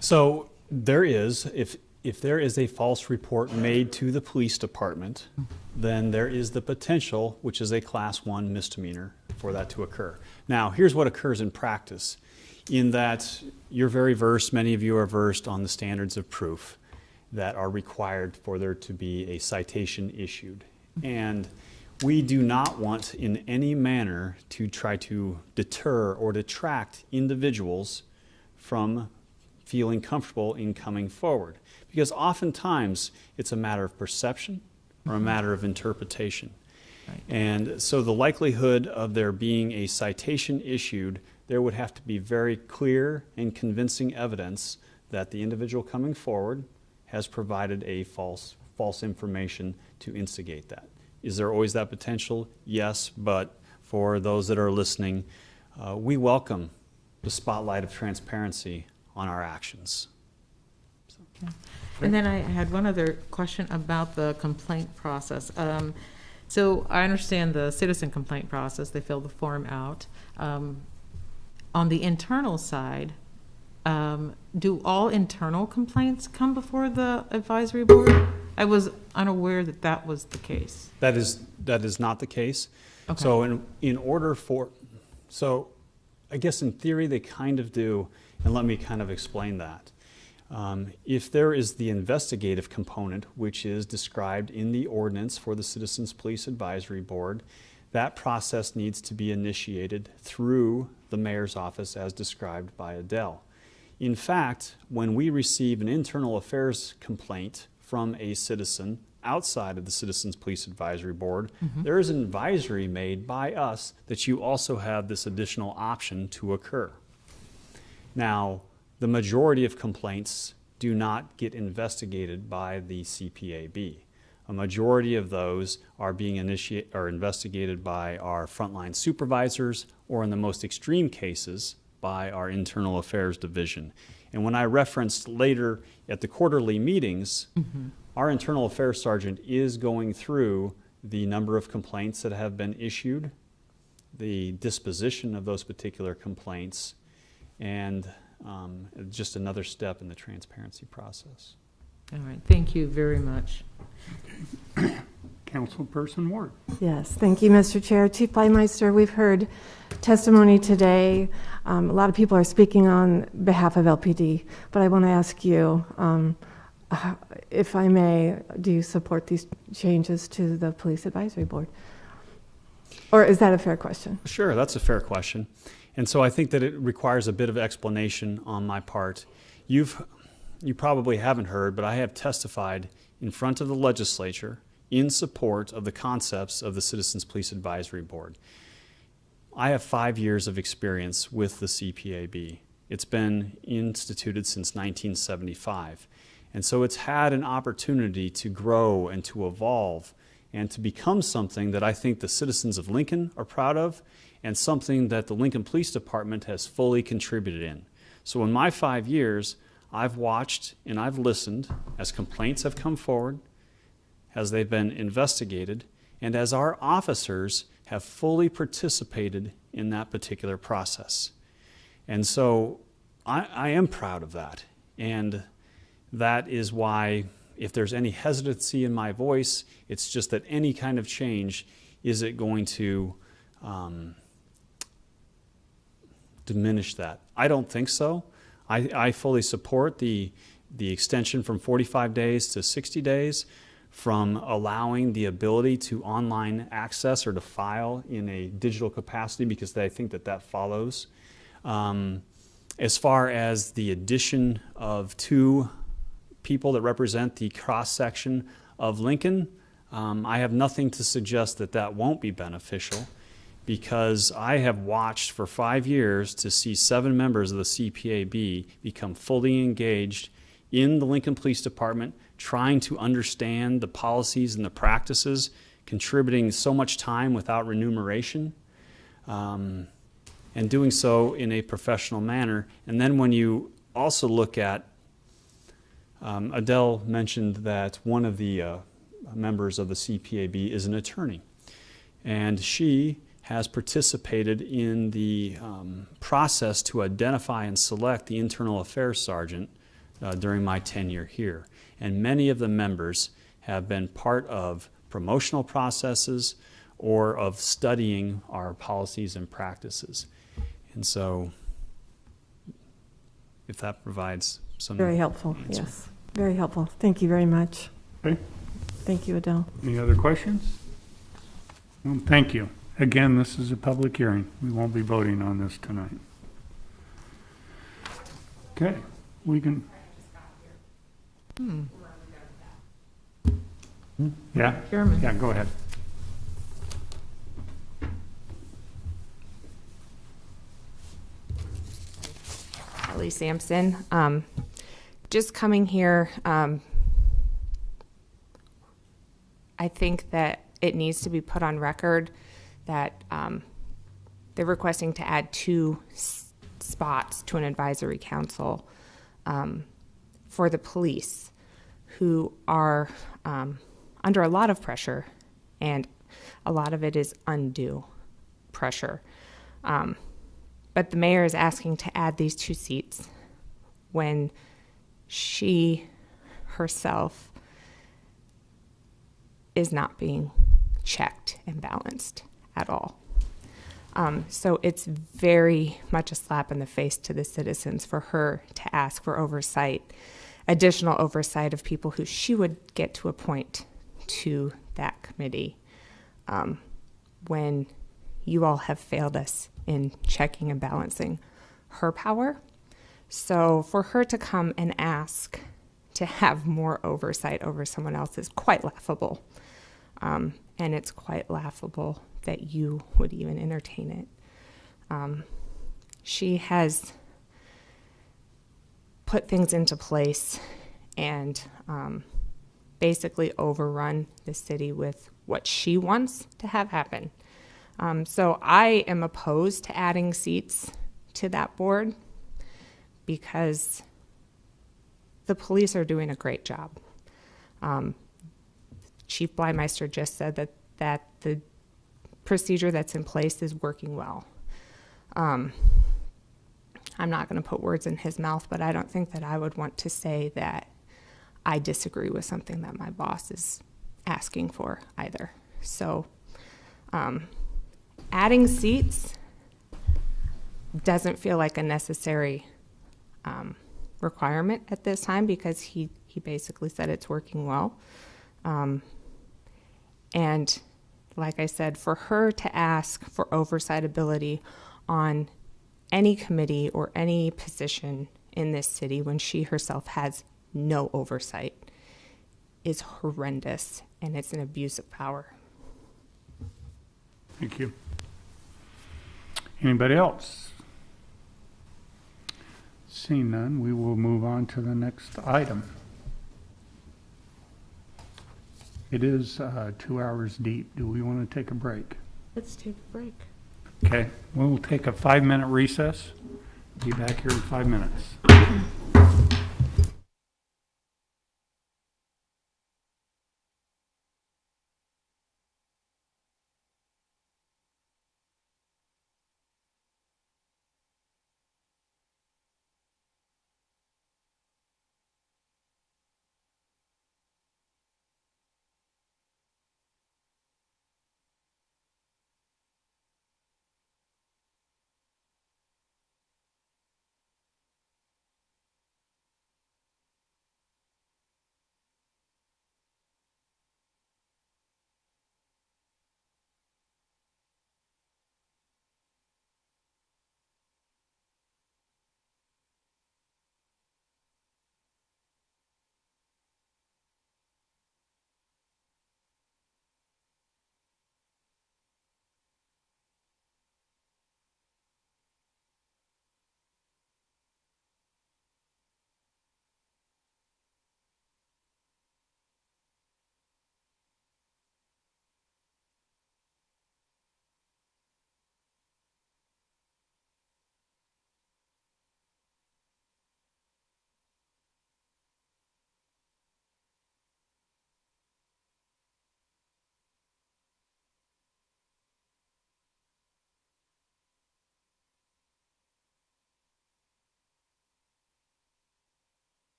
So there is, if there is a false report made to the police department, then there is the potential, which is a Class 1 misdemeanor, for that to occur. Now, here's what occurs in practice, in that you're very versed, many of you are versed on the standards of proof. that are required for there to be a citation issued. And we do not want in any manner to try to deter or detract individuals from feeling comfortable in coming forward. Because oftentimes it's a matter of perception or a matter of interpretation. And so the likelihood of there being a citation issued, there would have to be very clear and convincing evidence that the individual coming forward has provided a false information to instigate that. Is there always that potential? Yes, but for those that are listening, we welcome the spotlight of transparency on our actions. And then I had one other question about the complaint process. So I understand the citizen complaint process, they fill the form out. On the internal side, do all internal complaints come before the advisory board? I was unaware that that was the case. That is not the case. Okay. So in order for, so I guess in theory they kind of do, and let me kind of explain that. If there is the investigative component, which is described in the ordinance for the Citizens Police Advisory Board, that process needs to be initiated through the mayor's office as described by Adele. In fact, when we receive an internal affairs complaint from a citizen outside of the Citizens Police Advisory Board, there is an advisory made by us that you also have this additional option to occur. Now, the majority of complaints do not get investigated by the CPAB. A majority of those are being investigated by our frontline supervisors, or in the most extreme cases, by our internal affairs division. And when I referenced later at the quarterly meetings, our internal affairs sergeant is going through the number of complaints that have been issued, the disposition of those particular complaints, and just another step in the transparency process. All right, thank you very much. Councilperson Ward. Yes, thank you, Mr. Chair. Chief Bleimeister, we've heard testimony today. A lot of people are speaking on behalf of LPD, but I want to ask you, if I may, do you support these changes to the Police Advisory Board? Or is that a fair question? Sure, that's a fair question. And so I think that it requires a bit of explanation on my part. You probably haven't heard, but I have testified in front of the legislature in support of the concepts of the Citizens Police Advisory Board. I have 5 years of experience with the CPAB. It's been instituted since 1975. And so it's had an opportunity to grow and to evolve and to become something that I think the citizens of Lincoln are proud of, and something that the Lincoln Police Department has fully contributed in. So in my 5 years, I've watched and I've listened as complaints have come forward, as they've been investigated, and as our officers have fully participated in that particular process. And so I am proud of that. And that is why, if there's any hesitancy in my voice, it's just that any kind of change, is it going to diminish that? I don't think so. I fully support the extension from 45 days to 60 days, from allowing the ability to online access or to file in a digital capacity, because I think that follows. As far as the addition of 2 people that represent the cross-section of Lincoln, I have nothing to suggest that won't be beneficial, because I have watched for 5 years to see 7 members of the CPAB become fully engaged in the Lincoln Police Department, trying to understand the policies and the practices, contributing so much time without remuneration, and doing so in a professional manner. And then when you also look at, Adele mentioned that one of the members of the CPAB is an attorney, and she has participated in the process to identify and select the internal affairs sergeant during my tenure here. And many of the members have been part of promotional processes or of studying our policies and practices. And so, if that provides some Very helpful, answer. yes. Very helpful. Thank you very much. Okay. Thank you, Adele. Any other questions? Well, thank you. Again, this is a public hearing. We won't be voting on this tonight. Okay, we can. Yeah? Chairman. Yeah, go ahead. Ellie Sampson. Just coming here, I think that it needs to be put on record that they're requesting to add 2 spots to an advisory council for the police, who are under a lot of pressure, and a lot of it is undue pressure. But the mayor is asking to add these 2 seats when she herself is not being checked and balanced at all. So it's very much a slap in the face to the citizens for her to ask for oversight, additional oversight of people who she would get to appoint to that committee, when you all have failed us in checking and balancing her power. So for her to come and ask to have more oversight over someone else is quite laughable. And it's quite laughable that you would even entertain it. She has put things into place and basically overrun the city with what she wants to have happen. So I am opposed to adding seats to that board because the police are doing a great job. Chief Blymeister just said that the procedure that's in place is working well. I'm not going to put words in his mouth, but I don't think that I would want to say that I disagree with something that my boss is asking for either. So adding seats doesn't feel like a necessary requirement at this time because he basically said it's working well. And like I said, for her to ask for oversight ability on any committee or any position in this city when she herself has no oversight is horrendous, and it's an abuse of power. Thank you. Anybody else? Seeing none, we will move on to the next item. It is 2 hours deep. Do we want to take a break? Let's take a break. Okay, we'll take a 5-minute recess. Be back here in 5 minutes.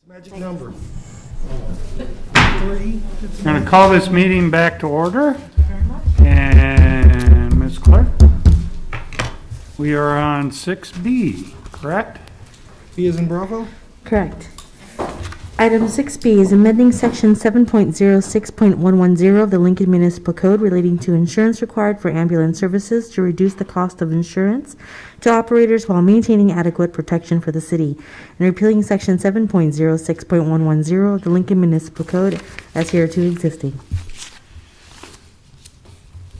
Magic number. I'm going to call this meeting back to order. And Ms. Clerk, we are on 6B, correct? B as in Bravo? Correct. Item 6B is amending Section 7.06.110 of the Lincoln Municipal Code relating to insurance required for ambulance services to reduce the cost of insurance to operators while maintaining adequate protection for the city, and repealing Section 7.06.110 of the Lincoln Municipal Code as hereto existing.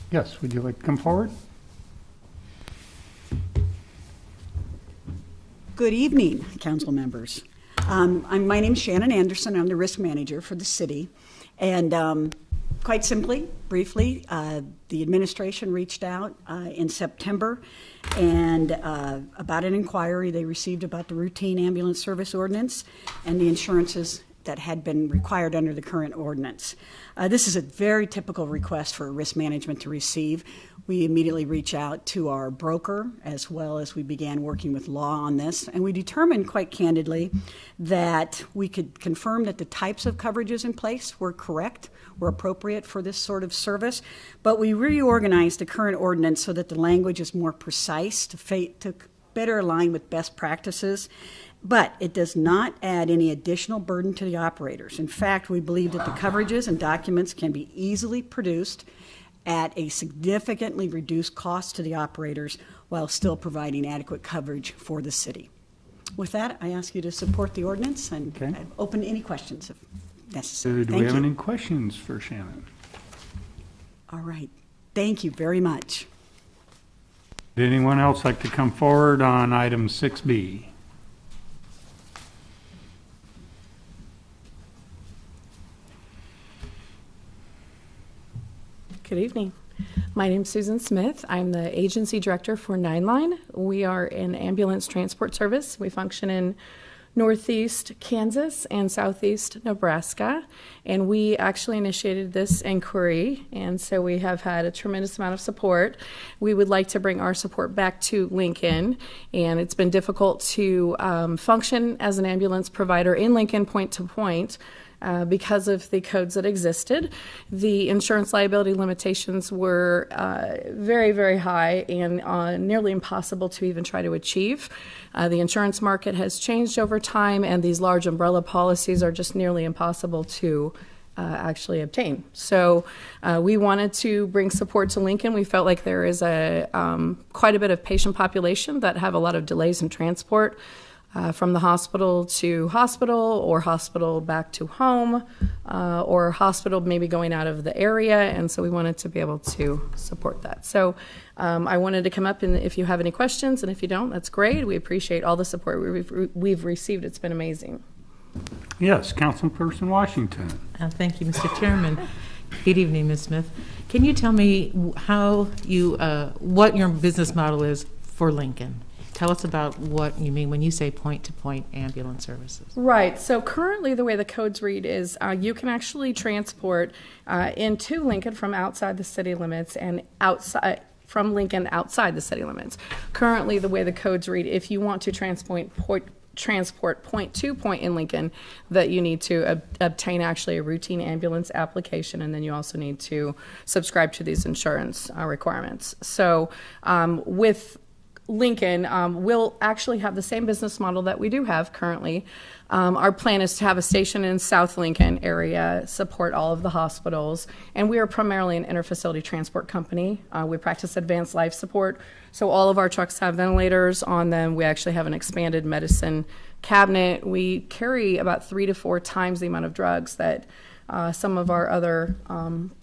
Yes, would you like to come forward? Good evening, council members. My name's Shannon Anderson. I'm the risk manager for the city. And quite simply, briefly, the administration reached out in September and about an inquiry they received about the routine ambulance service ordinance and the insurances that had been required under the current ordinance. This is a very typical request for risk management to receive. We immediately reach out to our broker as well as we began working with law on this, and we determined quite candidly that we could confirm that the types of coverages in place were correct, were appropriate for this sort of service, but we reorganized the current ordinance so that the language is more precise to better align with best practices. But it does not add any additional burden to the operators. In fact, we believe that the coverages and documents can be easily produced at a significantly reduced cost to the operators while still providing adequate coverage for the city. With that, I ask you to support the ordinance and open to any questions if necessary. Do we have any questions for Shannon? All right. Thank you very much. Would anyone else like to come forward on item 6B? Good evening. My name's Susan Smith. I'm the agency director for 9Line. We are an ambulance transport service. We function in Northeast Kansas and Southeast Nebraska, and we actually initiated this inquiry, and so we have had a tremendous amount of support. We would like to bring our support back to Lincoln, and it's been difficult to function as an ambulance provider in Lincoln point to point. Because of the codes that existed. The insurance liability limitations were very, very high and nearly impossible to even try to achieve. The insurance market has changed over time, and these large umbrella policies are just nearly impossible to actually obtain. So we wanted to bring support to Lincoln. We felt like there is quite a bit of patient population that have a lot of delays in transport. From the hospital to hospital, or hospital back to home, or hospital maybe going out of the area, and so we wanted to be able to support that. So I wanted to come up, and if you have any questions, and if you don't, that's great. We appreciate all the support we've received. It's been amazing. Yes, Councilperson Washington. Thank you, Mr. Chairman. Good evening, Ms. Smith. Can you tell me how you, what your business model is for Lincoln? Tell us about what you mean when you say point-to-point ambulance services. Right. So currently the way the codes read is you can actually transport into Lincoln from outside the city limits and outside from Lincoln outside the city limits. Currently the way the codes read, if you want to transport point-to-point in Lincoln, that you need to obtain actually a routine ambulance application, and then you also need to subscribe to these insurance requirements. So with Lincoln, will actually have the same business model that we do have currently. Our plan is to have a station in South Lincoln area, support all of the hospitals, and we are primarily an interfacility transport company. We practice advanced life support, so all of our trucks have ventilators on them. We actually have an expanded medicine cabinet. We carry about 3 to 4 times the amount of drugs that some of our other,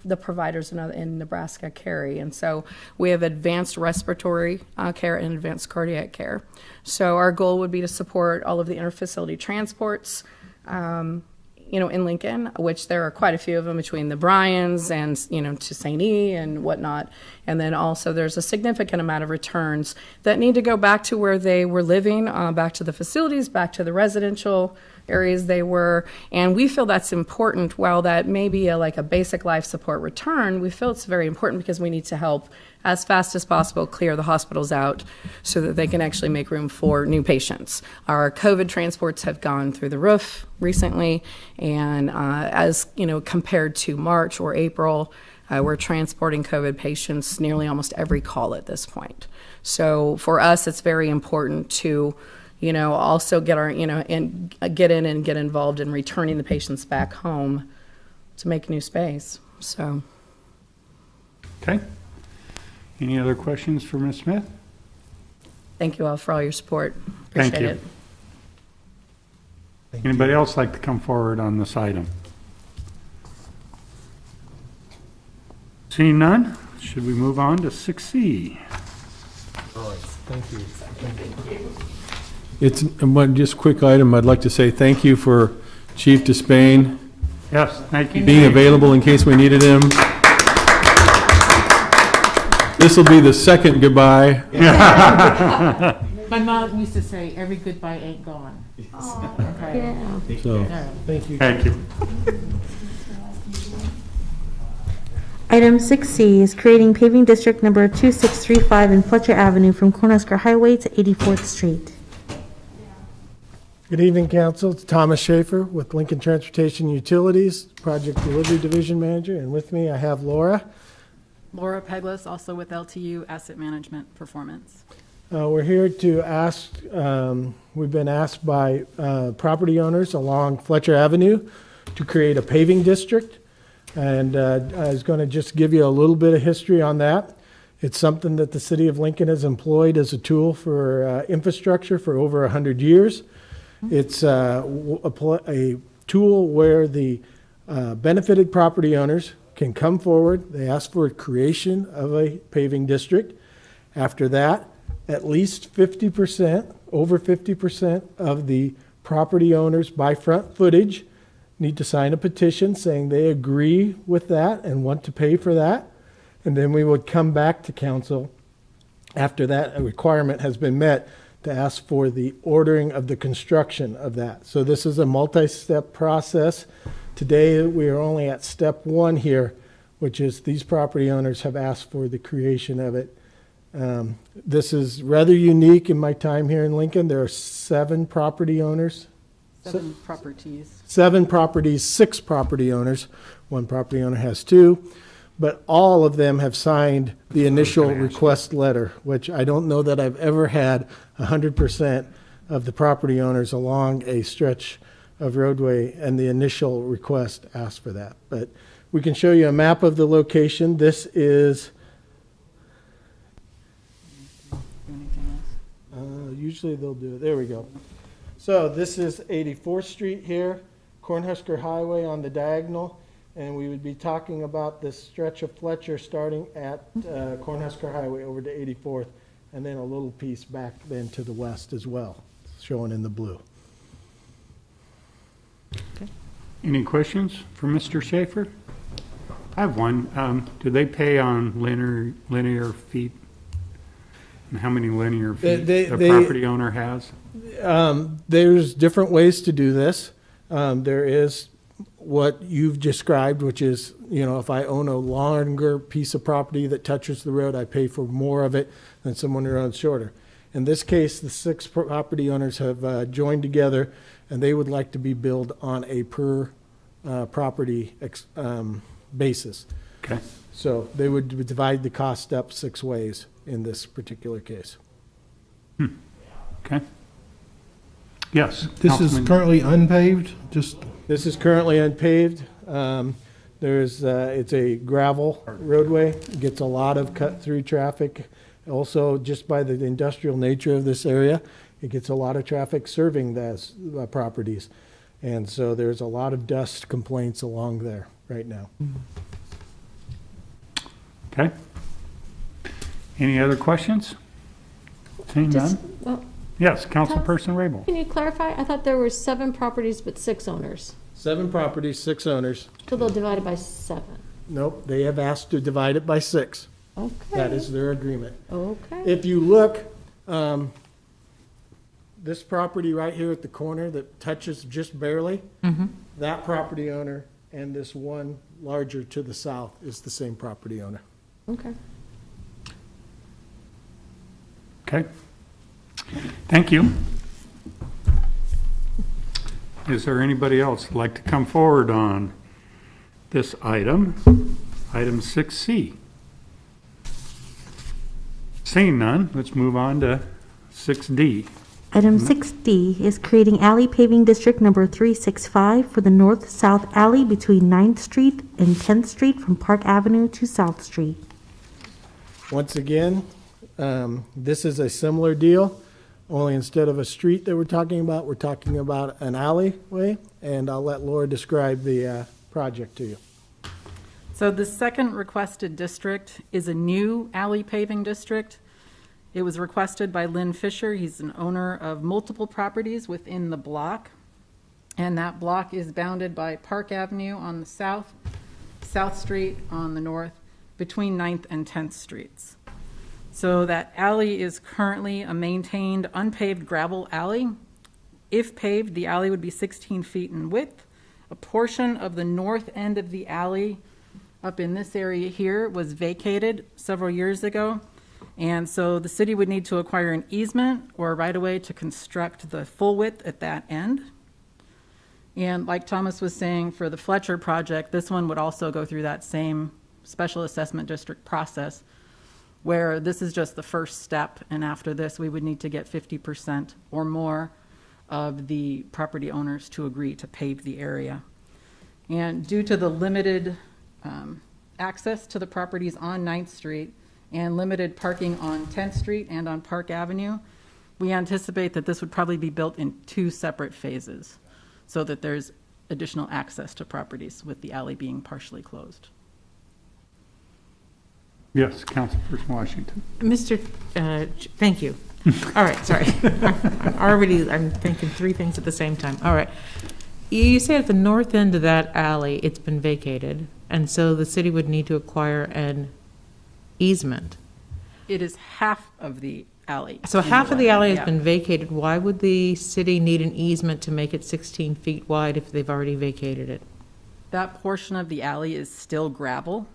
the providers in Nebraska carry. And so we have advanced respiratory care and advanced cardiac care. So our goal would be to support all of the interfacility transports, in Lincoln, which there are quite a few of them between the Bryans and, to St. E. and whatnot. And then also there's a significant amount of returns that need to go back to where they were living, back to the facilities, back to the residential areas they were. And we feel that's important. While that may be like a basic life support return, we feel it's very important because we need to help as fast as possible clear the hospitals out so that they can actually make room for new patients. Our COVID transports have gone through the roof recently, and as you know, compared to March or April, we're transporting COVID patients nearly almost every call at this point. So for us, it's very important to, you know, also get our, you know, and get in and get involved in returning the patients back home to make new space. So. Okay. Any other questions for Ms. Smith? Thank you all for all your support. Thank Appreciate you. it. Anybody else like to come forward on this item? Seeing none, should we move on to 6C? Thank you. It's one just quick item. I'd like to say thank you for Chief Despain. Yes, thank you. Being available in case we needed him. This will be the second goodbye. My mom used to say, every goodbye ain't gone. Okay. Yeah. So, Thank you. Thank you. Item 6C is creating paving district number 2635 in Fletcher Avenue from Cornhusker Highway to 84th Street. Good evening, Council. It's Thomas Schaefer with Lincoln Transportation Utilities, Project Delivery Division Manager, and with me I have Laura. Laura Peglis, also with LTU Asset Management Performance. We're here to ask, we've been asked by property owners along Fletcher Avenue to create a paving district. And I was going to just give you a little bit of history on that. It's something that the city of Lincoln has employed as a tool for infrastructure for over 100 years. It's a tool where the benefited property owners can come forward. They ask for a creation of a paving district. After that, at least 50%, over 50% of the property owners by front footage need to sign a petition saying they agree with that and want to pay for that. And then we would come back to council after that a requirement has been met to ask for the ordering of the construction of that. So this is a multi-step process. Today we are only at step one here, which is these property owners have asked for the creation of it. This is rather unique in my time here in Lincoln. There are 7 property owners. 7 properties. 7 properties, 6 property owners. 1 property owner has 2. But all of them have signed the initial request letter, which I don't know that I've ever had 100% of the property owners along a stretch of roadway and the initial request asked for that. But we can show you a map of the location. This is, usually they'll do it. There we go. So this is 84th Street here, Cornhusker Highway on the diagonal, and we would be talking about this stretch of Fletcher starting at Cornhusker Highway over to 84th, and then a little piece back then to the west as well, shown in the blue. Okay. Any questions for Mr. Schaefer? I have one. Do they pay on linear feet? And how many linear feet the property owner has? There's different ways to do this. There is what you've described, which is, you know, if I own a longer piece of property that touches the road, I pay for more of it than someone who owns shorter. In this case, the 6 property owners have joined together, and they would like to be billed on a per property basis. Okay. So they would divide the cost up 6 ways in this particular case. Okay. Yes. This is currently unpaved, This is currently unpaved. It's a gravel roadway. It gets a lot of cut-through traffic. Also, just by the industrial nature of this area, it gets a lot of traffic serving those properties. And so there's a lot of dust complaints along there right now. Okay. Any other questions? Seeing none? Well, Yes, Councilperson Rabel. can you clarify? I thought there were 7 properties but 6 owners. 7 properties, 6 owners. So they'll divide it by 7. Nope, they have asked to divide it by 6. Okay. That is their agreement. Okay. If you look, this property right here at the corner that touches just barely, that property owner and this one larger to the south is the same property owner. Okay. Okay. Thank you. Is there anybody else who'd like to come forward on this item, item 6C? Seeing none, let's move on to 6D. Item 6D is creating alley paving district number 365 for the north-south alley between 9th Street and 10th Street from Park Avenue to South Street. Once again, this is a similar deal, only instead of a street that we're talking about an alleyway, and I'll let Laura describe the project to you. So the second requested district is a new alley paving district. It was requested by Lynn Fisher. He's an owner of multiple properties within the block. And that block is bounded by Park Avenue on the south, South Street on the north, between 9th and 10th Streets. So that alley is currently a maintained unpaved gravel alley. If paved, the alley would be 16 feet in width. A portion of the north end of the alley up in this area here was vacated several years ago. And so the city would need to acquire an easement or a right-of-way to construct the full width at that end. And like Thomas was saying, for the Fletcher project, this one would also go through that same special assessment district process, where this is just the first step, and after this, we would need to get 50% or more of the property owners to agree to pave the area. And due to the limited access to the properties on 9th Street and limited parking on 10th Street and on Park Avenue, we anticipate that this would probably be built in 2 separate phases so that there's additional access to properties with the alley being partially closed. Yes, Councilperson Washington. Mr., thank you. All right, sorry. I'm thinking 3 things at the same time. All right. You say at the north end of that alley, it's been vacated, and so the city would need to acquire an easement. It is half of the alley. So half of the alley has Yeah. been vacated. Why would the city need an easement to make it 16 feet wide if they've already vacated it? That portion of the alley is still gravel.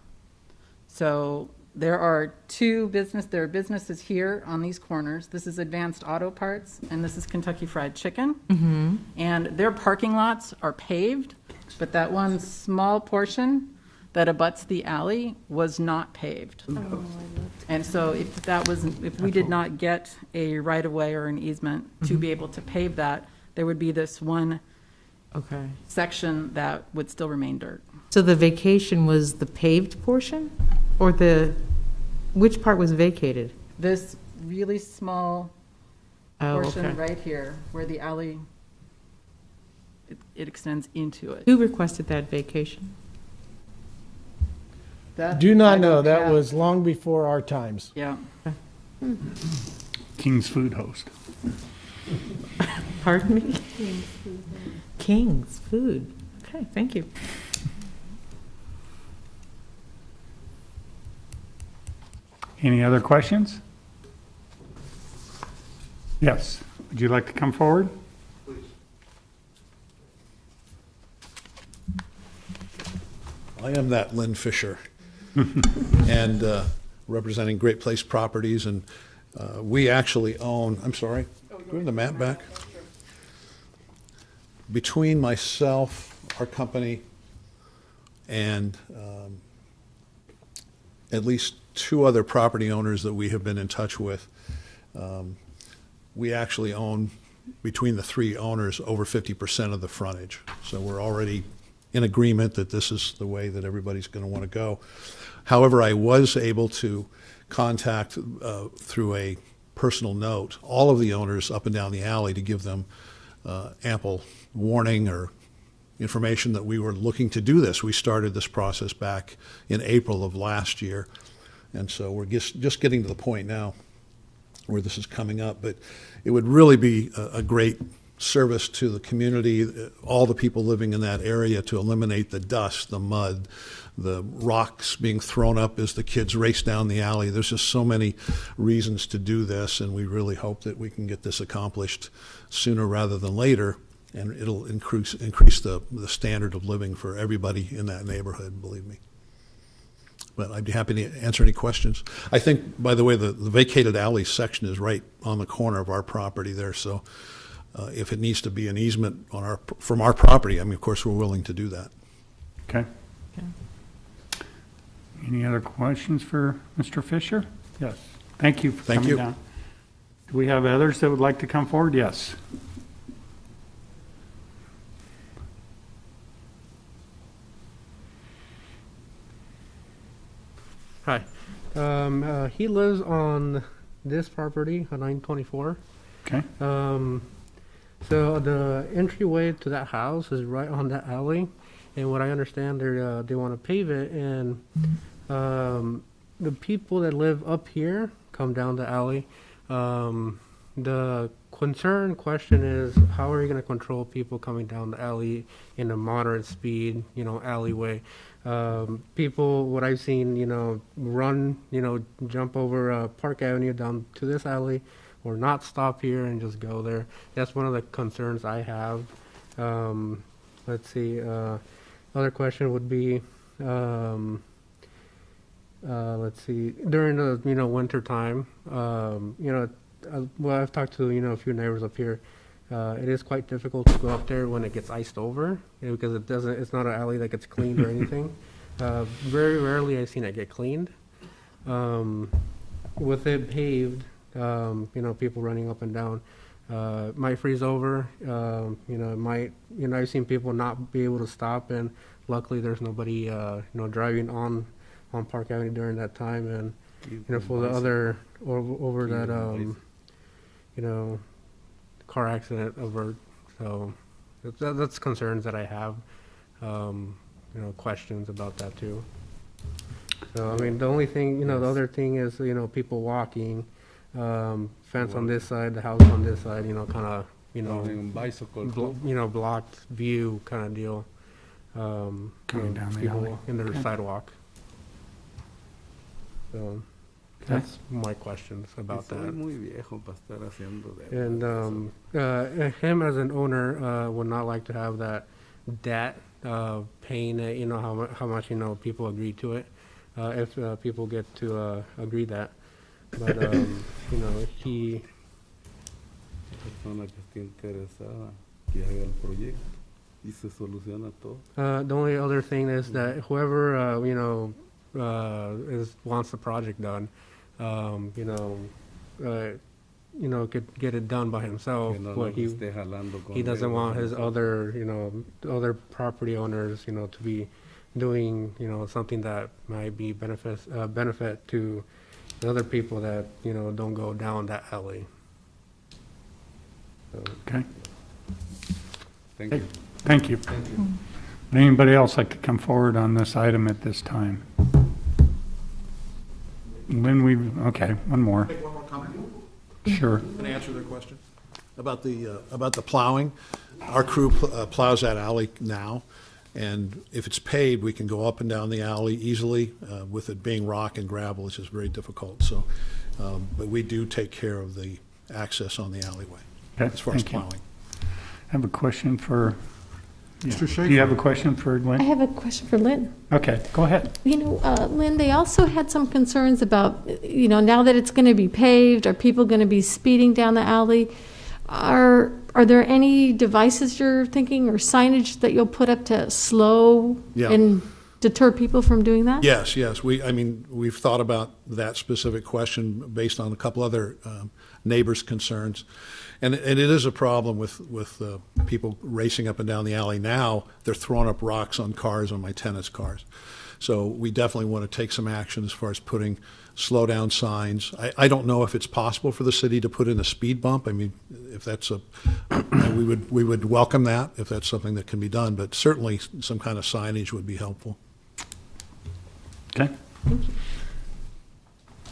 So there are there are businesses here on these corners. This is Advanced Auto Parts, and this is Kentucky Fried Chicken. Mm-hmm. And their parking lots are paved, but that one small portion that abuts the alley was not paved. And so if we did not get a right-of-way or an easement to be able to pave that, there would be this one section that would still remain dirt. So the vacation was the paved portion? Or which part was vacated? This really small portion okay. right here where the alley, it extends into it. Who requested that vacation? Do not know. That was long before our times. Yeah. King's Food host. Pardon me? King's Food. Okay, thank you. Any other questions? Yes. Would you like to come forward? I am that Lynn Fisher, and representing Great Place Properties, and we actually own, I'm sorry, bring the map back. Between myself, our company, and at least 2 other property owners that we have been in touch with, we actually own, between the 3 owners, over 50% of the frontage. So we're already in agreement that this is the way that everybody's going to want to go. However, I was able to contact, through a personal note, all of the owners up and down the alley to give them ample warning or information that we were looking to do this. We started this process back in April of last year, and so we're just getting to the point now where this is coming up. But it would really be a great service to the community, all the people living in that area, to eliminate the dust, the mud, the rocks being thrown up as the kids race down the alley. There's just so many reasons to do this, and we really hope that we can get this accomplished sooner rather than later, and it'll increase the standard of living for everybody in that neighborhood, believe me. But I'd be happy to answer any questions. I think, by the way, the vacated alley section is right on the corner of our property there, so if it needs to be an easement on from our property, I mean, of course, we're willing to do that. Okay. Any other questions for Mr. Fisher? Yes. Thank you for coming down. Do we have others that would like to come forward? Yes. Hi. He lives on this property on 924. Okay. So the entryway to that house is right on that alley, and what I understand, they want to pave it, and the people that live up here come down the alley. The question is, how are you going to control people coming down the alley in a moderate speed, alleyway? People, what I've seen, run, jump over Park Avenue down to this alley, or not stop here and just go there. That's one of the concerns I have. Let's see. Other question would be, let's see. During the winter time, well, I've talked to a few neighbors up here. It is quite difficult to go up there when it gets iced over, because it's not an alley that gets cleaned or anything. Very rarely I've seen it get cleaned. With it paved, people running up and down, might freeze over. I've seen people not be able to stop, and luckily there's nobody, driving on Park Avenue during that time. And for the other over that, car accident avert. So that's concerns that I have. Questions about that too. So I mean, the only thing, the other thing is, people walking, fence on this side, the house on this side, kind of, bicycle, blocked view kind of deal. Coming down the people alley. in the Okay. sidewalk. So that's my questions about that. And him as an owner would not like to have that debt paying it, how much people agree to it, if people get to agree that. But he. The only other thing is that whoever wants the project done, could get it done by himself. But he doesn't want his other property owners, to be doing, something that might be benefit to the other people that, don't go down that alley. So. Okay. Thank you. Thank you. Would anybody else like to come forward on this item at this time? Okay, one more. Make one more comment. Sure. Can I answer their question? About the plowing? Our crew plows that alley now, and if it's paved, we can go up and down the alley easily. With it being rock and gravel, it's just very difficult. So, but we do take care of the access on the alleyway as far as plowing. I have a question for Mr. Schaefer. Do you have a question for I Lynn? have a question for Lynn. Okay, go ahead. Lynn, they also had some concerns about, now that it's going to be paved, are people going to be speeding down the alley? Are there any devices you're thinking or signage that you'll put up to slow and deter people from doing that? Yes. We've thought about that specific question based on a couple other neighbors' concerns. And it is a problem with people racing up and down the alley now. They're throwing up rocks on cars, on my tennis cars. So we definitely want to take some action as far as putting slow down signs. I don't know if it's possible for the city to put in a speed bump. I mean, if that's we would welcome that if that's something that can be done. But certainly some kind of signage would be helpful. Okay. Thank you.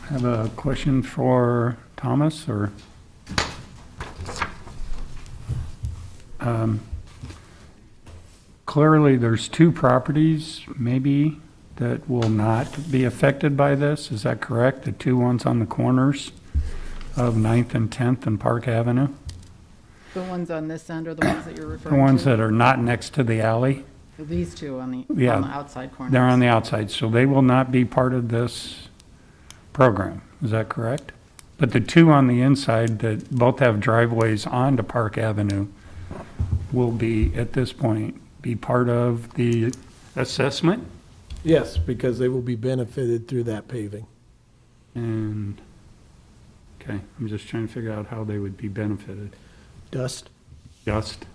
I have a question for Thomas, or? Clearly, there's two properties, maybe, that will not be affected by this. Is that correct? The two ones on the corners of 9th and 10th and Park Avenue? The ones on this end are the ones that you're referring The to? ones that are not next to the alley? These two on the Yeah. outside corners. They're on the outside, so they will not be part of this program. Is that correct? But the two on the inside that both have driveways onto Park Avenue will be, at this point, be part of the assessment? Yes, because they will be benefited through that paving. And, okay, I'm just trying to figure out how they would be benefited. Dust? Just?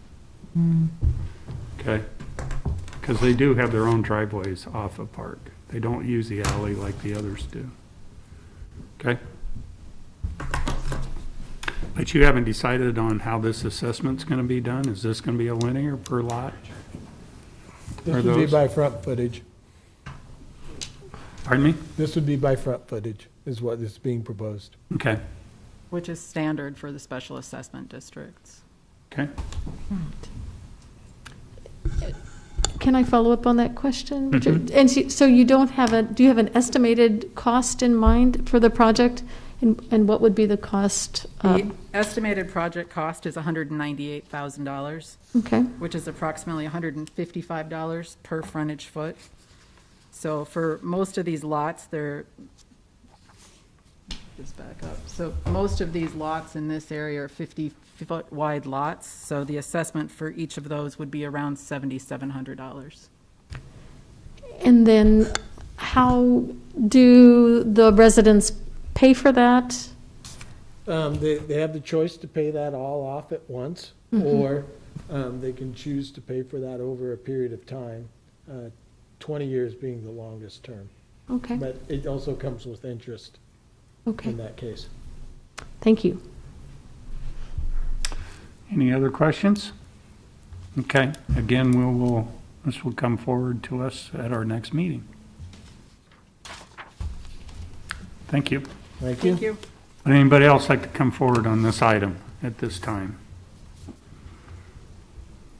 Okay. Because they do have their own driveways off of Park. They don't use the alley like the others do. Okay? But you haven't decided on how this assessment's gonna be done? Is this gonna be a linear per lot? This Are would be those- by front footage. Pardon me? This would be by front footage, is what is being proposed. Okay, Which is standard for the special assessment districts. okay. Can I follow up on that question, Richard? And so you don't have do you have an estimated cost in mind for the project? And what would be the cost? The estimated project cost is $198,000. Okay. Which is approximately $155 per frontage foot. So for most of these lots, just back up. So most of these lots in this area are 50-foot wide lots. So the assessment for each of those would be around $7,700. And then how do the residents pay for that? They have the choice to pay that all off at once, or they can choose to pay for that over a period of time, 20 years being the longest term. Okay. But it also comes with interest Okay. in that case. Thank you. Any other questions? Okay, again, this will come forward to us at our next meeting. Thank you. Thank you. Thank you. Would anybody else like to come forward on this item at this time?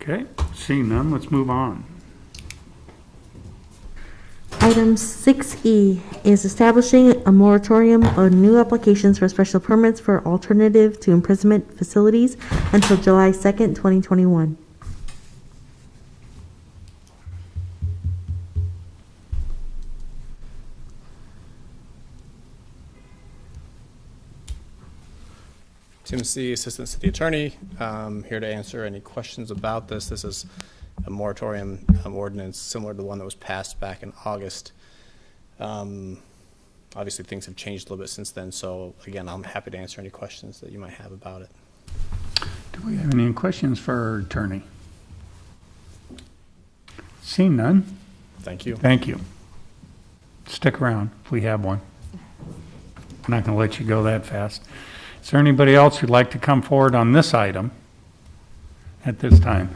Okay, seeing none, let's move on. Item 6E is establishing a moratorium on new applications for special permits for alternative to imprisonment facilities until July 2nd, 2021. Tim C., Assistant City Attorney, here to answer any questions about this. This is a moratorium ordinance similar to the one that was passed back in August. Obviously, things have changed a little bit since then, so again, I'm happy to answer any questions that you might have about it. Do we have any questions for our attorney? Seeing none? Thank you. Thank you. Stick around if we have one. I'm not going to let you go that fast. Is there anybody else who'd like to come forward on this item at this time?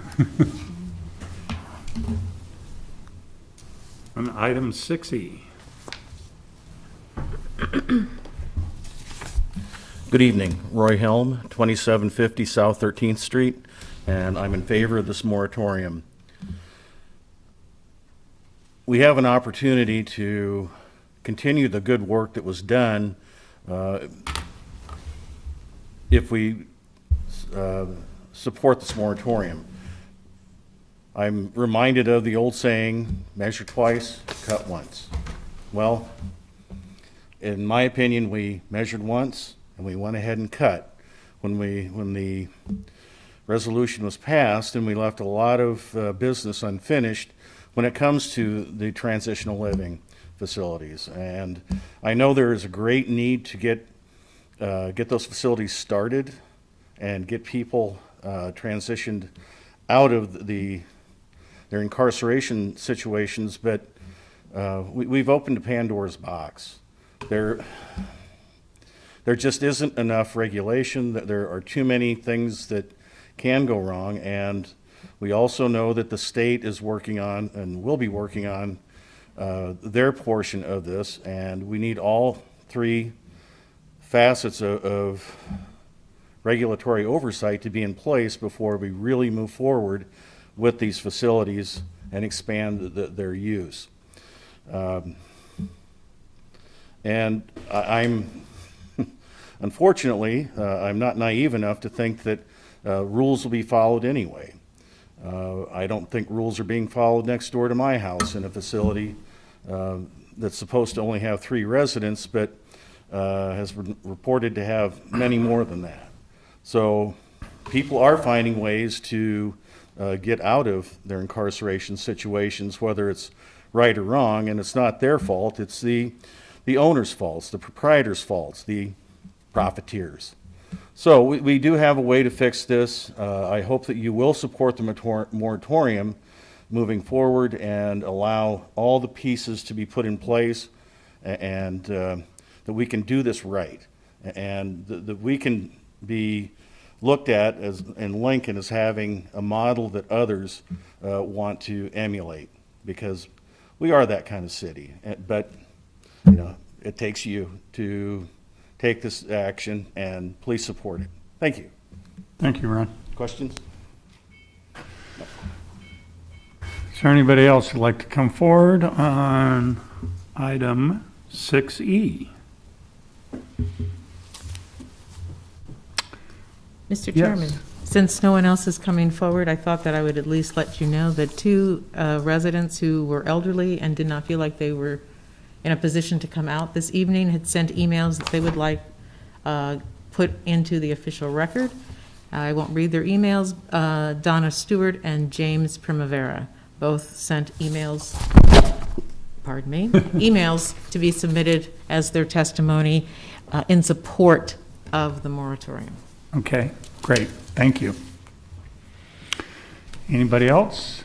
On item 6E. Good evening, Roy Helm, 2750 South 13th Street, and I'm in favor of this moratorium. We have an opportunity to continue the good work that was done if we support this moratorium. I'm reminded of the old saying, measure twice, cut once. Well, in my opinion, we measured once and we went ahead and cut when the resolution was passed, and we left a lot of business unfinished when it comes to the transitional living facilities. And I know there is a great need to get those facilities started and get people transitioned out of their incarceration situations, but we've opened a Pandora's box. There just isn't enough regulation. There are too many things that can go wrong, and we also know that the state is working on and will be working on their portion of this, and we need all three facets of regulatory oversight to be in place before we really move forward with these facilities and expand their use. And I'm, unfortunately, I'm not naive enough to think that rules will be followed anyway. I don't think rules are being followed next door to my house in a facility that's supposed to only have 3 residents, but has reported to have many more than that. So people are finding ways to get out of their incarceration situations, whether it's right or wrong, and it's not their fault. It's the owner's faults, the proprietor's faults, the profiteers. So we do have a way to fix this. I hope that you will support the moratorium moving forward and allow all the pieces to be put in place, and that we can do this right, and that we can be looked at as in Lincoln as having a model that others want to emulate, because we are that kind of city. But you know, it takes you to take this action, and please support it. Thank you. Thank you, Ron. Questions? Is there anybody else who'd like to come forward on item 6E? Mr. Yes. Chairman, since no one else is coming forward, I thought that I would at least let you know that 2 residents who were elderly and did not feel like they were in a position to come out this evening had sent emails that they would like put into the official record. I won't read their emails. Donna Stewart and James Primavera both sent emails, pardon me, emails to be submitted as their testimony in support of the moratorium. Okay, great, thank you. Anybody else?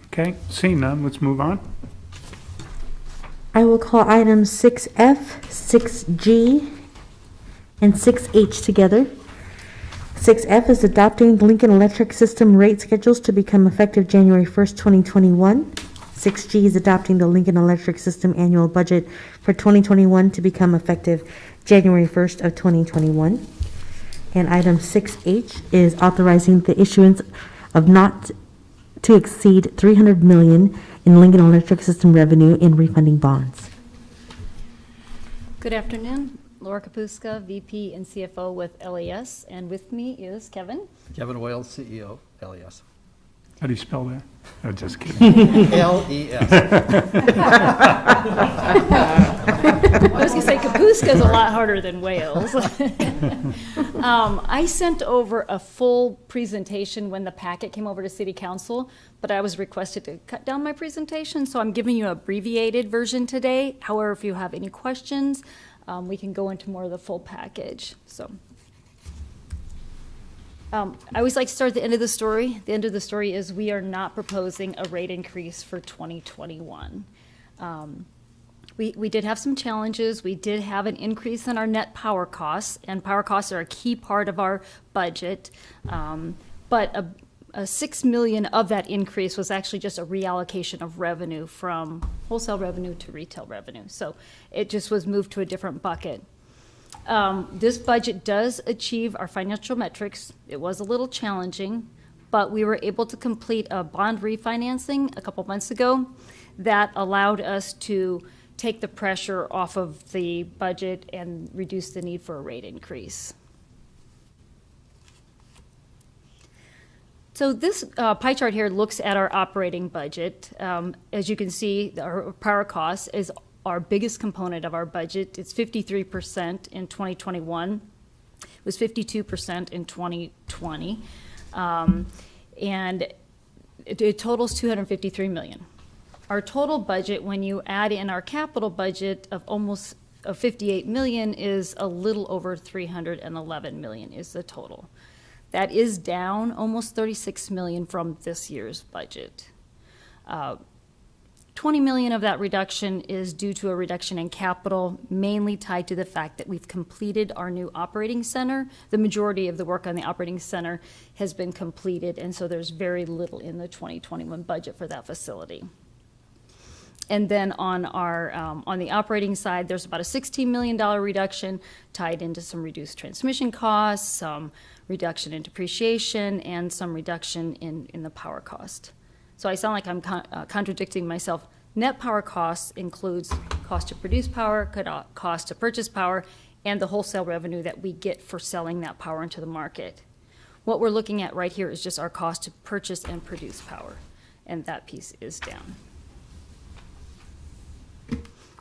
Okay, seeing none, let's move on. I will call items 6F, 6G, and 6H together. 6F is adopting the Lincoln Electric System rate schedules to become effective January 1st, 2021. 6G is adopting the Lincoln Electric System annual budget for 2021 to become effective January 1st of 2021. And item 6H is authorizing the issuance of not to exceed $300 million in Lincoln Electric System revenue in refunding bonds. Good afternoon. Laura Kapuska, VP and CFO with LES, and with me is Kevin. Kevin Wales, CEO, LES. How do you spell that? Oh, just kidding. LES. I was going to say Kapuska is a lot harder than Wales. I sent over a full presentation when the packet came over to City Council, but I was requested to cut down my presentation, so I'm giving you an abbreviated version today. However, if you have any questions, we can go into more of the full package. So, I always like to start at the end of the story. The end of the story is we are not proposing a rate increase for 2021. We did have some challenges. We did have an increase in our net power costs, and power costs are a key part of our budget. But a $6 million of that increase was actually just a reallocation of revenue from wholesale revenue to retail revenue. So it just was moved to a different bucket. This budget does achieve our financial metrics. It was a little challenging, but we were able to complete a bond refinancing a couple months ago that allowed us to take the pressure off of the budget and reduce the need for a rate increase. So this pie chart here looks at our operating budget. As you can see, our power costs is our biggest component of our budget. It's 53% in 2021. It was 52% in 2020. And it totals $253 million. Our total budget, when you add in our capital budget of almost $58 million, is a little over $311 million is the total. That is down almost $36 million from this year's budget. $20 million of that reduction is due to a reduction in capital, mainly tied to the fact that we've completed our new operating center. The majority of the work on the operating center has been completed, and so there's very little in the 2021 budget for that facility. And then on our on the operating side, there's about a $16 million reduction tied into some reduced transmission costs, some reduction in depreciation, and some reduction in the power cost. So I sound like I'm contradicting myself. Net power costs includes cost to produce power, cost to purchase power, and the wholesale revenue that we get for selling that power into the market. What we're looking at right here is just our cost to purchase and produce power, and that piece is down.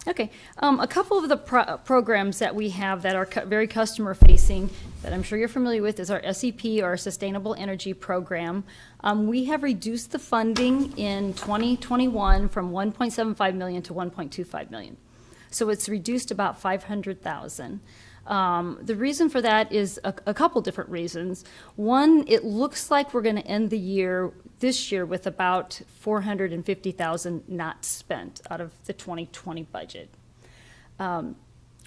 Okay, a couple of the programs that we have that are very customer-facing that I'm sure you're familiar with is our SEP, our Sustainable Energy Program. We have reduced the funding in 2021 from $1.75 million to $1.25 million. So it's reduced about $500,000. The reason for that is a couple different reasons. One, it looks like we're going to end the year this year with about $450,000 not spent out of the 2020 budget.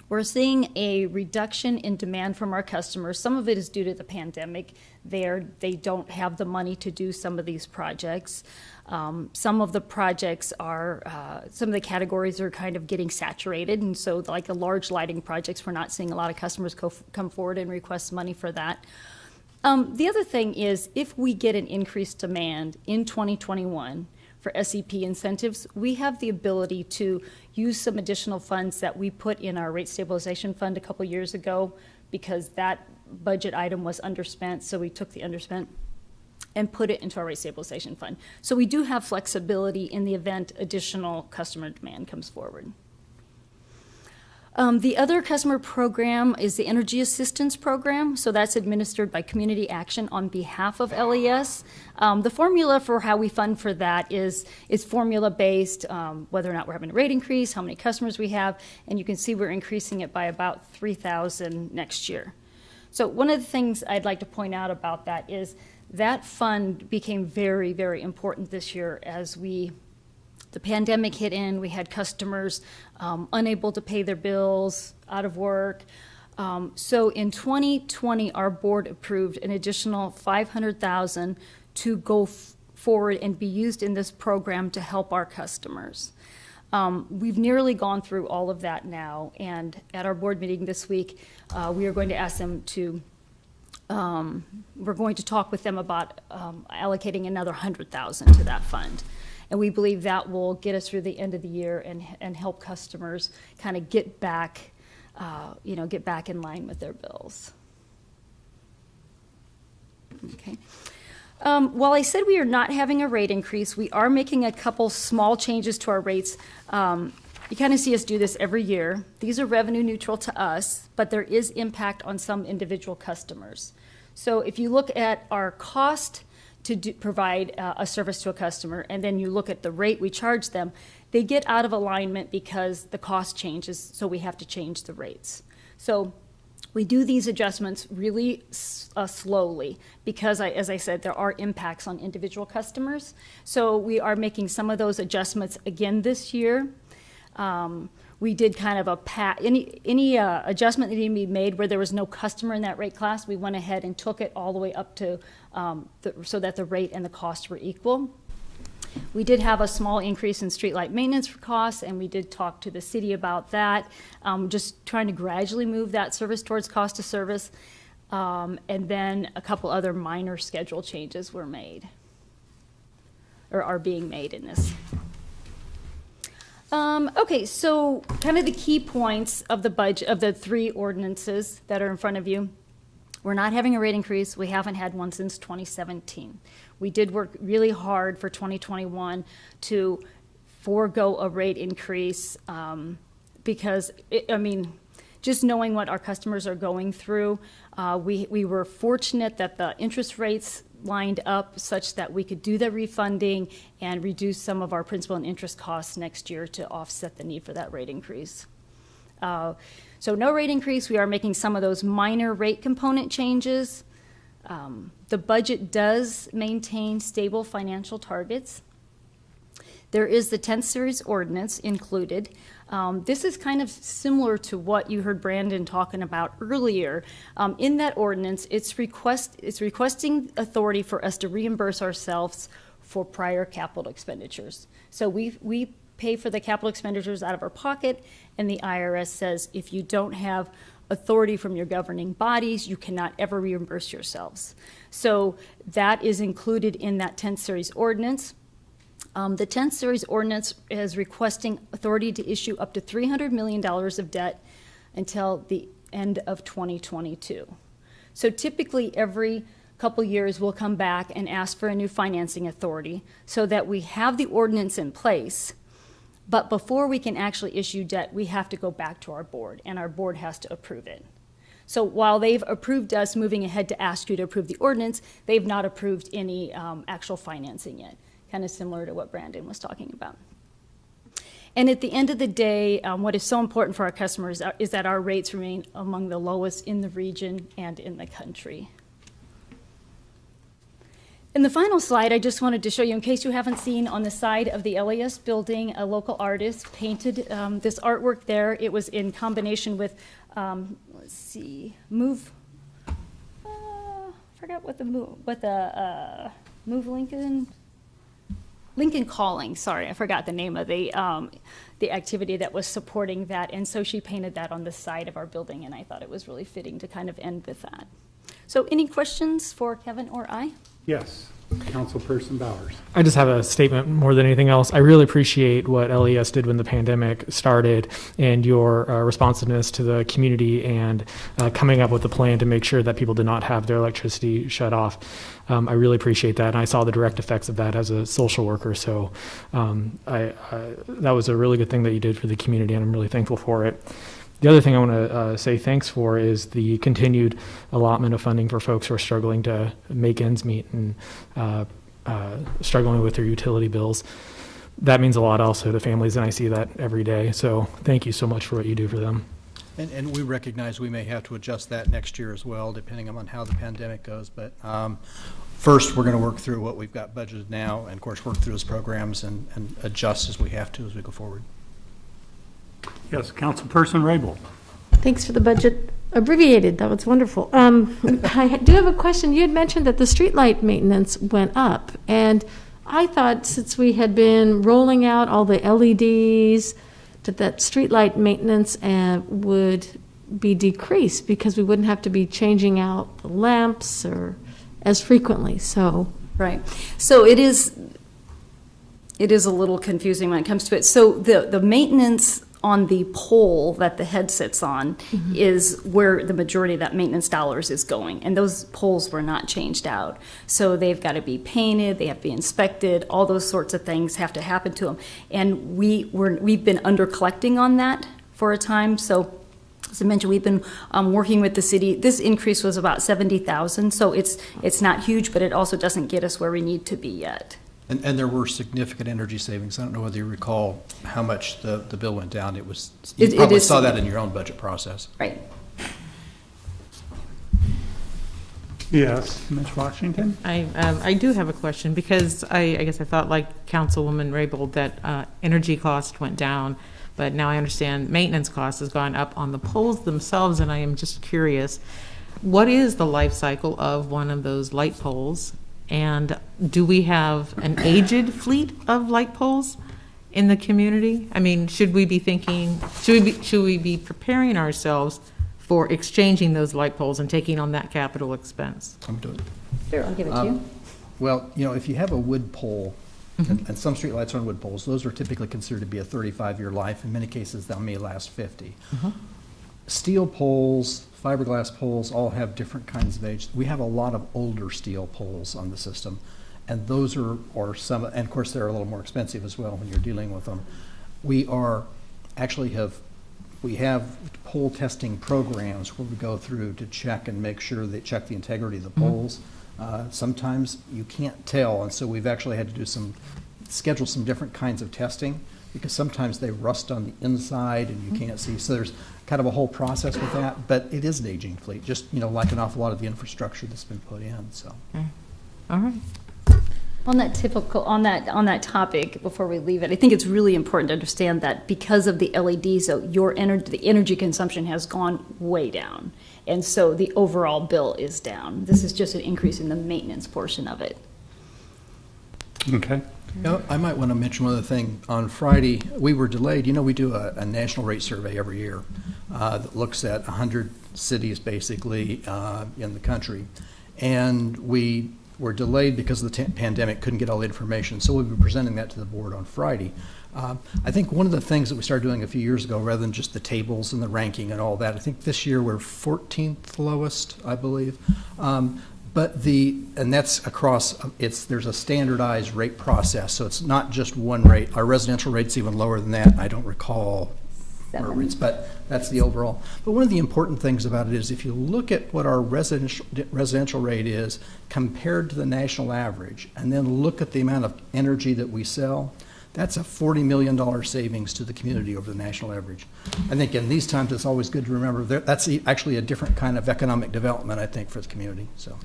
We're seeing a reduction in demand from our customers. Some of it is due to the pandemic. They don't have the money to do some of these projects. Some of the projects are, some of the categories are kind of getting saturated, and so like the large lighting projects, we're not seeing a lot of customers come forward and request money for that. The other thing is, if we get an increased demand in 2021 for SEP incentives, we have the ability to use some additional funds that we put in our rate stabilization fund a couple years ago, because that budget item was underspent, so we took the underspent and put it into our rate stabilization fund. So we do have flexibility in the event additional customer demand comes forward. The other customer program is the Energy Assistance Program. So that's administered by Community Action on behalf of LES. The formula for how we fund for that is formula-based, whether or not we're having a rate increase, how many customers we have, and you can see we're increasing it by about 3,000 next year. So one of the things I'd like to point out about that is that fund became very, very important this year as the pandemic hit in. We had customers unable to pay their bills, out of work. So in 2020, our board approved an additional $500,000 to go forward and be used in this program to help our customers. We've nearly gone through all of that now, and at our board meeting this week, we are going to ask them to we're going to talk with them about allocating another $100,000 to that fund. And we believe that will get us through the end of the year and help customers kind of get back, get back in line with their bills. Okay. While I said we are not having a rate increase, we are making a couple small changes to our rates. You kind of see us do this every year. These are revenue neutral to us, but there is impact on some individual customers. So if you look at our cost to provide a service to a customer, and then you look at the rate we charge them, they get out of alignment because the cost changes, so we have to change the rates. So we do these adjustments really slowly because, as I said, there are impacts on individual customers. So we are making some of those adjustments again this year. We did kind of any adjustment that needed to be made where there was no customer in that rate class, we went ahead and took it all the way up to so that the rate and the cost were equal. We did have a small increase in streetlight maintenance costs, and we did talk to the city about that, just trying to gradually move that service towards cost of service. And then a couple other minor schedule changes were made, or are being made in this. Okay, so kind of the key points of the budget, of the three ordinances that are in front of you. We're not having a rate increase. We haven't had one since 2017. We did work really hard for 2021 to forego a rate increase because, just knowing what our customers are going through, we were fortunate that the interest rates lined up such that we could do the refunding and reduce some of our principal and interest costs next year to offset the need for that rate increase. So no rate increase. We are making some of those minor rate component changes. The budget does maintain stable financial targets. There is the 10th series ordinance included. This is kind of similar to what you heard Brandon talking about earlier. In that ordinance, it's requesting authority for us to reimburse ourselves for prior capital expenditures. So we pay for the capital expenditures out of our pocket, and the IRS says if you don't have authority from your governing bodies, you cannot ever reimburse yourselves. So that is included in that 10th series ordinance. The 10th series ordinance is requesting authority to issue up to $300 million of debt until the end of 2022. So typically every couple years we'll come back and ask for a new financing authority so that we have the ordinance in place. But before we can actually issue debt, we have to go back to our board, and our board has to approve it. So while they've approved us moving ahead to ask you to approve the ordinance, they've not approved any actual financing yet, kind of similar to what Brandon was talking about. And at the end of the day, what is so important for our customers is that our rates remain among the lowest in the region and in the country. In the final slide, I just wanted to show you, in case you haven't seen, on the side of the LAS building, a local artist painted this artwork there. It was in combination with, let's see, forgot what the Move Lincoln Calling, sorry, I forgot the name of the activity that was supporting that. And so she painted that on the side of our building, and I thought it was really fitting to kind of end with that. So any questions for Kevin or I? Yes, Councilperson Bowers. I just have a statement more than anything else. I really appreciate what LES did when the pandemic started and your responsiveness to the community and coming up with a plan to make sure that people did not have their electricity shut off. I really appreciate that, and I saw the direct effects of that as a social worker. So that was a really good thing that you did for the community, and I'm really thankful for it. The other thing I want to say thanks for is the continued allotment of funding for folks who are struggling to make ends meet and struggling with their utility bills. That means a lot also to families, and I see that every day. So thank you so much for what you do for them. And we recognize we may have to adjust that next year as well, depending on how the pandemic goes. But first, we're going to work through what we've got budgeted now, and of course, work through those programs and adjust as we have to as we go forward. Yes, Councilperson Rabel. Thanks for the budget abbreviated. That was wonderful. I do have a question. You had mentioned that the streetlight maintenance went up, and I thought since we had been rolling out all the LEDs, that streetlight maintenance would be decreased because we wouldn't have to be changing out the lamps or as frequently. So right. So it is a little confusing when it comes to it. So the maintenance on the pole that the head sits on is where the majority of that maintenance dollars is going. And those poles were not changed out. So they've got to be painted, they have to be inspected, all those sorts of things have to happen to them. And we've been under collecting on that for a time. So as I mentioned, we've been working with the city. This increase was about $70,000. So it's not huge, but it also doesn't get us where we need to be yet. And there were significant energy savings. I don't know whether you recall how much the bill went down. It was, you probably saw that in your own budget process. Right. Yes, Ms. Washington? I do have a question because I guess I thought like Councilwoman Rabel that energy cost went down, but now I understand maintenance cost has gone up on the poles themselves, and I am just curious, what is the life cycle of one of those light poles? And do we have an aged fleet of light poles in the community? I mean, should we be preparing ourselves for exchanging those light poles and taking on that capital expense? I'm doing it. Sure, I'll give it to you. Well, if you have a wood pole, and some street lights are on wood poles, those are typically considered to be a 35-year life. In many cases, they may last 50. Steel poles, fiberglass poles all have different kinds of age. We have a lot of older steel poles on the system, and those are some, and of course they're a little more expensive as well when you're dealing with them. We have pole testing programs where we go through to check and make sure they check the integrity of the poles. Sometimes you can't tell, and so we've actually had to schedule some different kinds of testing because sometimes they rust on the inside and you can't see. So there's kind of a whole process with that, but it is an aging fleet, just like an awful lot of the infrastructure that's been put in. So, all right. On that topic, before we leave it, I think it's really important to understand that because of the LEDs, so the energy consumption has gone way down, and so the overall bill is down. This is just an increase in the maintenance portion of it. Okay. I might want to mention one other thing. On Friday, we were delayed. You know, we do a national rate survey every year that looks at 100 cities, basically, in the country. And we were delayed because of the pandemic, couldn't get all the information. So we'll be presenting that to the board on Friday. I think one of the things that we started doing a few years ago, rather than just the tables and the ranking and all that, I think this year we're 14th lowest, I believe. And that's across, there's a standardized rate process, so it's not just one rate. Our residential rate's even lower than that. I don't recall where it's, but that's the overall. But one of the important things about it is if you look at what our residential rate is compared to the national average, and then look at the amount of energy that we sell, that's a $40 million savings to the community over the national average. I think in these times, it's always good to remember that's actually a different kind of economic development, I think, for the community, so.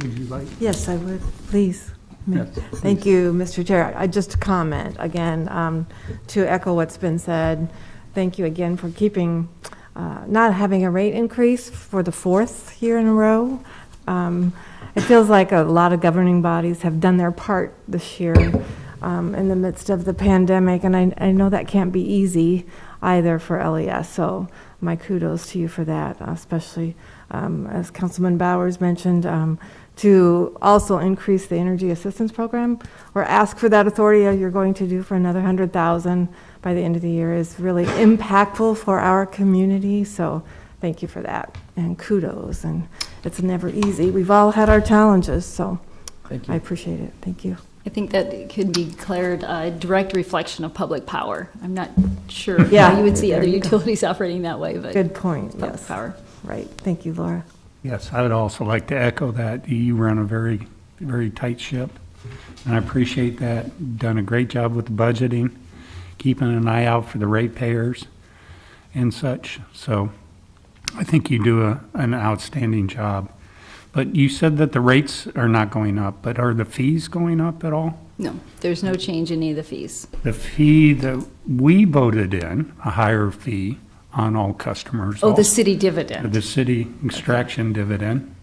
Would you like? Yes, I would, please. Yes, Thank you, Mr. Chair. I just comment again to echo what's been said. Thank you again for keeping, not having a rate increase for the 4th year in a row. It feels like a lot of governing bodies have done their part this year in the midst of the pandemic, and I know that can't be easy either for LES. So my kudos to you for that, especially as Councilman Bowers mentioned, to also increase the energy assistance program or ask for that authority you're going to do for another $100,000 by the end of the year is really impactful for our community. So thank you for that, and kudos. And it's never easy. We've all had our challenges, so thank you. I appreciate it. Thank you. I think that it could be declared a direct reflection of public power. I'm not sure how you would see other utilities operating that way, but. Good point, public yes. Power. Right. Thank you, Laura. Yes, I would also like to echo that. You run a very, very tight ship, and I appreciate that. You've done a great job with the budgeting, keeping an eye out for the ratepayers and such. So I think you do an outstanding job. But you said that the rates are not going up, but are the fees going up at all? No, there's no change in any of the fees. The fee that we voted in, a higher fee on all customers. Oh, the city dividend. The city extraction dividend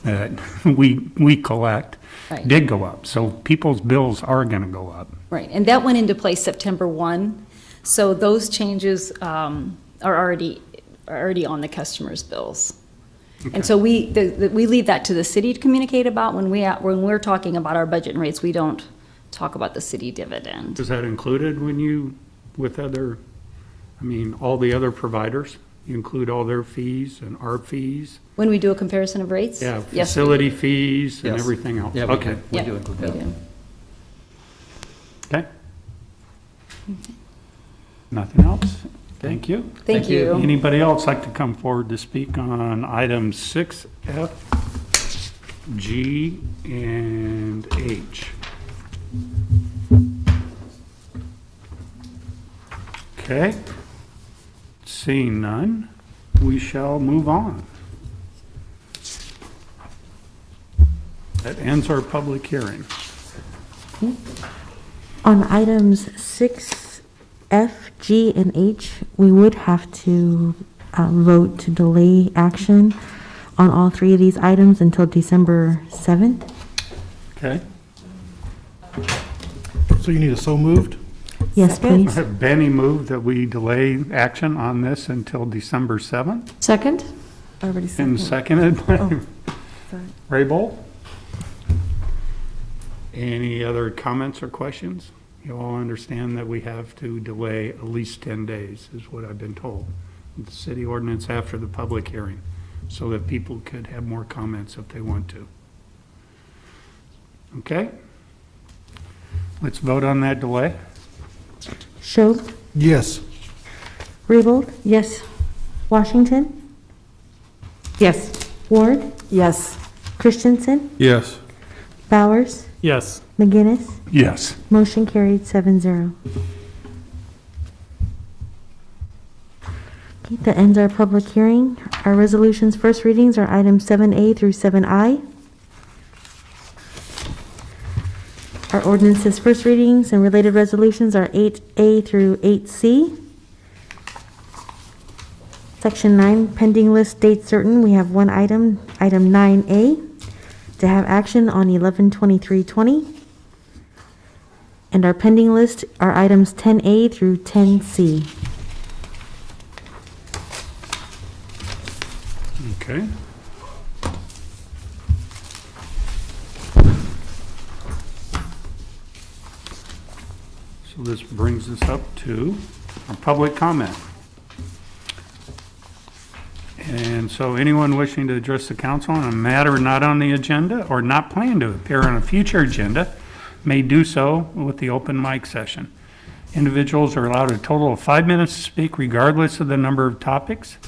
that we collect Right. did go up. So people's bills are going to go up. Right, and that went into place September 1. So those changes are already on the customer's bills. And so we leave that to the city to communicate about. When we're talking about our budget and rates, we don't talk about the city dividend. Is that included with all the other providers? You include all their fees and our fees? When we do a comparison of rates? Yeah, Yes, facility fees and Yes. everything else? Yeah, Okay. we do include that. Okay. Nothing else? Thank you. Thank you. Anybody else like to come forward to speak on items 6F, G, and H? Okay. Seeing none, we shall move on. That ends our public hearing. On items 6F, G, and H, we would have to vote to delay action on all three of these items until December 7th. Okay. So you need a so moved? Yes, please. Benny moved that we delay action on this until December 7th. Second? Already And seconded by sorry. Raybold. Any other comments or questions? You all understand that we have to delay at least 10 days, is what I've been told. The city ordinance after the public hearing, so that people could have more comments if they want to. Okay? Let's vote on that delay. Schob, Yes. Raybold, Yes. Washington, Yes. Ward, Yes. Christensen, Yes. Bowers, Yes. McGinnis. Yes. Motion carried 7-0. Okay, that ends our public hearing. Our resolutions first readings are items 7A through 7I. Our ordinances first readings and related resolutions are 8A through 8C. Section 9, pending list date certain, we have one item, item 9A. to have action on 11/23/20. And our pending list are items 10A through 10C. Okay. So this brings us up to our public comment. And so anyone wishing to address the council on a matter not on the agenda or not planning to appear on a future agenda may do so with the open mic session. Individuals are allowed a total of 5 minutes to speak regardless of the number of topics.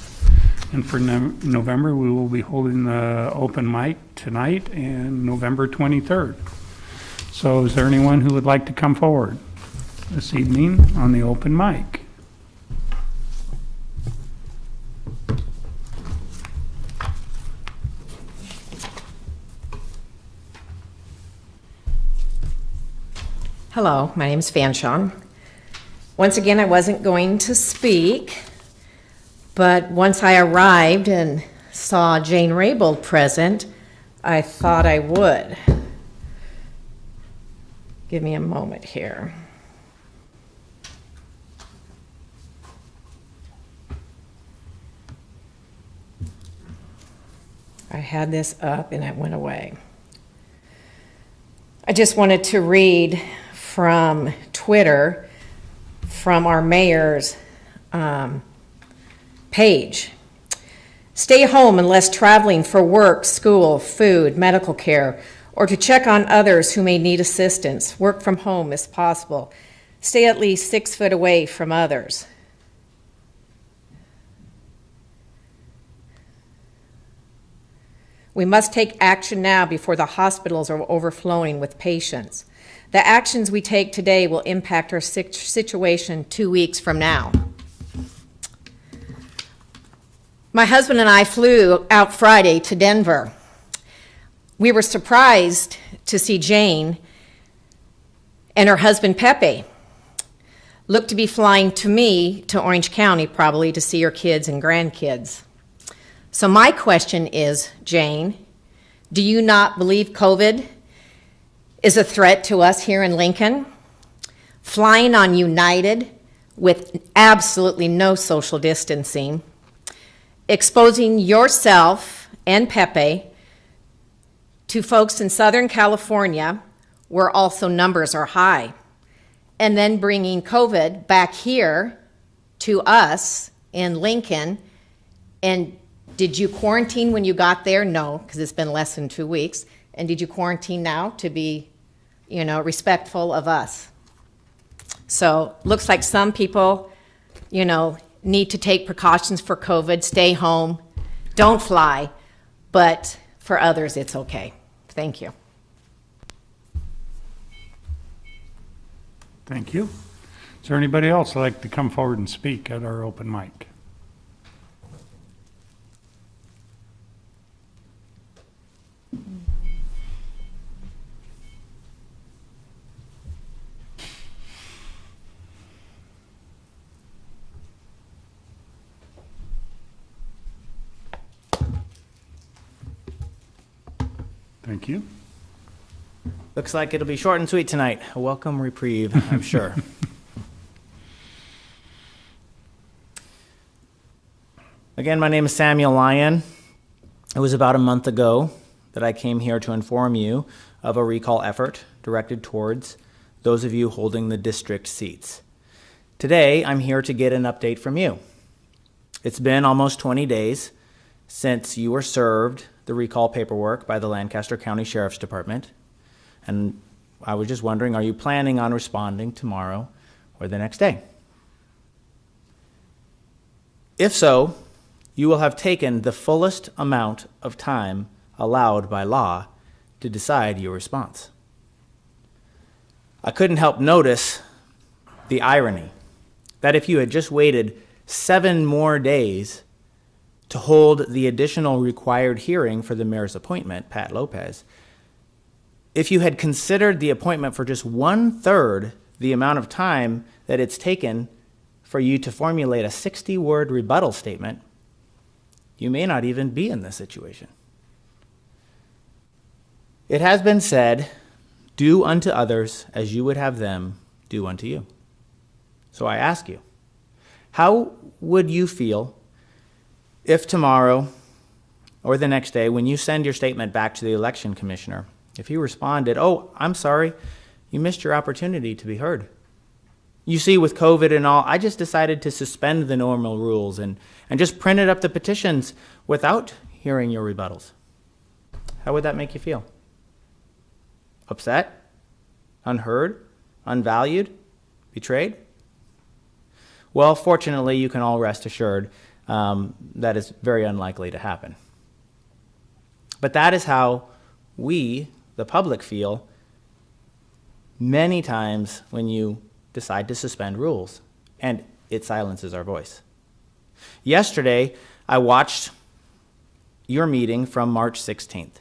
And for November, we will be holding the open mic tonight and November 23rd. So is there anyone who would like to come forward this evening on the open mic? Hello, my name is Fanshawn. Once again, I wasn't going to speak, but once I arrived and saw Jane Raybould present, I thought I would. Give me a moment here. I had this up and it went away. I just wanted to read from Twitter, from our mayor's page. Stay home unless traveling for work, school, food, medical care, or to check on others who may need assistance. Work from home if possible. Stay at least 6 foot away from others. We must take action now before the hospitals are overflowing with patients. The actions we take today will impact our situation 2 weeks from now. My husband and I flew out Friday to Denver. We were surprised to see Jane and her husband Pepe. Looked to be flying to me to Orange County probably to see her kids and grandkids. So my question is, Jane, do you not believe COVID is a threat to us here in Lincoln? Flying on United with absolutely no social distancing, exposing yourself and Pepe to folks in Southern California where also numbers are high, and then bringing COVID back here to us in Lincoln. And did you quarantine when you got there? No, because it's been less than 2 weeks. And did you quarantine now to be, respectful of us? So looks like some people, need to take precautions for COVID, stay home, don't fly, but for others, it's okay. Thank you. Thank you. Is there anybody else that'd like to come forward and speak at our open mic? Thank you. Looks like it'll be short and sweet tonight. A welcome reprieve, I'm sure. Again, my name is Samuel Lyon. It was about a month ago that I came here to inform you of a recall effort directed towards those of you holding the district seats. Today, I'm here to get an update from you. It's been almost 20 days since you were served the recall paperwork by the Lancaster County Sheriff's Department. And I was just wondering, are you planning on responding tomorrow or the next day? If so, you will have taken the fullest amount of time allowed by law to decide your response. I couldn't help notice the irony that if you had just waited 7 more days to hold the additional required hearing for the mayor's appointment, Pat Lopez, if you had considered the appointment for just 1/3 the amount of time that it's taken for you to formulate a 60-word rebuttal statement, you may not even be in this situation. It has been said, do unto others as you would have them do unto you. So I ask you, how would you feel if tomorrow or the next day, when you send your statement back to the election commissioner, if he responded, oh, I'm sorry, you missed your opportunity to be heard. You see, with COVID and all, I just decided to suspend the normal rules and just printed up the petitions without hearing your rebuttals. How would that make you feel? Upset? Unheard? Unvalued? Betrayed? Well, fortunately, you can all rest assured that is very unlikely to happen. But that is how we, the public, feel many times when you decide to suspend rules, and it silences our voice. Yesterday, I watched your meeting from March 16th,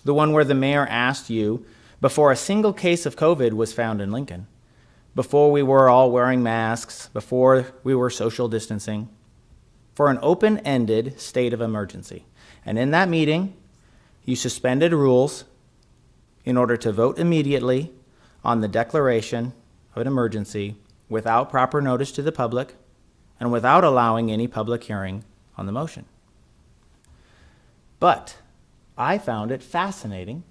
the one where the mayor asked you, before a single case of COVID was found in Lincoln, before we were all wearing masks, before we were social distancing, for an open-ended state of emergency. And in that meeting, you suspended rules in order to vote immediately on the declaration of an emergency without proper notice to the public and without allowing any public hearing on the motion. But I found it fascinating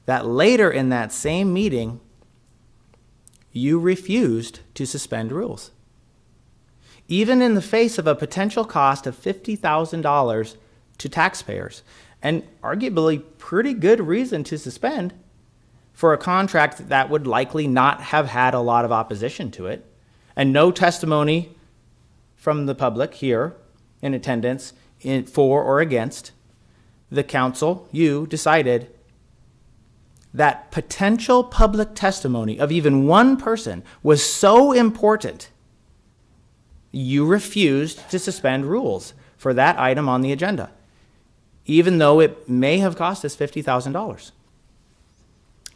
that later in that same meeting, you refused to suspend rules, even in the face of a potential cost of $50,000 to taxpayers, and arguably pretty good reason to suspend for a contract that would likely not have had a lot of opposition to it, and no testimony from the public here in attendance for or against. The council, you, decided that potential public testimony of even one person was so important, you refused to suspend rules for that item on the agenda, even though it may have cost us $50,000.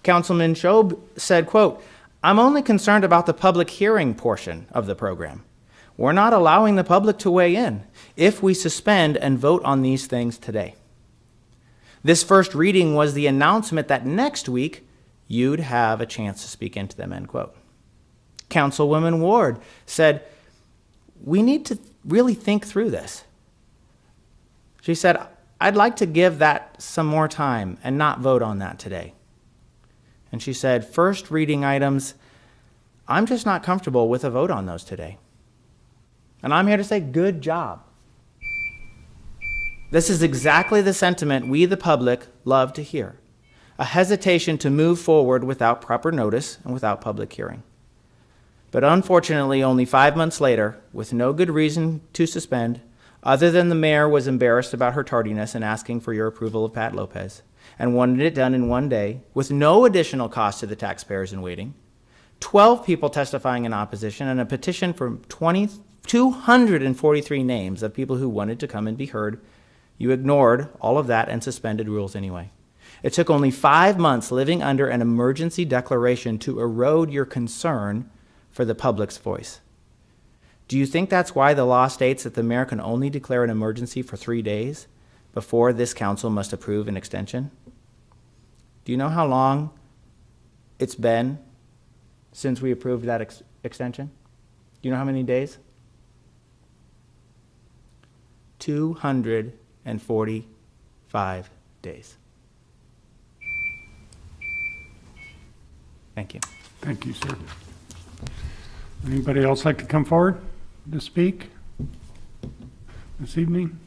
Councilman Schob said, quote, I'm only concerned about the public hearing portion of the program. We're not allowing the public to weigh in if we suspend and vote on these things today. This first reading was the announcement that next week you'd have a chance to speak into them, end quote. Councilwoman Ward said, we need to really think through this. She said, I'd like to give that some more time and not vote on that today. And she said, first reading items, I'm just not comfortable with a vote on those today. And I'm here to say, good job. This is exactly the sentiment we, the public, love to hear. A hesitation to move forward without proper notice and without public hearing. But unfortunately, only 5 months later, with no good reason to suspend, other than the mayor was embarrassed about her tardiness in asking for your approval of Pat Lopez, and wanted it done in one day, with no additional cost to the taxpayers in waiting, 12 people testifying in opposition, and a petition for 243 names of people who wanted to come and be heard, you ignored all of that and suspended rules anyway. It took only 5 months living under an emergency declaration to erode your concern for the public's voice. Do you think that's why the law states that the mayor can only declare an emergency for 3 days before this council must approve an extension? Do you know how long it's been since we approved that extension? Do you know how many days? 245 days. Thank you. Thank you, sir. Anybody else like to come forward to speak this evening?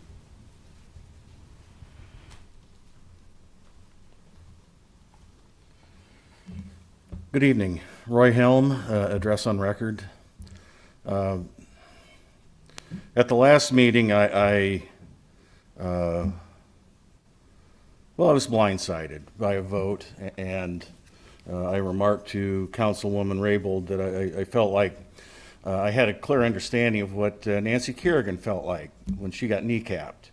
Good evening. Roy Helm, address on record. At the last meeting, I was blindsided by a vote, and I remarked to Councilwoman Raybould that I felt like I had a clear understanding of what Nancy Kerrigan felt like when she got kneecapped.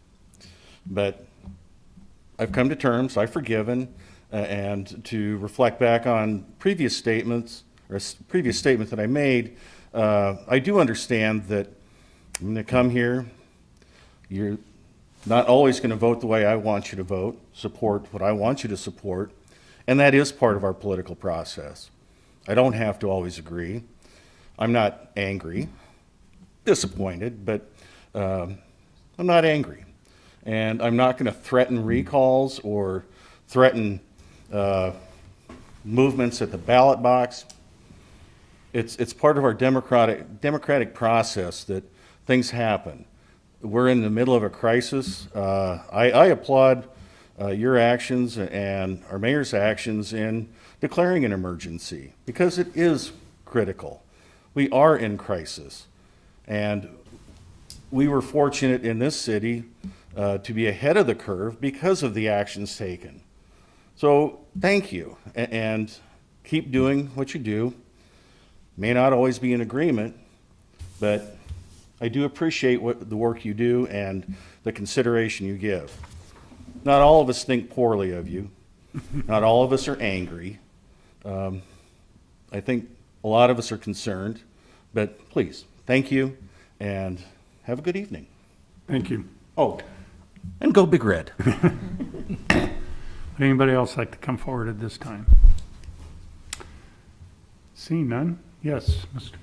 But I've come to terms, I've forgiven, and to reflect back on previous statements, or a previous statement that I made, I do understand that I'm going to come here, not always going to vote the way I want you to vote, support what I want you to support, and that is part of our political process. I don't have to always agree. I'm not angry, disappointed, but I'm not angry. And I'm not going to threaten recalls or threaten movements at the ballot box. It's part of our democratic process that things happen. We're in the middle of a crisis. I applaud your actions and our mayor's actions in declaring an emergency because it is critical. We are in crisis, and we were fortunate in this city to be ahead of the curve because of the actions taken. So thank you, and keep doing what you do. May not always be in agreement, but I do appreciate the work you do and the consideration you give. Not all of us think poorly of you. Not all of us are angry. I think a lot of us are concerned, but please, thank you, and have a good evening. Thank you. Oh, and go Big Red. Would anybody else like to come forward at this time? Seeing none? Yes, Mr.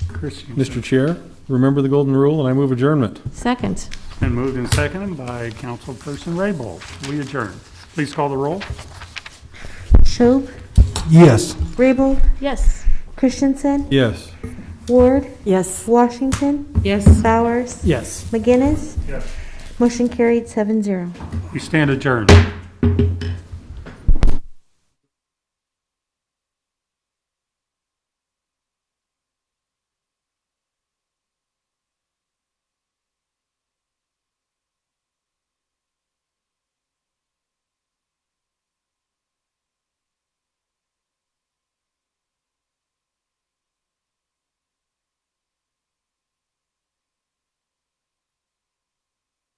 Christian. Mr. Chair, remember the golden rule, and I move adjournment. Second. Been moved and seconded by Councilperson Raybold. We adjourn. Please call the roll. Schob, Yes. Raybold, Yes. Christensen, Yes. Ward, Yes. Washington, Yes. Bowers, Yes. McGinnis. Yes. Motion carried 7-0. We stand adjourned.